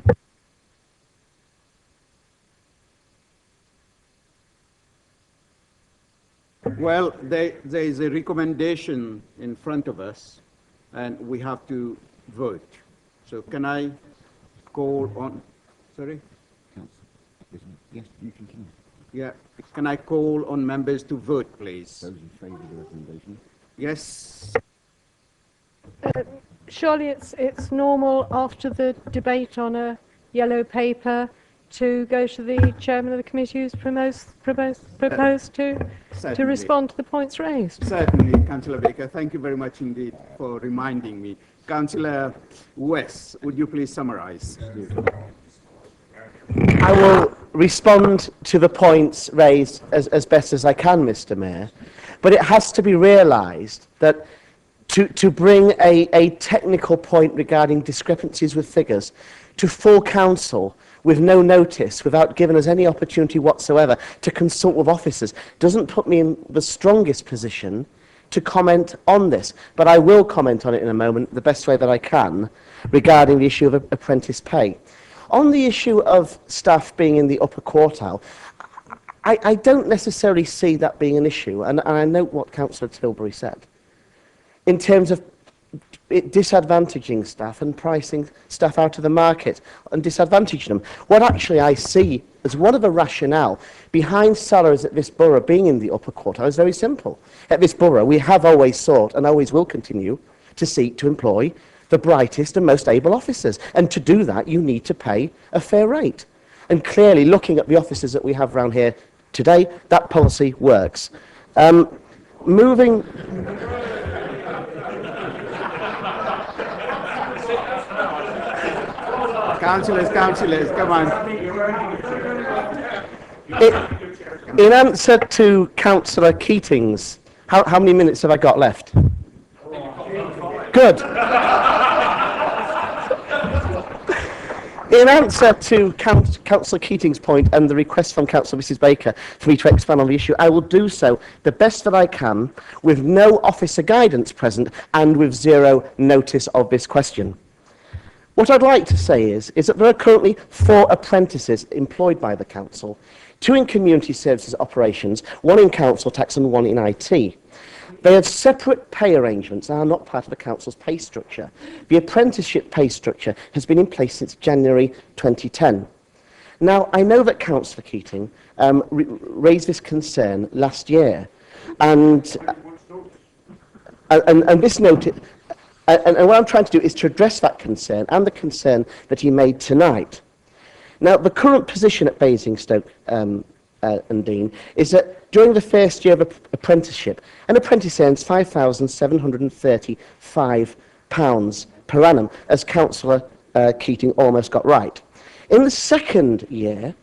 [SPEAKER 1] Well, there is a recommendation in front of us, and we have to vote. So can I call on, sorry?
[SPEAKER 7] Yes, you can.
[SPEAKER 1] Yeah, can I call on members to vote, please?
[SPEAKER 7] Those in favour of the recommendation?
[SPEAKER 1] Yes.
[SPEAKER 16] Surely it's normal after the debate on a yellow paper to go to the chairman of the committee who's proposed to respond to the points raised.
[SPEAKER 1] Certainly, Councillor Baker. Thank you very much indeed for reminding me. Councillor West, would you please summarise?
[SPEAKER 3] I will respond to the points raised as best as I can, Mr. Mayor, but it has to be realised that to bring a technical point regarding discrepancies with figures to full council with no notice, without giving us any opportunity whatsoever to consult with officers, doesn't put me in the strongest position to comment on this. But I will comment on it in a moment, the best way that I can, regarding the issue of apprentice pay. On the issue of staff being in the upper quartile, I don't necessarily see that being an issue, and I note what Councillor Tilbury said. In terms of disadvantaging staff and pricing staff out of the market and disadvantaging them. What actually I see as one of the rationale behind salaries at this borough being in the upper quartile is very simple. At this borough, we have always sought and always will continue to seek to employ the brightest and most able officers. And to do that, you need to pay a fair rate. And clearly, looking at the officers that we have around here today, that policy works. Moving...
[SPEAKER 1] Councillors, come on.
[SPEAKER 3] In answer to Councillor Keating's, how many minutes have I got left? Good. In answer to Councillor Keating's point and the request from Councillor Mrs Baker for me to expand on the issue, I will do so the best that I can with no officer guidance present and with zero notice of this question. What I'd like to say is that there are currently 4 apprentices employed by the council, 2 in community services operations, 1 in council tax and 1 in IT. They have separate pay arrangements and are not part of the council's pay structure. The apprenticeship pay structure has been in place since January 2010. Now, I know that Councillor Keating raised this concern last year, and this noted. And what I'm trying to do is to address that concern and the concern that he made tonight. Now, the current position at Basingstoke and Dean is that during the first year of apprenticeship, an apprentice earns £5,735 per annum, as Councillor Keating almost got right. In the second year,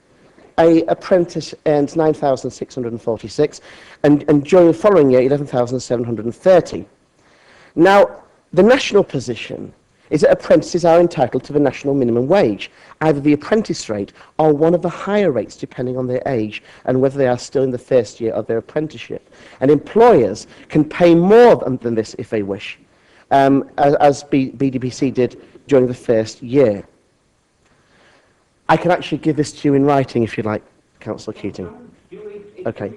[SPEAKER 3] an apprentice earns £9,646, and during the following year, £11,730. Now, the national position is that apprentices are entitled to the national minimum wage, either the apprentice rate or one of the higher rates depending on their age and whether they are still in the first year of their apprenticeship. And employers can pay more than this if they wish, as BDPC did during the first year. I can actually give this to you in writing if you like, Councillor Keating. Okay.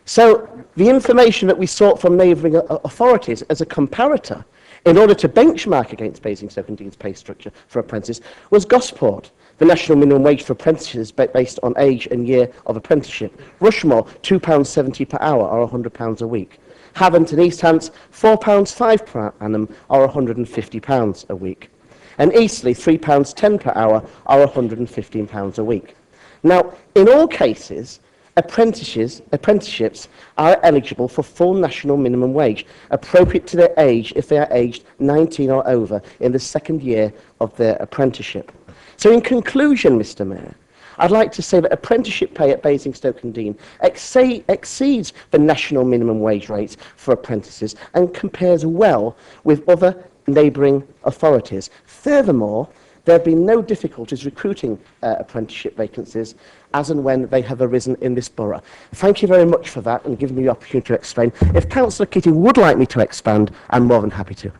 [SPEAKER 3] So the information that we sought from neighbouring authorities as a comparator in order to benchmark against Basingstoke and Dean's pay structure for apprentices was Gosport, the national minimum wage for apprentices based on age and year of apprenticeship. Rushmore, £2.70 per hour or £100 a week. Havant and East Hants, £4.05 per annum or £150 a week. And Eastleigh, £3.10 per hour or £115 a week. Now, in all cases, apprenticeships are eligible for full national minimum wage, appropriate to their age if they are aged 19 or over in the second year of their apprenticeship. So in conclusion, Mr Mayor, I'd like to say that apprenticeship pay at Basingstoke and Dean exceeds the national minimum wage rates for apprentices and compares well with other neighbouring authorities. Furthermore, there have been no difficulties recruiting apprenticeship vacancies as and when they have arisen in this borough. Thank you very much for that and giving me the opportunity to explain. If Councillor Keating would like me to expand, I'm more than happy to.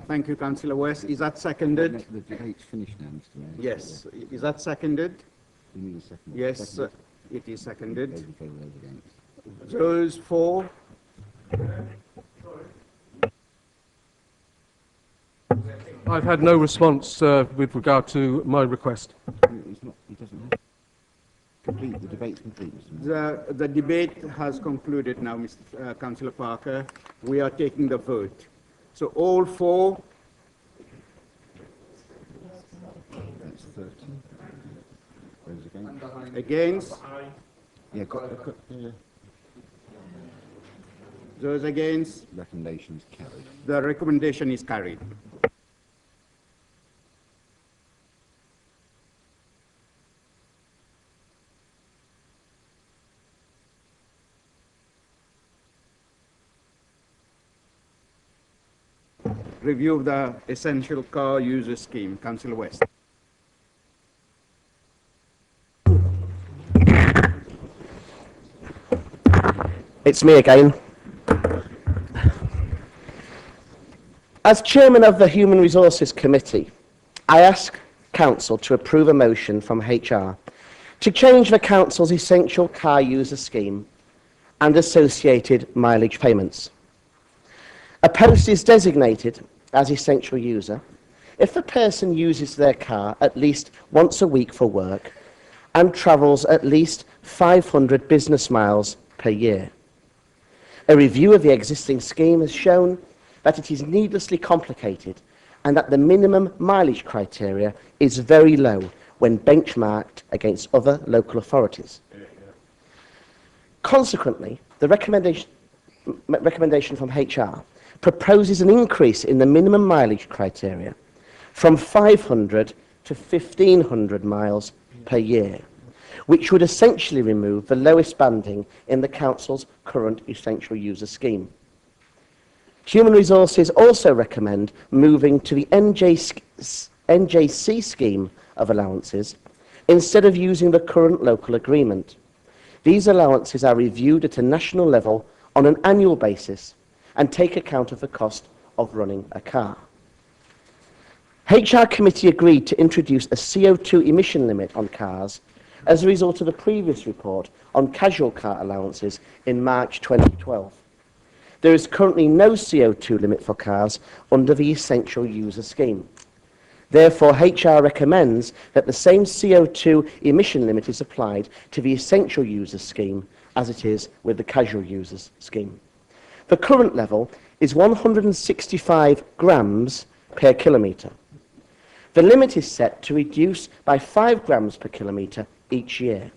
[SPEAKER 1] Thank you, Councillor West. Is that seconded?
[SPEAKER 7] The debate's finished now, Mr Mayor.
[SPEAKER 1] Yes. Is that seconded?
[SPEAKER 7] You need a second.
[SPEAKER 1] Yes,
[SPEAKER 7] Seconded.
[SPEAKER 1] it is seconded.
[SPEAKER 7] Those in favour, those against.
[SPEAKER 1] Those for?
[SPEAKER 10] I've had no response with regard to my request.
[SPEAKER 7] He doesn't have complete. The debate's complete, Mr Mayor.
[SPEAKER 1] The debate has concluded now, Mr. Councillor Parker. We are taking the vote. So all for?
[SPEAKER 7] That's 30. Those against?
[SPEAKER 1] Against?
[SPEAKER 7] Yeah,
[SPEAKER 1] Those against?
[SPEAKER 7] recommendations carried.
[SPEAKER 1] The recommendation is carried. Review of the essential car user scheme. Councillor West.
[SPEAKER 3] It's me again. As chairman of the Human Resources Committee, I ask Council to approve a motion from HR to change the Council's essential car user scheme and associated mileage payments. A post is designated as essential user if the person uses their car at least once a week for work and travels at least 500 business miles per year. A review of the existing scheme has shown that it is needlessly complicated and that the minimum mileage criteria is very low when benchmarked against other local authorities. Consequently, the recommendation from HR proposes an increase in the minimum mileage criteria from 500 to 1,500 miles per year, which would essentially remove the lowest banding in the Council's current essential user scheme. Human Resources also recommend moving to the NJC scheme of allowances instead of using the current local agreement. These allowances are reviewed at a national level on an annual basis and take account of the cost of running a car. HR Committee agreed to introduce a CO2 emission limit on cars as a result of the previous report on casual car allowances in March 2012. There is currently no CO2 limit for cars under the Essential User Scheme. Therefore, HR recommends that the same CO2 emission limit is applied to the Essential User Scheme as it is with the Casual Users Scheme. The current level is 165 grams per kilometre. The limit is set to reduce by 5 grams per kilometre each year.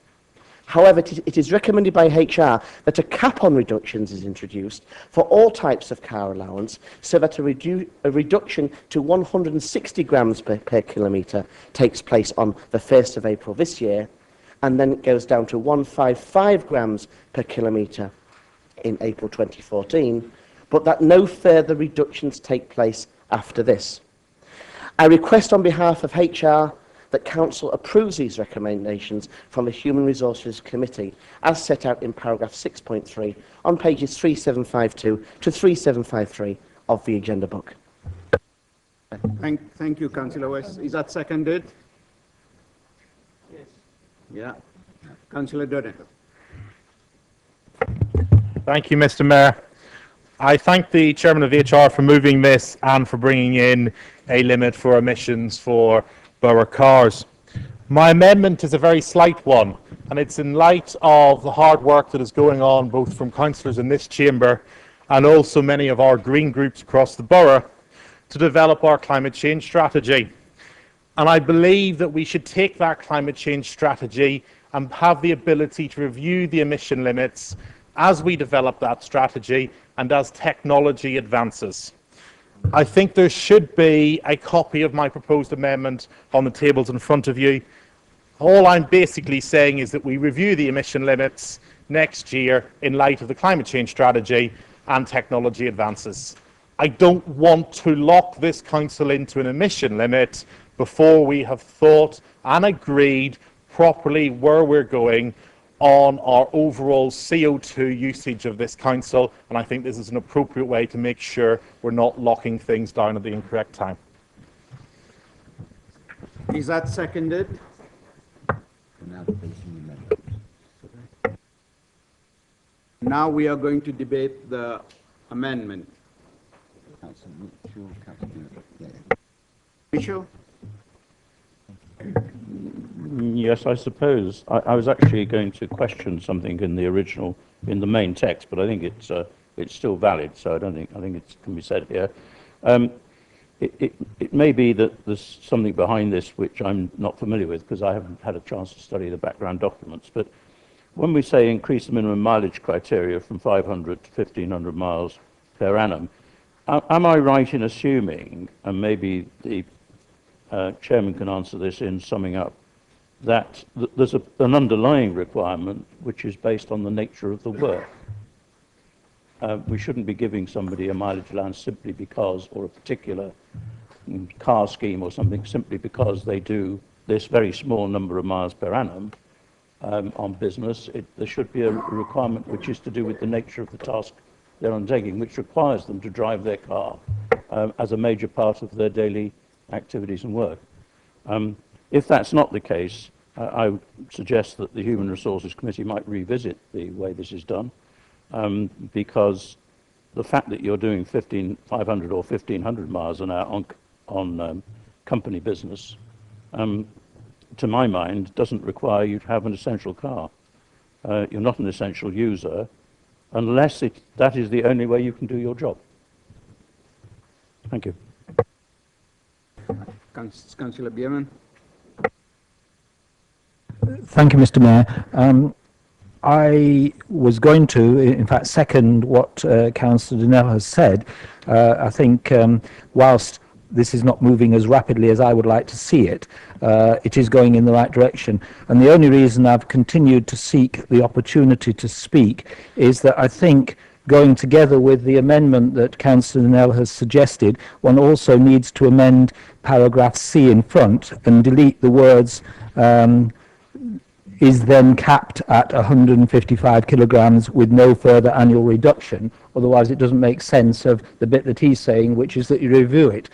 [SPEAKER 3] However, it is recommended by HR that a cap on reductions is introduced for all types of car allowance so that a reduction to 160 grams per kilometre takes place on the 1st of April this year, and then it goes down to 155 grams per kilometre in April 2014, but that no further reductions take place after this. I request on behalf of HR that Council approves these recommendations from the Human Resources Committee as set out in paragraph 6.3 on pages 3752 to 3753 of the agenda book.
[SPEAKER 1] Thank you, Councillor West. Is that seconded?
[SPEAKER 5] Yes.
[SPEAKER 1] Yeah. Councillor Durden.
[SPEAKER 21] Thank you, Mr. Mayor. I thank the Chairman of the HR for moving this and for bringing in a limit for emissions for borough cars. My amendment is a very slight one, and it's in light of the hard work that is going on both from councillors in this chamber and also many of our green groups across the borough to develop our climate change strategy. And I believe that we should take that climate change strategy and have the ability to review the emission limits as we develop that strategy and as technology advances. I think there should be a copy of my proposed amendment on the tables in front of you. All I'm basically saying is that we review the emission limits next year in light of the climate change strategy and technology advances. I don't want to lock this council into an emission limit before we have thought and agreed properly where we're going on our overall CO2 usage of this council, and I think this is an appropriate way to make sure we're not locking things down at the incorrect time.
[SPEAKER 1] Is that seconded? Now we are going to debate the amendment. Mitchell?
[SPEAKER 13] Yes, I suppose. I was actually going to question something in the original, in the main text, but I think it's still valid, so I think it can be said here. It may be that there's something behind this which I'm not familiar with because I haven't had a chance to study the background documents, but when we say increase the minimum mileage criteria from 500 to 1,500 miles per annum, am I right in assuming, and maybe the Chairman can answer this in summing up, that there's an underlying requirement which is based on the nature of the work? We shouldn't be giving somebody a mileage allowance simply because, or a particular car scheme or something, simply because they do this very small number of miles per annum on business. There should be a requirement which is to do with the nature of the task they're undertaking, which requires them to drive their car as a major part of their daily activities and work. If that's not the case, I would suggest that the Human Resources Committee might revisit the way this is done, because the fact that you're doing 500 or 1,500 miles an hour on company business, to my mind, doesn't require you to have an essential car. You're not an essential user unless that is the only way you can do your job. Thank you.
[SPEAKER 1] Councillor Bierman.
[SPEAKER 19] Thank you, Mr. Mayor. I was going to, in fact, second what Councillor Donnell has said. I think whilst this is not moving as rapidly as I would like to see it, it is going in the right direction. And the only reason I've continued to seek the opportunity to speak is that I think, going together with the amendment that Councillor Donnell has suggested, one also needs to amend paragraph C in front and delete the words is then capped at 155 kilograms with no further annual reduction. Otherwise, it doesn't make sense of the bit that he's saying, which is that you review it.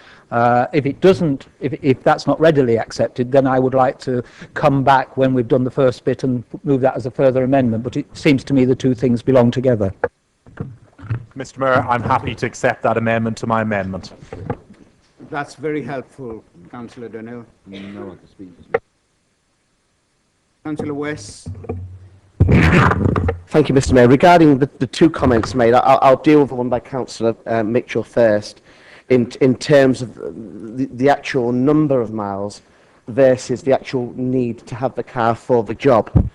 [SPEAKER 19] If it doesn't, if that's not readily accepted, then I would like to come back when we've done the first bit and move that as a further amendment. But it seems to me the two things belong together.
[SPEAKER 21] Mr. Mayor, I'm happy to accept that amendment to my amendment.
[SPEAKER 1] That's very helpful, Councillor Donnell. No one to speak. Councillor West.
[SPEAKER 3] Thank you, Mr. Mayor. Regarding the two comments made, I'll deal with the one by Councillor Mitchell first, in terms of the actual number of miles versus the actual need to have the car for the job.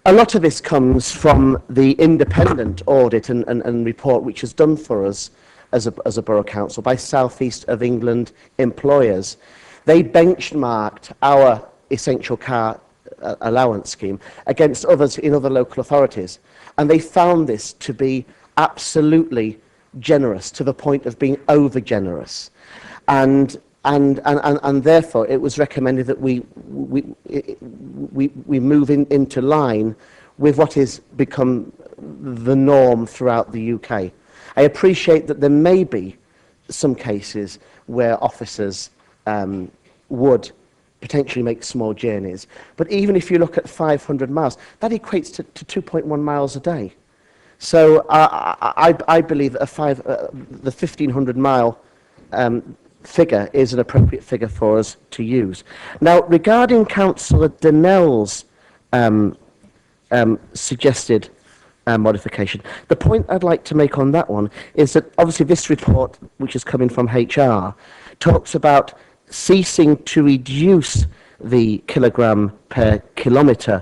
[SPEAKER 3] A lot of this comes from the independent audit and report which is done for us as a borough council by South East of England employers. They benchmarked our essential car allowance scheme against others in other local authorities, and they found this to be absolutely generous, to the point of being over generous, and therefore it was recommended that we move into line with what has become the norm throughout the UK. I appreciate that there may be some cases where officers would potentially make small journeys, but even if you look at 500 miles, that equates to 2.1 miles a day. So I believe that the 1,500 mile figure is an appropriate figure for us to use. Now, regarding Councillor Donnell's suggested modification, the point I'd like to make on that one is that obviously this report, which is coming from HR, talks about ceasing to reduce the kilogram per kilometre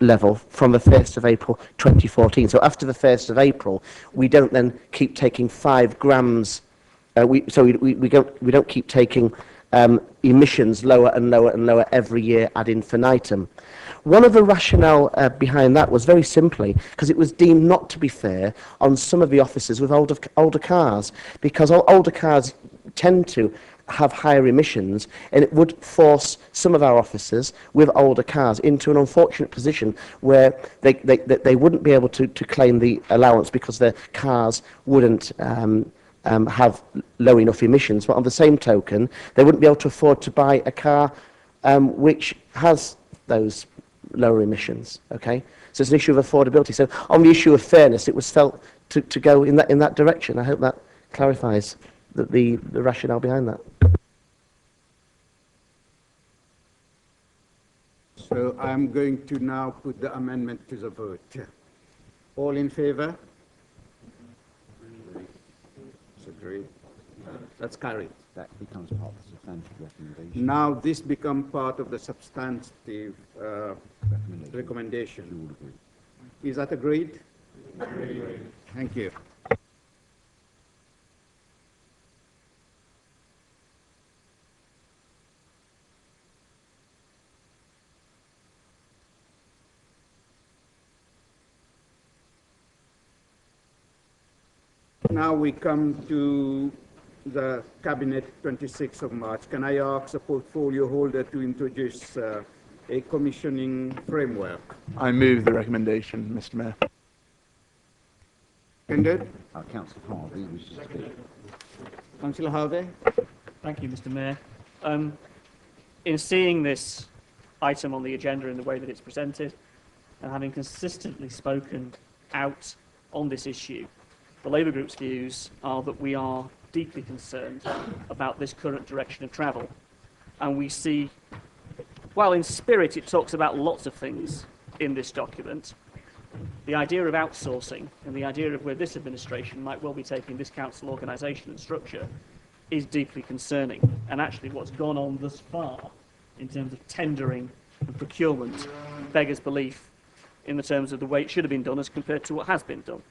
[SPEAKER 3] level from the 1st of April 2014. So after the 1st of April, we don't then keep taking 5 grams. We don't keep taking emissions lower and lower and lower every year ad infinitum. One of the rationale behind that was very simply because it was deemed not to be fair on some of the officers with older cars, because older cars tend to have higher emissions, and it would force some of our officers with older cars into an unfortunate position where they wouldn't be able to claim the allowance because their cars wouldn't have low enough emissions, but on the same token, they wouldn't be able to afford to buy a car which has those lower emissions. Okay, so it's an issue of affordability. So on the issue of fairness, it was felt to go in that direction. I hope that clarifies the rationale behind that.
[SPEAKER 1] So I'm going to now put the amendment to the vote. All in favour? That's agreed. That's carried.
[SPEAKER 2] That becomes part of the substantive recommendation.
[SPEAKER 1] Now this becomes part of the substantive recommendation. Is that agreed? Agreed. Thank you. Now we come to the Cabinet 26th of March. Can I ask the portfolio holder to introduce a commissioning framework?
[SPEAKER 17] I move the recommendation, Mr. Mayor.
[SPEAKER 1] Seconded?
[SPEAKER 2] Councillor Harvey wishes to speak.
[SPEAKER 1] Councillor Harvey?
[SPEAKER 5] Thank you, Mr. Mayor. In seeing this item on the agenda in the way that it's presented, and having consistently spoken out on this issue The Labour Group's views are that we are deeply concerned about this current direction of travel. And we see, while in spirit it talks about lots of things in this document, the idea of outsourcing and the idea of where this administration might well be taking this council organisation and structure is deeply concerning. And actually what's gone on thus far in terms of tendering and procurement beggars belief in the terms of the way it should have been done as compared to what has been done.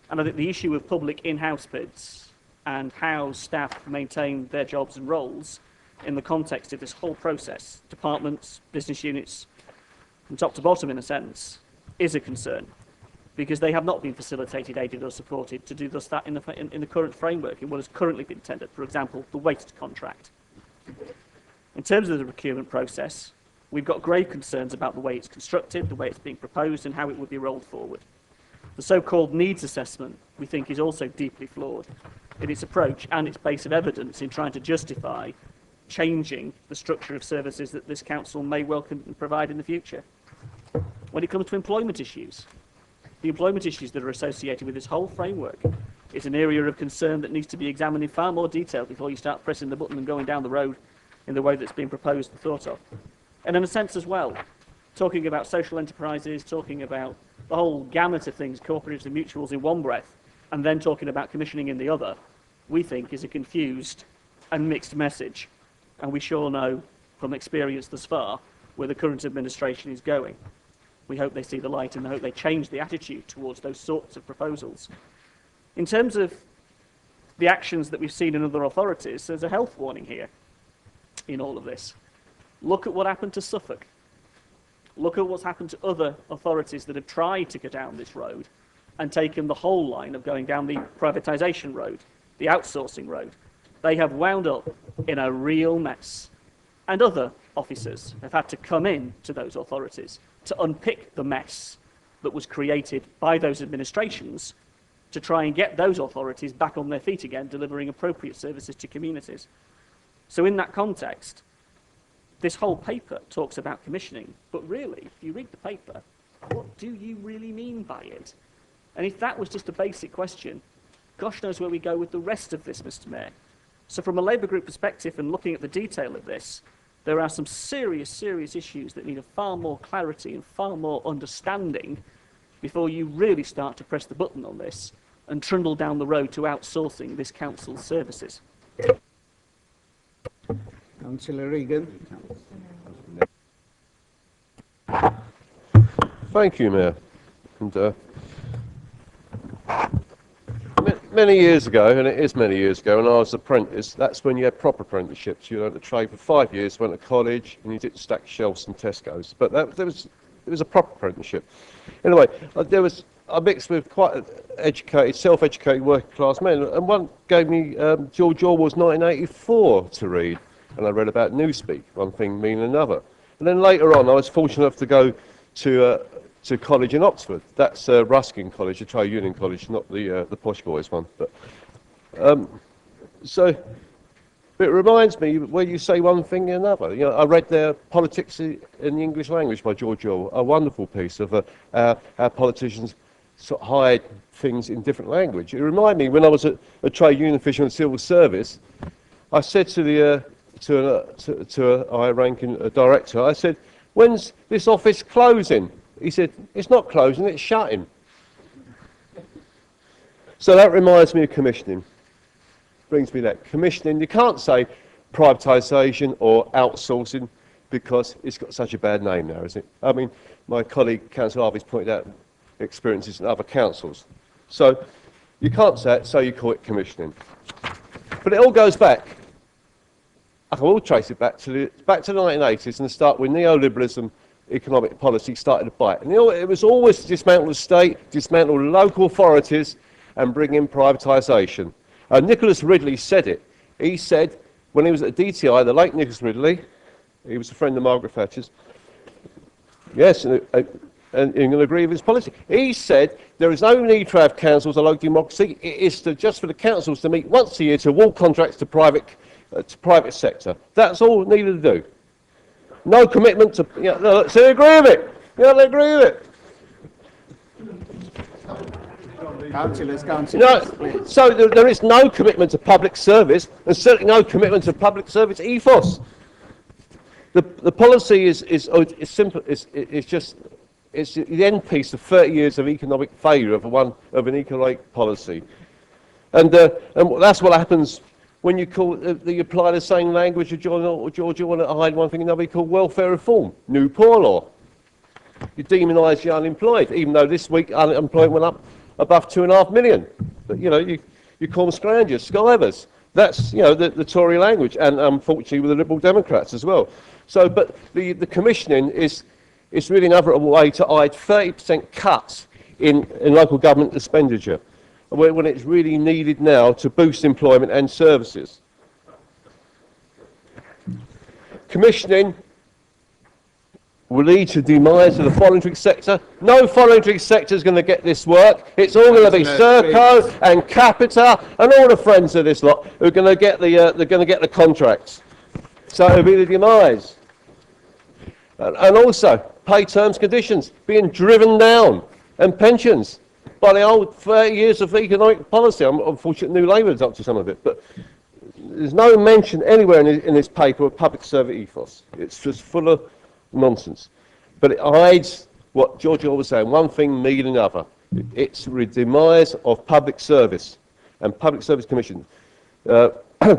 [SPEAKER 5] And I think the issue of public in-house bids and how staff maintain their jobs and roles in the context of this whole process, departments, business units, from top to bottom in a sense, is a concern, because they have not been facilitated, aided or supported to do thus that in the current framework, in what has currently been tendered, for example, the waste contract. In terms of the procurement process, we've got grave concerns about the way it's constructed, the way it's being proposed, and how it would be rolled forward. The so-called needs assessment, we think, is also deeply flawed in its approach and its base of evidence in trying to justify changing the structure of services that this council may well provide in the future. When it comes to employment issues, the employment issues that are associated with this whole framework is an area of concern that needs to be examined in far more detail before you start pressing the button and going down the road in the way that's been proposed and thought of. And in a sense as well, talking about social enterprises, talking about the whole gamut of things, cooperatives and mutuals in one breath, and then talking about commissioning in the other, we think is a confused and mixed message. And we sure know from experience thus far where the current administration is going. We hope they see the light and I hope they change the attitude towards those sorts of proposals. In terms of the actions that we've seen in other authorities, there's a health warning here in all of this. Look at what happened to Suffolk. Look at what's happened to other authorities that have tried to go down this road and taken the whole line of going down the privatisation road, the outsourcing road. They have wound up in a real mess. And other officers have had to come in to those authorities to unpick the mess that was created by those administrations to try and get those authorities back on their feet again, delivering appropriate services to communities. So in that context, this whole paper talks about commissioning, but really, if you read the paper, what do you really mean by it? And if that was just a basic question, gosh knows where we go with the rest of this, Mr. Mayor. So from a Labour Group perspective and looking at the detail of this, there are some serious issues that need a far more clarity and far more understanding before you really start to press the button on this and trundle down the road to outsourcing this council's services.
[SPEAKER 1] Councillor Regan.
[SPEAKER 12] Thank you, Mayor. And many years ago, and it is many years ago, when I was an apprentice, that's when you had proper apprenticeships. You learned to trade for 5 years, went to college, and you didn't stack shelves and Tesco's. But it was a proper apprenticeship. Anyway, I mixed with quite educated, self-educated working class men, and one gave me George Orwell's 1984 to read, and I read about Newspeak, one thing meaning another. And then later on, I was fortunate enough to go to college in Oxford. That's Ruskin College, a trade union college, not the posh boys one. But so it reminds me where you say one thing and another. You know, I read there Politics in the English Language by George Orwell, a wonderful piece of how politicians sort of hide things in different language. It reminded me when I was a trade union official in the civil service. I said to a high-ranking director, I said, "When's this office closing?" He said, "It's not closing, it's shutting." So that reminds me of commissioning. Brings me that. Commissioning, you can't say privatisation or outsourcing because it's got such a bad name now, isn't it? I mean, my colleague, Councillor Harvey's pointed out experiences in other councils. So you can't say it, so you call it commissioning. But it all goes back. I can all trace it back to the 1980s and start with neoliberalism. Economic policy started to bite. And it was always to dismantle the state, dismantle local authorities, and bring in privatisation. Nicholas Ridley said it. He said, when he was at the DTI, the late Nicholas Ridley, he was a friend of Margaret Thatcher's, yes, and you'll agree with his policy. He said, there is no need to have councils or local democracy. It is just for the councils to meet once a year to award contracts to private sector. That's all needed to do. No commitment to, so they agree with it. Yeah, they agree with it.
[SPEAKER 1] Councillors,
[SPEAKER 12] No,
[SPEAKER 1] please.
[SPEAKER 12] so there is no commitment to public service, and certainly no commitment to public service ethos. The policy is simple. It's just the end piece of 30 years of economic failure of an economic policy, and that's what happens when you apply the same language. George, you want to hide one thing, another called welfare reform, new poor law. You demonise the unemployed, even though this week unemployment went up above 2.5 million. But you call them scroungers, skivers. That's the Tory language, and unfortunately with the Liberal Democrats as well. So, but the commissioning is really another way to hide 30% cuts in local government expenditure, when it's really needed now to boost employment and services. Commissioning will lead to the demise of the voluntary sector. No voluntary sector is going to get this work. It's all going to be Serco and Capita and all the friends of this lot who are going to get the contracts. So it'll be the demise. And also pay terms conditions being driven down, and pensions by the old 30 years of economic policy. I'm unfortunate New Labour is up to some of it, but there's no mention anywhere in this paper of public service ethos. It's just full of nonsense. But it hides what George was saying, one thing meaning another. It's the demise of public service and public service commission.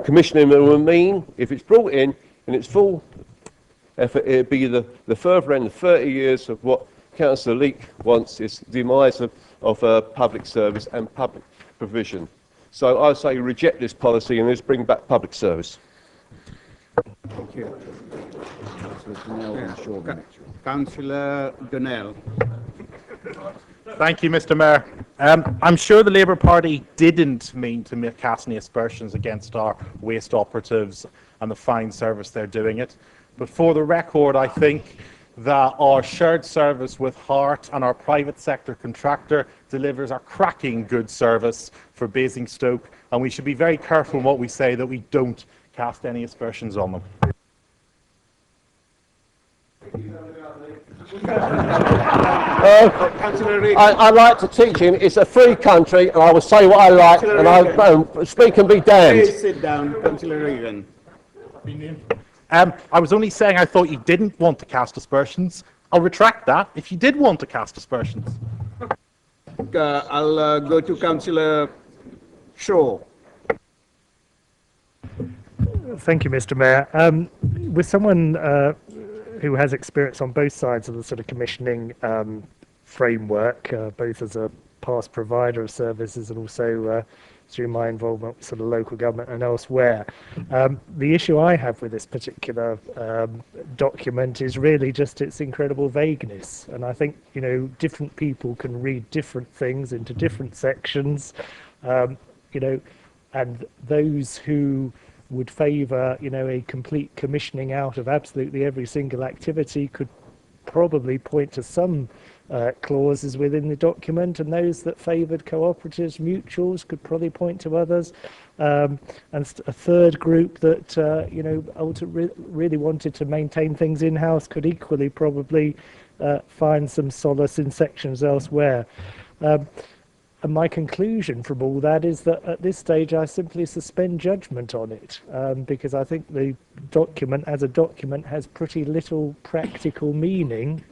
[SPEAKER 12] Commissioning will mean, if it's brought in its full effort, it'll be the further end of 30 years of what Councillor Leake wants, is demise of public service and public provision. So I say reject this policy and let's bring back public service.
[SPEAKER 1] Thank you. Councillor Donnell.
[SPEAKER 21] Thank you, Mr. Mayor. I'm sure the Labour Party didn't mean to cast any aspersions against our waste operatives and the fine service they're doing it. But for the record, I think that our shared service with Hart and our private sector contractor delivers a cracking good service for Basingstoke, and we should be very careful in what we say, that we don't cast any aspersions on them.
[SPEAKER 12] I like to teach him it's a free country, and I will say what I like, and I speak and be damned.
[SPEAKER 1] Please sit down, Councillor Regan.
[SPEAKER 21] I was only saying I thought you didn't want to cast aspersions. I'll retract that if you did want to cast aspersions.
[SPEAKER 1] I'll go to Councillor Shaw.
[SPEAKER 14] Thank you, Mr. Mayor. With someone who has experience on both sides of the sort of commissioning framework, both as a past provider of services and also through my involvement with sort of local government and elsewhere. The issue I have with this particular document is really just its incredible vagueness. And I think, different people can read different things into different sections, and those who would favour, a complete commissioning out of absolutely every single activity could probably point to some clauses within the document, and those that favoured cooperatives, mutuals, could probably point to others, and a third group that really wanted to maintain things in-house could equally probably find some solace in sections elsewhere. And my conclusion from all that is that at this stage I simply suspend judgment on it, because I think the document as a document has pretty little practical meaning,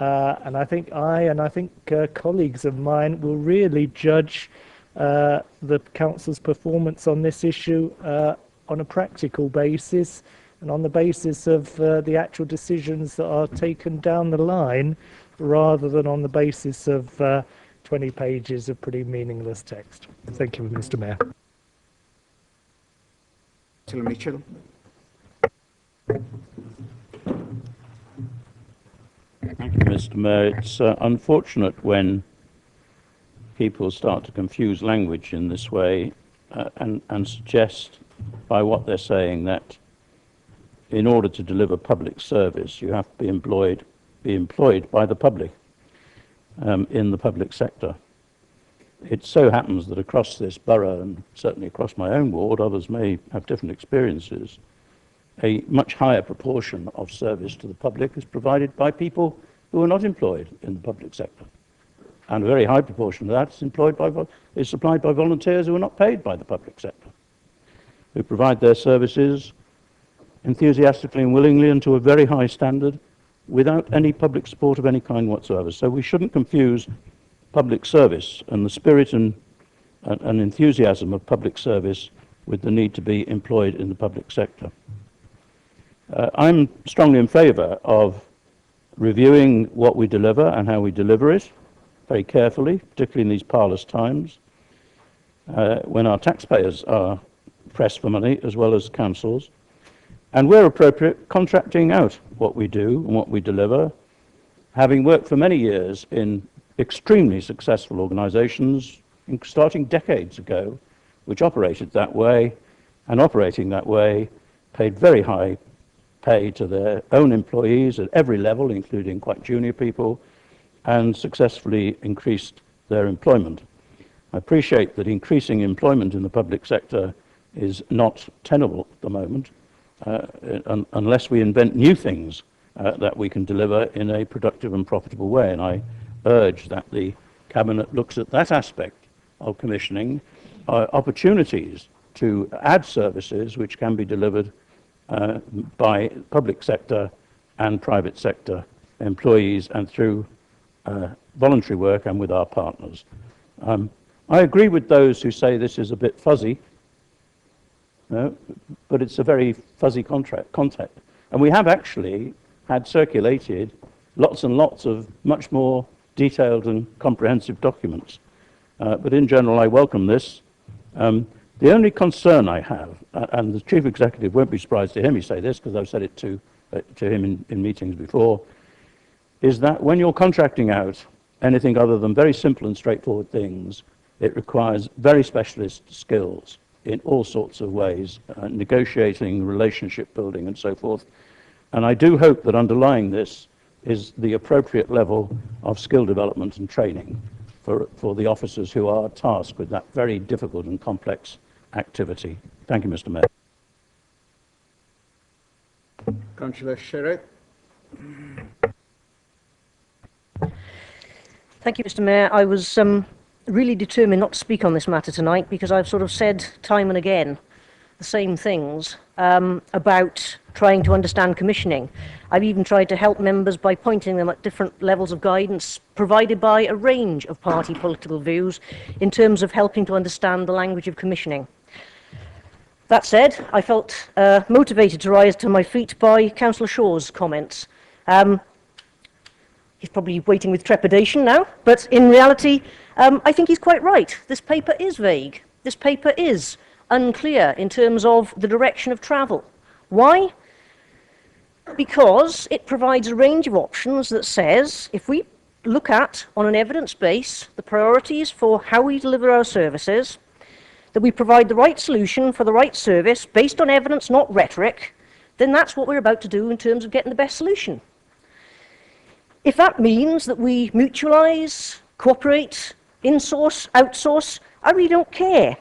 [SPEAKER 14] and I think colleagues of mine will really judge the council's performance on this issue on a practical basis and on the basis of the actual decisions that are taken down the line, rather than on the basis of 20 pages of pretty meaningless text. Thank you, Mr. Mayor.
[SPEAKER 1] Councillor Mitchell.
[SPEAKER 13] Thank you, Mr. Mayor. It's unfortunate when people start to confuse language in this way and suggest by what they're saying that in order to deliver public service you have to be employed by the public. In the public sector. It so happens that across this borough, and certainly across my own ward, others may have different experiences, a much higher proportion of service to the public is provided by people who are not employed in the public sector. and a very high proportion of that is supplied by volunteers who are not paid by the public sector, who provide their services enthusiastically and willingly and to a very high standard without any public support of any kind whatsoever. So we shouldn't confuse public service and the spirit and enthusiasm of public service with the need to be employed in the public sector. I'm strongly in favour of reviewing what we deliver and how we deliver it very carefully, particularly in these parlous times, when our taxpayers are pressed for money as well as councils, and where appropriate, contracting out what we do and what we deliver, having worked for many years in extremely successful organisations, starting decades ago, which operated that way, and operating that way, paid very high pay to their own employees at every level, including quite junior people, and successfully increased their employment. I appreciate that increasing employment in the public sector is not tenable at the moment, unless we invent new things that we can deliver in a productive and profitable way. And I urge that the Cabinet looks at that aspect of commissioning, opportunities to add services which can be delivered by public sector and private sector employees and through voluntary work and with our partners. I agree with those who say this is a bit fuzzy, but it's a very fuzzy concept. And we have actually had circulated lots and lots of much more detailed and comprehensive documents. But in general, I welcome this. The only concern I have, and the Chief Executive won't be surprised to hear me say this because I've said it to him in meetings before, is that when you're contracting out anything other than very simple and straightforward things, it requires very specialist skills in all sorts of ways, negotiating, relationship building, and so forth. And I do hope that underlying this is the appropriate level of skill development and training for the officers who are tasked with that very difficult and complex activity. Thank you, Mr. Mayor.
[SPEAKER 1] Councillor Sherritt.
[SPEAKER 6] Thank you, Mr. Mayor. I was really determined not to speak on this matter tonight because I've sort of said time and again the same things about trying to understand commissioning. I've even tried to help members by pointing them at different levels of guidance provided by a range of party political views in terms of helping to understand the language of commissioning. That said, I felt motivated to rise to my feet by Councillor Shaw's comments. He's probably waiting with trepidation now, but in reality, I think he's quite right. This paper is vague. This paper is unclear in terms of the direction of travel. Why? Because it provides a range of options that says, if we look at, on an evidence base, the priorities for how we deliver our services, that we provide the right solution for the right service based on evidence, not rhetoric, then that's what we're about to do in terms of getting the best solution. If that means that we mutualise, cooperate, insource, outsource, I really don't care,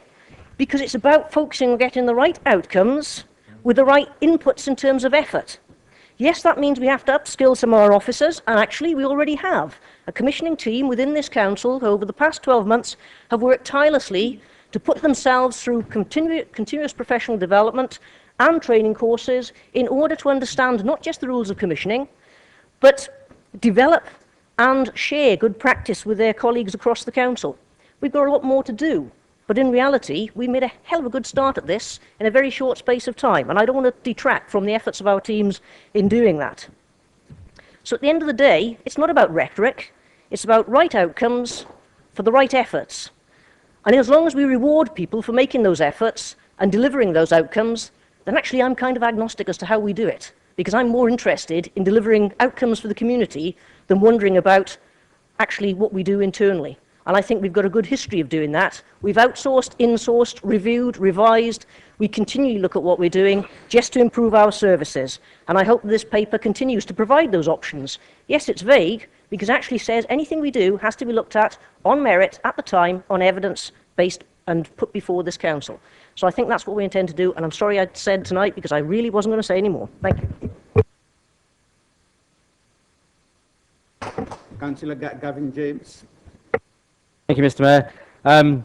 [SPEAKER 6] because it's about focusing on getting the right outcomes with the right inputs in terms of effort. Yes, that means we have to upskill some of our officers, and actually we already have. A commissioning team within this council who over the past 12 months have worked tirelessly to put themselves through continuous professional development and training courses in order to understand not just the rules of commissioning, but develop and share good practice with their colleagues across the council. We've got a lot more to do, but in reality, we made a hell of a good start at this in a very short space of time, and I don't want to detract from the efforts of our teams in doing that. So at the end of the day, it's not about rhetoric, it's about right outcomes for the right efforts. And as long as we reward people for making those efforts and delivering those outcomes, then actually I'm kind of agnostic as to how we do it, because I'm more interested in delivering outcomes for the community than wondering about actually what we do internally. And I think we've got a good history of doing that. We've outsourced, insourced, reviewed, revised. We continually look at what we're doing just to improve our services. And I hope this paper continues to provide those options. Yes, it's vague, because it actually says anything we do has to be looked at on merit, at the time, on evidence based and put before this council. So I think that's what we intend to do, and I'm sorry I said tonight because I really wasn't going to say any more. Thank you.
[SPEAKER 1] Councillor Gavin James.
[SPEAKER 4] Thank you, Mr. Mayor.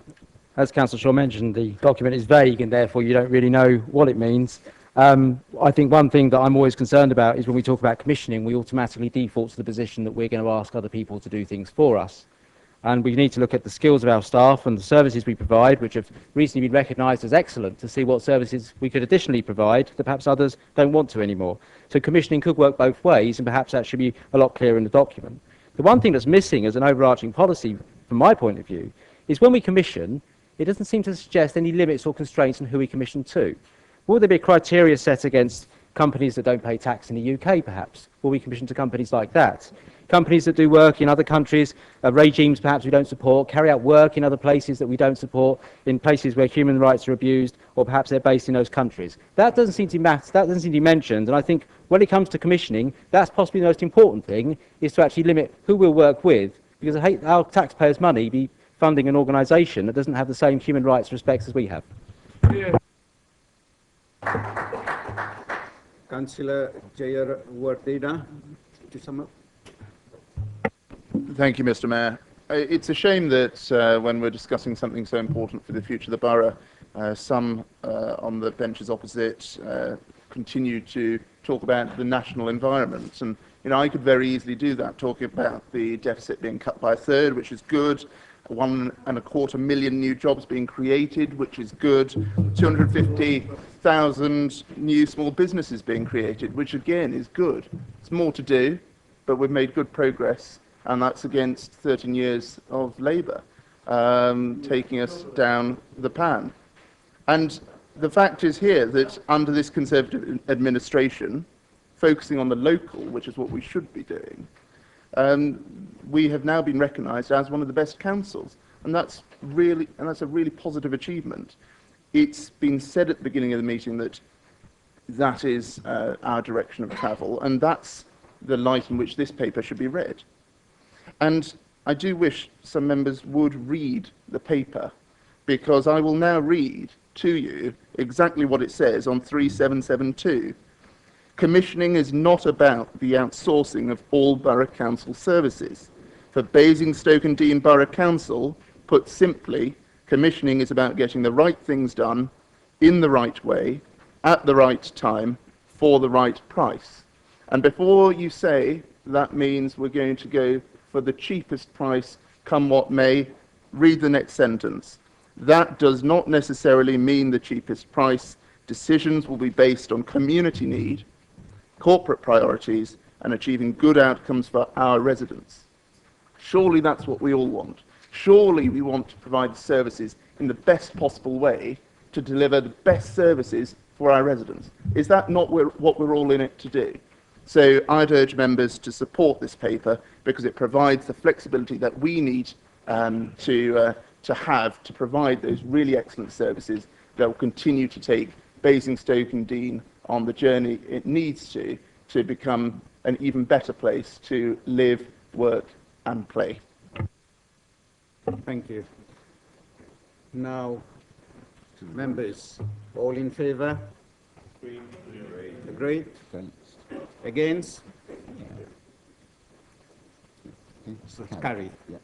[SPEAKER 4] As Councillor Shaw mentioned, the document is vague and therefore you don't really know what it means. I think one thing that I'm always concerned about is when we talk about commissioning, we automatically default to the position that we're going to ask other people to do things for us. And we need to look at the skills of our staff and the services we provide, which have recently been recognised as excellent, to see what services we could additionally provide that perhaps others don't want to anymore. So commissioning could work both ways, and perhaps that should be a lot clearer in the document. The one thing that's missing as an overarching policy, from my point of view, is when we commission, it doesn't seem to suggest any limits or constraints on who we commission to. Will there be a criteria set against companies that don't pay tax in the UK, perhaps? Will we commission to companies like that? Companies that do work in other countries, regimes perhaps we don't support, carry out work in other places that we don't support, in places where human rights are abused, or perhaps they're based in those countries. That doesn't seem to be that doesn't seem to be mentioned, and I think when it comes to commissioning, that's possibly the most important thing, is to actually limit who we'll work with, because I hate our taxpayers' money be funding an organisation that doesn't have the same human rights respects as we have.
[SPEAKER 10] Yeah.
[SPEAKER 1] Councillor Jayawardena, to sum up.
[SPEAKER 17] Thank you, Mr. Mayor. It's a shame that when we're discussing something so important for the future of the borough, some on the benches opposite continue to talk about the national environment. And, you know, I could very easily do that, talking about the deficit being cut by a third, which is good, 1.25 million new jobs being created, which is good, 250,000 new small businesses being created, which again is good. It's more to do, but we've made good progress, and that's against 13 years of Labour taking us down the pan. And the fact is here that under this Conservative administration, focusing on the local, which is what we should be doing, we have now been recognised as one of the best councils, and that's a really positive achievement. It's been said at the beginning of the meeting that that is our direction of travel, and that's the light in which this paper should be read. And I do wish some members would read the paper, because I will now read to you exactly what it says on 3772. Commissioning is not about the outsourcing of all Borough Council services. For Basingstoke and Deane Borough Council, put simply, commissioning is about getting the right things done in the right way, at the right time, for the right price. And before you say that means we're going to go for the cheapest price, come what may, read the next sentence. That does not necessarily mean the cheapest price. Decisions will be based on community need, corporate priorities, and achieving good outcomes for our residents. Surely that's what we all want. Surely we want to provide services in the best possible way to deliver the best services for our residents. Is that not what we're all in it to do? So I'd urge members to support this paper because it provides the flexibility that we need to have to provide those really excellent services that will continue to take Basingstoke and Deane on the journey it needs to become an even better place to live, work and play.
[SPEAKER 1] Thank you. Now, members, all in favour? Agreed? Against? Carried.
[SPEAKER 2] Yeah.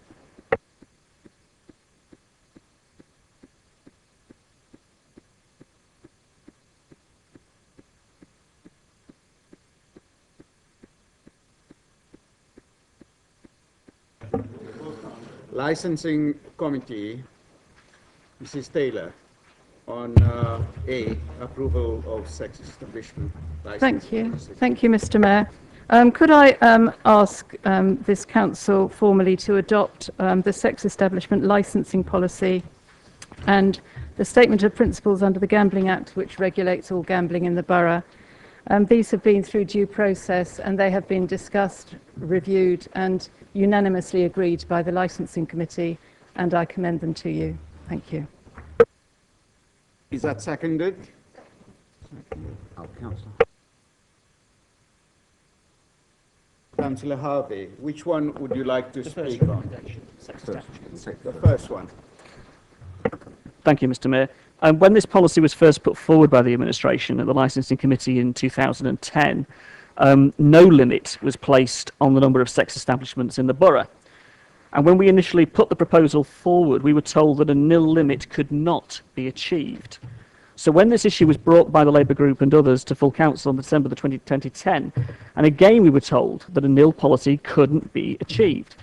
[SPEAKER 1] Licensing Committee, Mrs. Taylor, on A, approval of sex establishment license.
[SPEAKER 16] Thank you. Thank you, Mr. Mayor. Could I ask this council formally to adopt the sex establishment licensing policy and the statement of principles under the Gambling Act, which regulates all gambling in the borough? These have been through due process and they have been discussed, reviewed and unanimously agreed by the licensing committee, and I commend them to you. Thank you.
[SPEAKER 1] Is that seconded?
[SPEAKER 2] Councillor.
[SPEAKER 1] Councillor Harvey, which one would you like to speak on? The first one.
[SPEAKER 5] Thank you, Mr. Mayor. When this policy was first put forward by the administration at the licensing committee in 2010, no limit was placed on the number of sex establishments in the borough. And when we initially put the proposal forward, we were told that a nil limit could not be achieved. So when this issue was brought by the Labour Group and others to full council on December the 2010, and again we were told that a nil policy couldn't be achieved.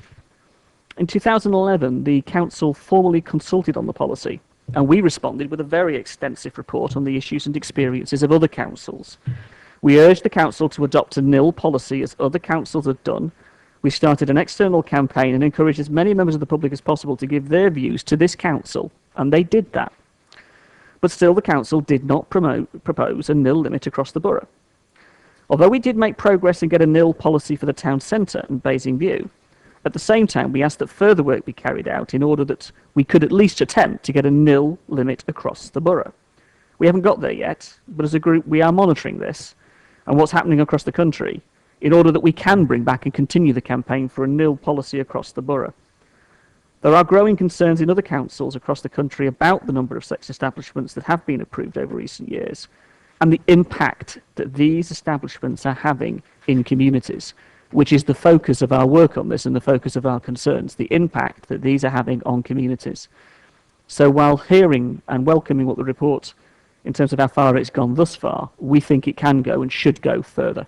[SPEAKER 5] In 2011, the council formally consulted on the policy, and we responded with a very extensive report on the issues and experiences of other councils. We urged the council to adopt a nil policy as other councils had done. We started an external campaign and encouraged as many members of the public as possible to give their views to this council, and they did that. But still the council did not propose a nil limit across the borough. Although we did make progress and get a nil policy for the town centre and Basing View, at the same time we asked that further work be carried out in order that we could at least attempt to get a nil limit across the borough. We haven't got there yet, but as a group we are monitoring this and what's happening across the country in order that we can bring back and continue the campaign for a nil policy across the borough. There are growing concerns in other councils across the country about the number of sex establishments that have been approved over recent years and the impact that these establishments are having in communities, which is the focus of our work on this and the focus of our concerns, the impact that these are having on communities. So while hearing and welcoming what the report in terms of how far it's gone thus far, we think it can go and should go further.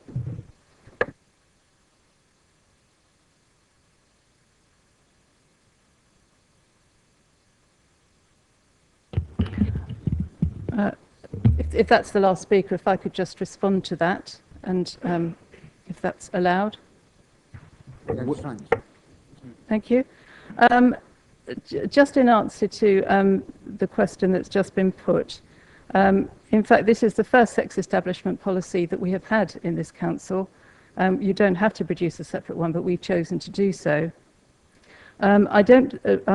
[SPEAKER 16] If that's the last speaker, if I could just respond to that, and if that's allowed. Thank you. Just in answer to the question that's just been put, in fact, this is the first sex establishment policy that we have had in this council. You don't have to produce a separate one, but we've chosen to do so. I'm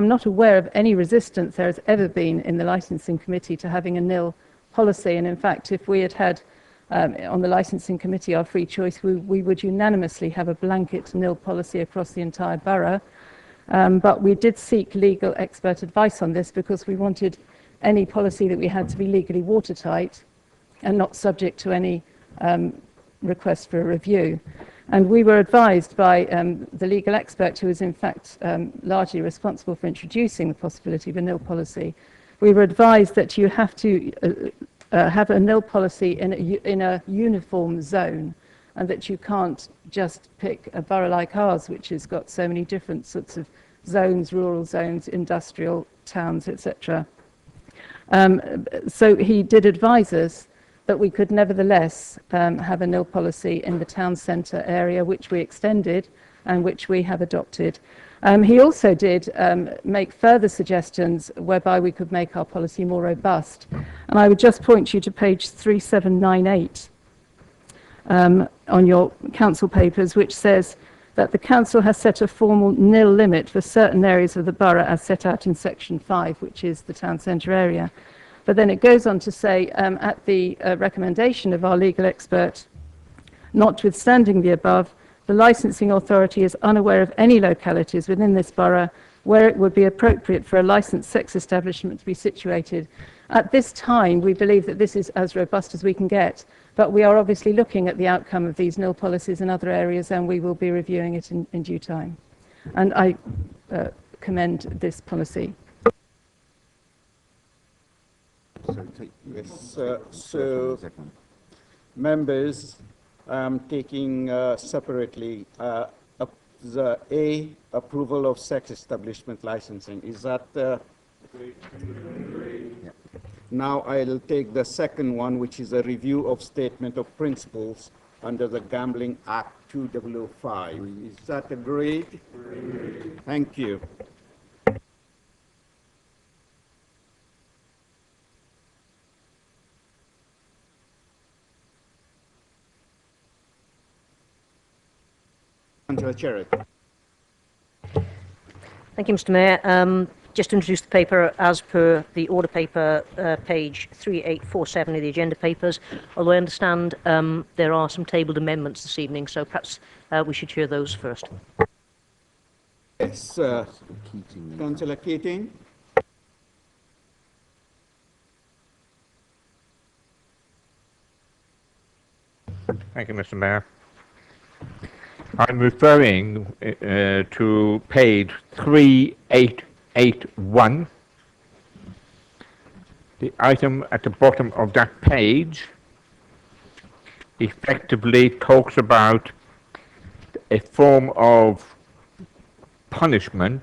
[SPEAKER 16] not aware of any resistance there has ever been in the licensing committee to having a nil policy, and in fact, if we had had on the licensing committee our free choice, we would unanimously have a blanket nil policy across the entire borough. But we did seek legal expert advice on this because we wanted any policy that we had to be legally watertight and not subject to any request for a review. And we were advised by the legal expert, who is in fact largely responsible for introducing the possibility of a nil policy. We were advised that you have to have a nil policy in a uniform zone, and that you can't just pick a borough like ours, which has got so many different sorts of zones, rural zones, industrial towns, etc. So he did advise us that we could nevertheless have a nil policy in the town centre area, which we extended and which we have adopted. He also did make further suggestions whereby we could make our policy more robust. And I would just point you to page 3798 on your council papers, which says that the council has set a formal nil limit for certain areas of the borough as set out in section 5, which is the town centre area. But then it goes on to say, at the recommendation of our legal expert, notwithstanding the above, the licensing authority is unaware of any localities within this borough where it would be appropriate for a licensed sex establishment to be situated. At this time, we believe that this is as robust as we can get, but we are obviously looking at the outcome of these nil policies in other areas, and we will be reviewing it in due time. And I commend this policy.
[SPEAKER 1] Yes, so members, taking separately the A, approval of sex establishment licensing. Is that yeah. Now I'll take the second one, which is a review of statement of principles under the Gambling Act 2005. Is that agreed? Thank you. Councillor Cherrett.
[SPEAKER 6] Thank you, Mr. Mayor. Just to introduce the paper as per the order paper, page 3847 of the agenda papers, although I understand there are some tabled amendments this evening, so perhaps we should hear those first.
[SPEAKER 1] Yes, Councillor Keating.
[SPEAKER 8] Thank you, Mr. Mayor. I'm referring to page 3881. The item at the bottom of that page effectively talks about a form of punishment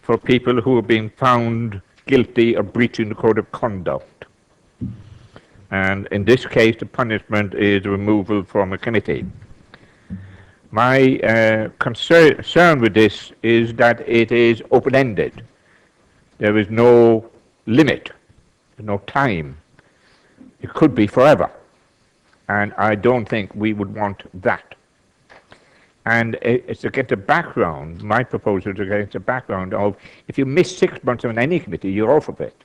[SPEAKER 8] for people who are being found guilty of breaching the code of conduct. And in this case, the punishment is removal from a committee. My concern with this is that it is open-ended. There is no limit, no time. It could be forever. And I don't think we would want that. And it's to get the background, my proposal to get the background of, if you miss 6 months on any committee, you're off of it.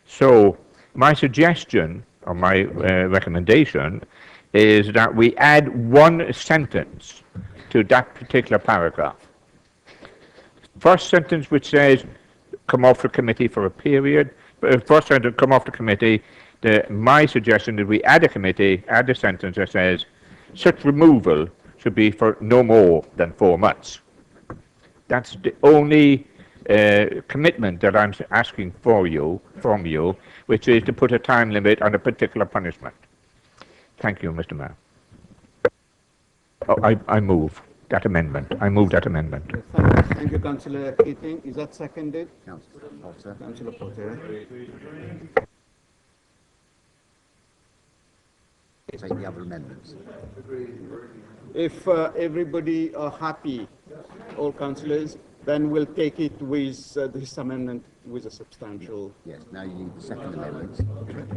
[SPEAKER 8] So my suggestion, or my recommendation, is that we add one sentence to that particular paragraph. First sentence which says, come off the committee for a period. First sentence, come off the committee. My suggestion is we add a sentence that says, such removal should be for no more than 4 months. That's the only commitment that I'm asking from you, which is to put a time limit on a particular punishment. Thank you, Mr. Mayor. Oh, I move that amendment. I move that amendment.
[SPEAKER 1] Thank you, Councillor Keating. Is that seconded?
[SPEAKER 2] Councillor Potter.
[SPEAKER 1] Councillor Potter.
[SPEAKER 2] Take the other amendments.
[SPEAKER 1] If everybody are happy, all councillors, then we'll take it with this amendment with a substantial.
[SPEAKER 2] Yes, now you need the second amendment.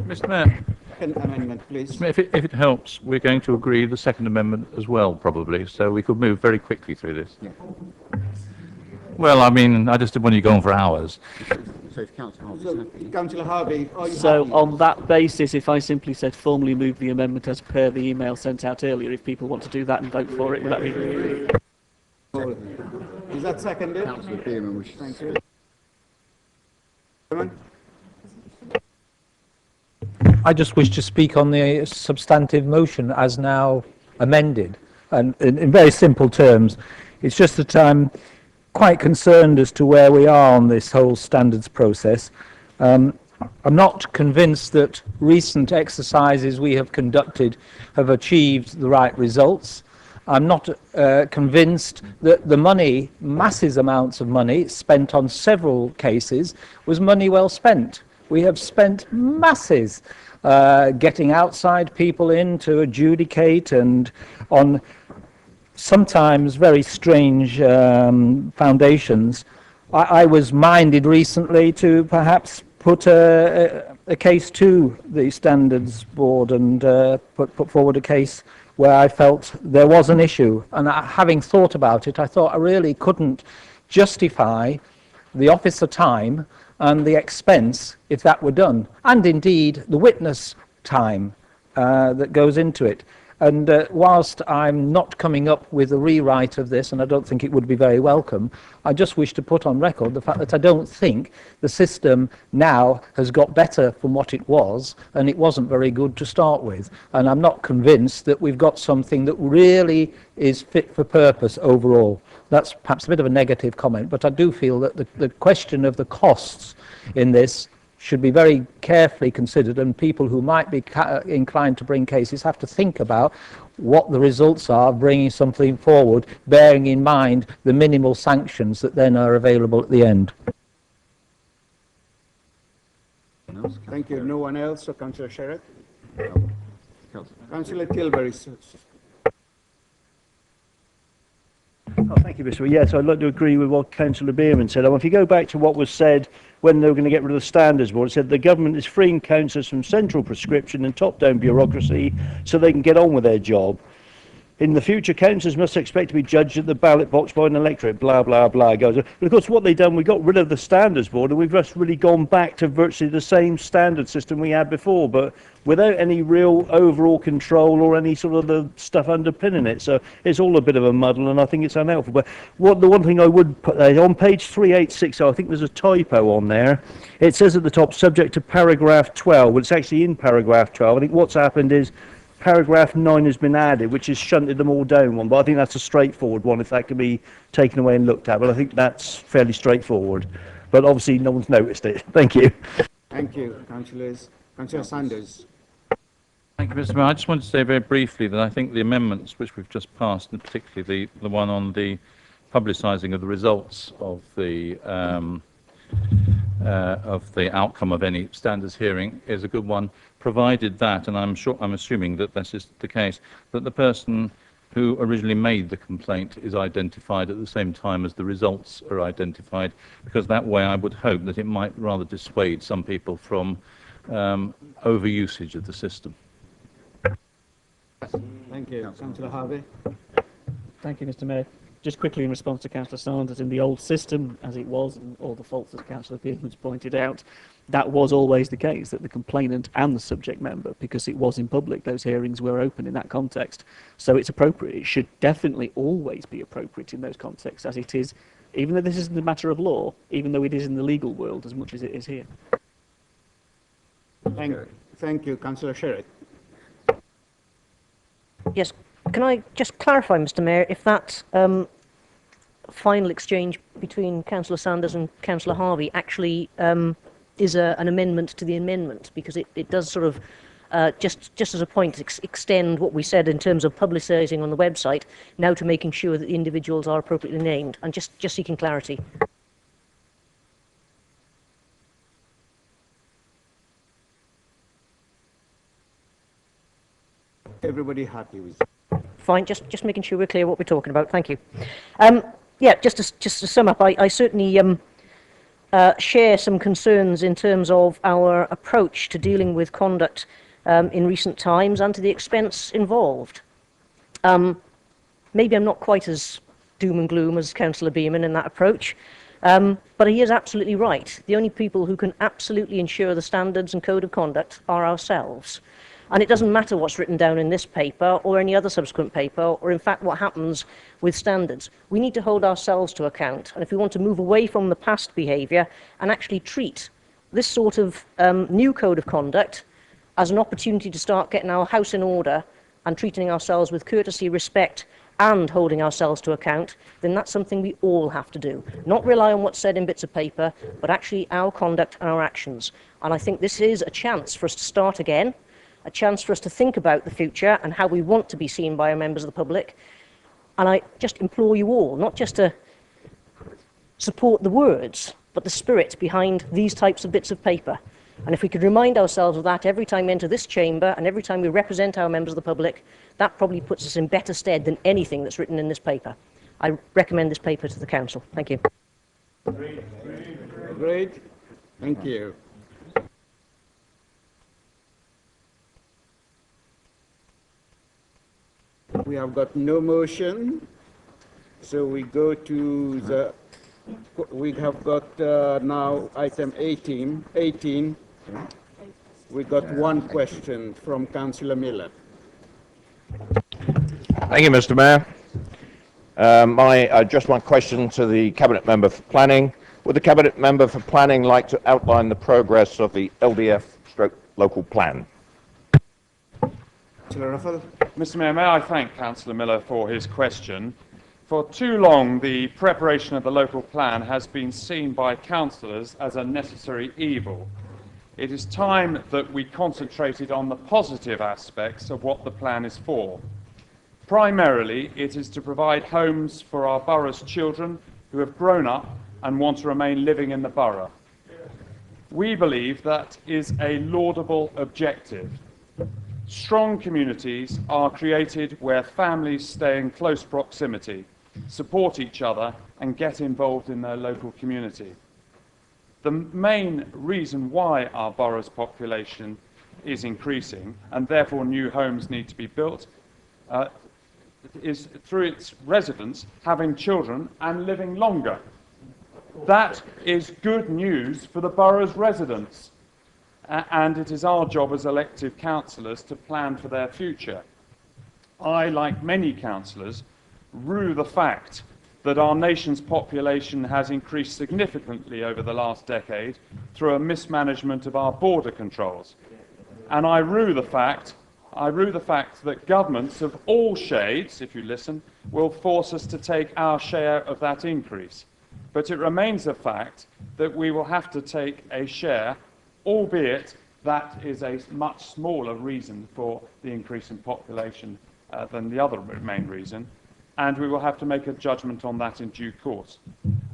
[SPEAKER 22] Mr. Mayor,
[SPEAKER 1] Second amendment, please.
[SPEAKER 22] if it helps, we're going to agree the second amendment as well, probably, so we could move very quickly through this.
[SPEAKER 2] Yeah.
[SPEAKER 22] Well, I mean, I just didn't want you going for hours.
[SPEAKER 2] So if Councillor Harvey's
[SPEAKER 1] So,
[SPEAKER 2] happy.
[SPEAKER 1] Councillor Harvey, are you
[SPEAKER 5] So
[SPEAKER 1] happy?
[SPEAKER 5] on that basis, if I simply said formally move the amendment as per the email sent out earlier, if people want to do that and vote for it, would that be?
[SPEAKER 1] Is that seconded?
[SPEAKER 2] Councillor Bierman wishes to
[SPEAKER 1] Thank
[SPEAKER 2] speak.
[SPEAKER 1] you. Chairman?
[SPEAKER 19] I just wish to speak on the substantive motion as now amended. And in very simple terms, it's just that I'm quite concerned as to where we are on this whole standards process. I'm not convinced that recent exercises we have conducted have achieved the right results. I'm not convinced that the money, massive amounts of money spent on several cases, was money well spent. We have spent masses getting outside people in to adjudicate and on sometimes very strange foundations. I was minded recently to perhaps put a case to the Standards Board and put forward a case where I felt there was an issue. And having thought about it, I thought I really couldn't justify the officer time and the expense if that were done, and indeed the witness time that goes into it. And whilst I'm not coming up with a rewrite of this, and I don't think it would be very welcome, I just wish to put on record the fact that I don't think the system now has got better from what it was, and it wasn't very good to start with. And I'm not convinced that we've got something that really is fit for purpose overall. That's perhaps a bit of a negative comment, but I do feel that the question of the costs in this should be very carefully considered, and people who might be inclined to bring cases have to think about what the results are of bringing something forward, bearing in mind the minimal sanctions that then are available at the end.
[SPEAKER 1] Thank you. No one else? So Councillor Sherritt? Councillor Tilbury.
[SPEAKER 9] Oh, thank you, Mr. Mayor. Yes, I'd like to agree with what Councillor Bierman said. If you go back to what was said when they were going to get rid of the Standards Board, it said the government is freeing councillors from central prescription and top-down bureaucracy so they can get on with their job. In the future, councillors must expect to be judged at the ballot box by an electorate, blah, blah, blah. Goes. But of course, what they've done, we got rid of the Standards Board and we've just really gone back to virtually the same standard system we had before, but without any real overall control or any sort of the stuff underpinning it. So it's all a bit of a muddle, and I think it's unhelpful. But the one thing I would put there, on page 3860, I think there's a typo on there. It says at the top, subject to paragraph 12. Well, it's actually in paragraph 12. I think what's happened is paragraph 9 has been added, which has shunted them all down one, but I think that's a straightforward one if that can be taken away and looked at, but I think that's fairly straightforward. But obviously no one's noticed it. Thank you.
[SPEAKER 1] Thank you, councillors. Councillor Sanders.
[SPEAKER 22] Thank you, Mr. Mayor. I just wanted to say very briefly that I think the amendments which we've just passed, and particularly the one on the publicising of the results of the outcome of any standards hearing is a good one, provided that, and I'm assuming that this is the case, that the person who originally made the complaint is identified at the same time as the results are identified, because that way I would hope that it might rather dissuade some people from overusage of the system.
[SPEAKER 1] Thank you. Councillor Harvey.
[SPEAKER 5] Thank you, Mr. Mayor. Just quickly in response to Councillor Sanders, in the old system, as it was, and all the faults that Councillor Pearman's pointed out, that was always the case, that the complainant and the subject member, because it was in public, those hearings were open in that context. So it's appropriate. It should definitely always be appropriate in those contexts, as it is, even though this isn't a matter of law, even though it is in the legal world as much as it is here.
[SPEAKER 1] Thank you, Councillor Sherritt.
[SPEAKER 6] Yes, can I just clarify, Mr. Mayor, if that final exchange between Councillor Sanders and Councillor Harvey actually is an amendment to the amendment, because it does sort of, just as a point, extend what we said in terms of publicising on the website, now to making sure that the individuals are appropriately named, and just seeking clarity.
[SPEAKER 1] Everybody happy with
[SPEAKER 6] Fine, just making sure we're clear what we're talking about. Thank you. Yeah, just to sum up, I certainly share some concerns in terms of our approach to dealing with conduct in recent times and to the expense involved. Maybe I'm not quite as doom and gloom as Councillor Beeman in that approach, but he is absolutely right. The only people who can absolutely ensure the standards and code of conduct are ourselves. And it doesn't matter what's written down in this paper or any other subsequent paper, or in fact what happens with standards. We need to hold ourselves to account. And if we want to move away from the past behaviour and actually treat this sort of new code of conduct as an opportunity to start getting our house in order and treating ourselves with courtesy, respect, and holding ourselves to account, then that's something we all have to do. Not rely on what's said in bits of paper, but actually our conduct and our actions. And I think this is a chance for us to start again, a chance for us to think about the future and how we want to be seen by our members of the public. And I just implore you all, not just to support the words, but the spirit behind these types of bits of paper. And if we could remind ourselves of that every time we enter this chamber and every time we represent our members of the public, that probably puts us in better stead than anything that's written in this paper. I recommend this paper to the Council. Thank you.
[SPEAKER 1] Great. Thank you. We have got no motion, so we go to the, we have got now item 18. We got one question from Councillor Miller.
[SPEAKER 18] Thank you, Mr. Mayor. Just one question to the Cabinet Member for Planning. Would the Cabinet Member for Planning like to outline the progress of the LDF/local plan?
[SPEAKER 15] Mr. Mayor, may I thank Councillor Miller for his question. For too long, the preparation of the local plan has been seen by councillors as a necessary evil. It is time that we concentrated on the positive aspects of what the plan is for. Primarily, it is to provide homes for our borough's children who have grown up and want to remain living in the borough. We believe that is a laudable objective. Strong communities are created where families stay in close proximity, support each other, and get involved in their local community. The main reason why our borough's population is increasing, and therefore new homes need to be built, is through its residents having children and living longer. That is good news for the borough's residents. And it is our job as elected councillors to plan for their future. I, like many councillors, rue the fact that our nation's population has increased significantly over the last decade through a mismanagement of our border controls. And I rue the fact I rue the fact that governments of all shades, if you listen, will force us to take our share of that increase. But it remains a fact that we will have to take a share, albeit that is a much smaller reason for the increase in population than the other main reason, and we will have to make a judgment on that in due course.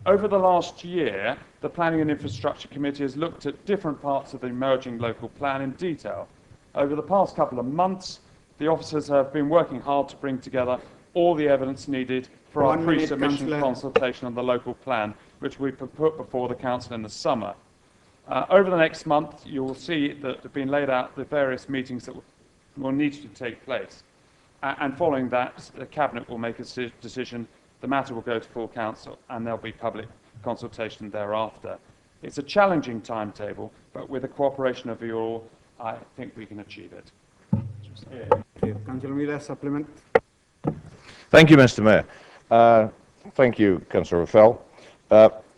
[SPEAKER 15] Over the last year, the Planning and Infrastructure Committee has looked at different parts of the emerging local plan in detail. Over the past couple of months, the officers have been working hard to bring together all the evidence needed for our
[SPEAKER 1] 1 minute,
[SPEAKER 15] pre-submission
[SPEAKER 1] Councillor.
[SPEAKER 15] consultation on the local plan, which we put before the Council in the summer. Over the next month, you will see that have been laid out the various meetings that will need to take place. And following that, the Cabinet will make a decision, the matter will go to full Council, and there'll be public consultation thereafter. It's a challenging timetable, but with the cooperation of you all, I think we can achieve it.
[SPEAKER 1] Councillor Miller, supplement.
[SPEAKER 18] Thank you, Mr. Mayor. Thank you, Councillor Raffel.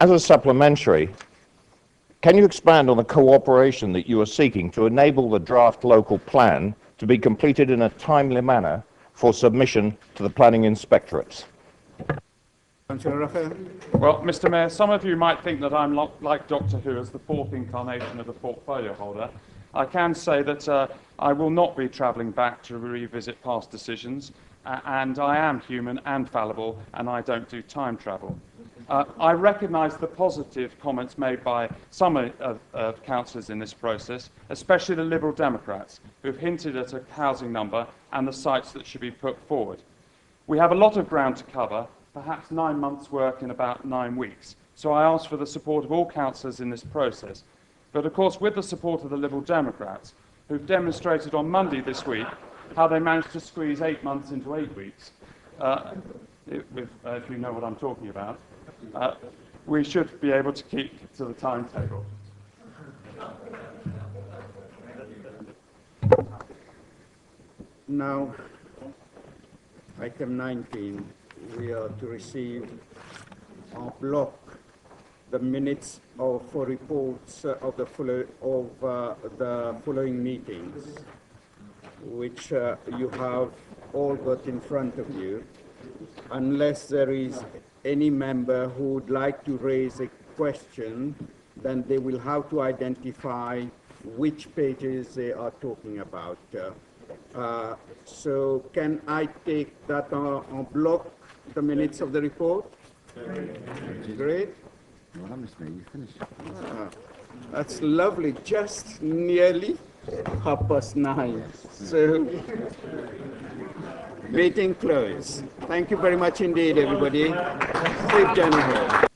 [SPEAKER 18] As a supplementary, can you expand on the cooperation that you are seeking to enable the draft local plan to be completed in a timely manner for submission to the planning inspectorates?
[SPEAKER 1] Councillor Raffel.
[SPEAKER 15] Well, Mr. Mayor, some of you might think that I'm like Doctor Who as the fourth incarnation of the portfolio holder. I can say that I will not be travelling back to revisit past decisions, and I am human and fallible, and I don't do time travel. I recognise the positive comments made by some of councillors in this process, especially the Liberal Democrats, who've hinted at a housing number and the sites that should be put forward. We have a lot of ground to cover, perhaps 9 months' work in about 9 weeks, so I ask for the support of all councillors in this process. But of course, with the support of the Liberal Democrats, who've demonstrated on Monday this week how they managed to squeeze 8 months into 8 weeks, if you know what I'm talking about, we should be able to keep to the timetable.
[SPEAKER 1] Now, item 19, we are to receive en bloc the minutes for reports of the following meetings, which you have all got in front of you. Unless there is any member who would like to raise a question, then they will have to identify which pages they are talking about. So can I take that en bloc, the minutes of the report? Great.
[SPEAKER 2] Well done, Mr. Mayor, you finished.
[SPEAKER 1] That's lovely, just nearly 9:30. So, meeting closed. Thank you very much indeed, everybody. Safe journey home.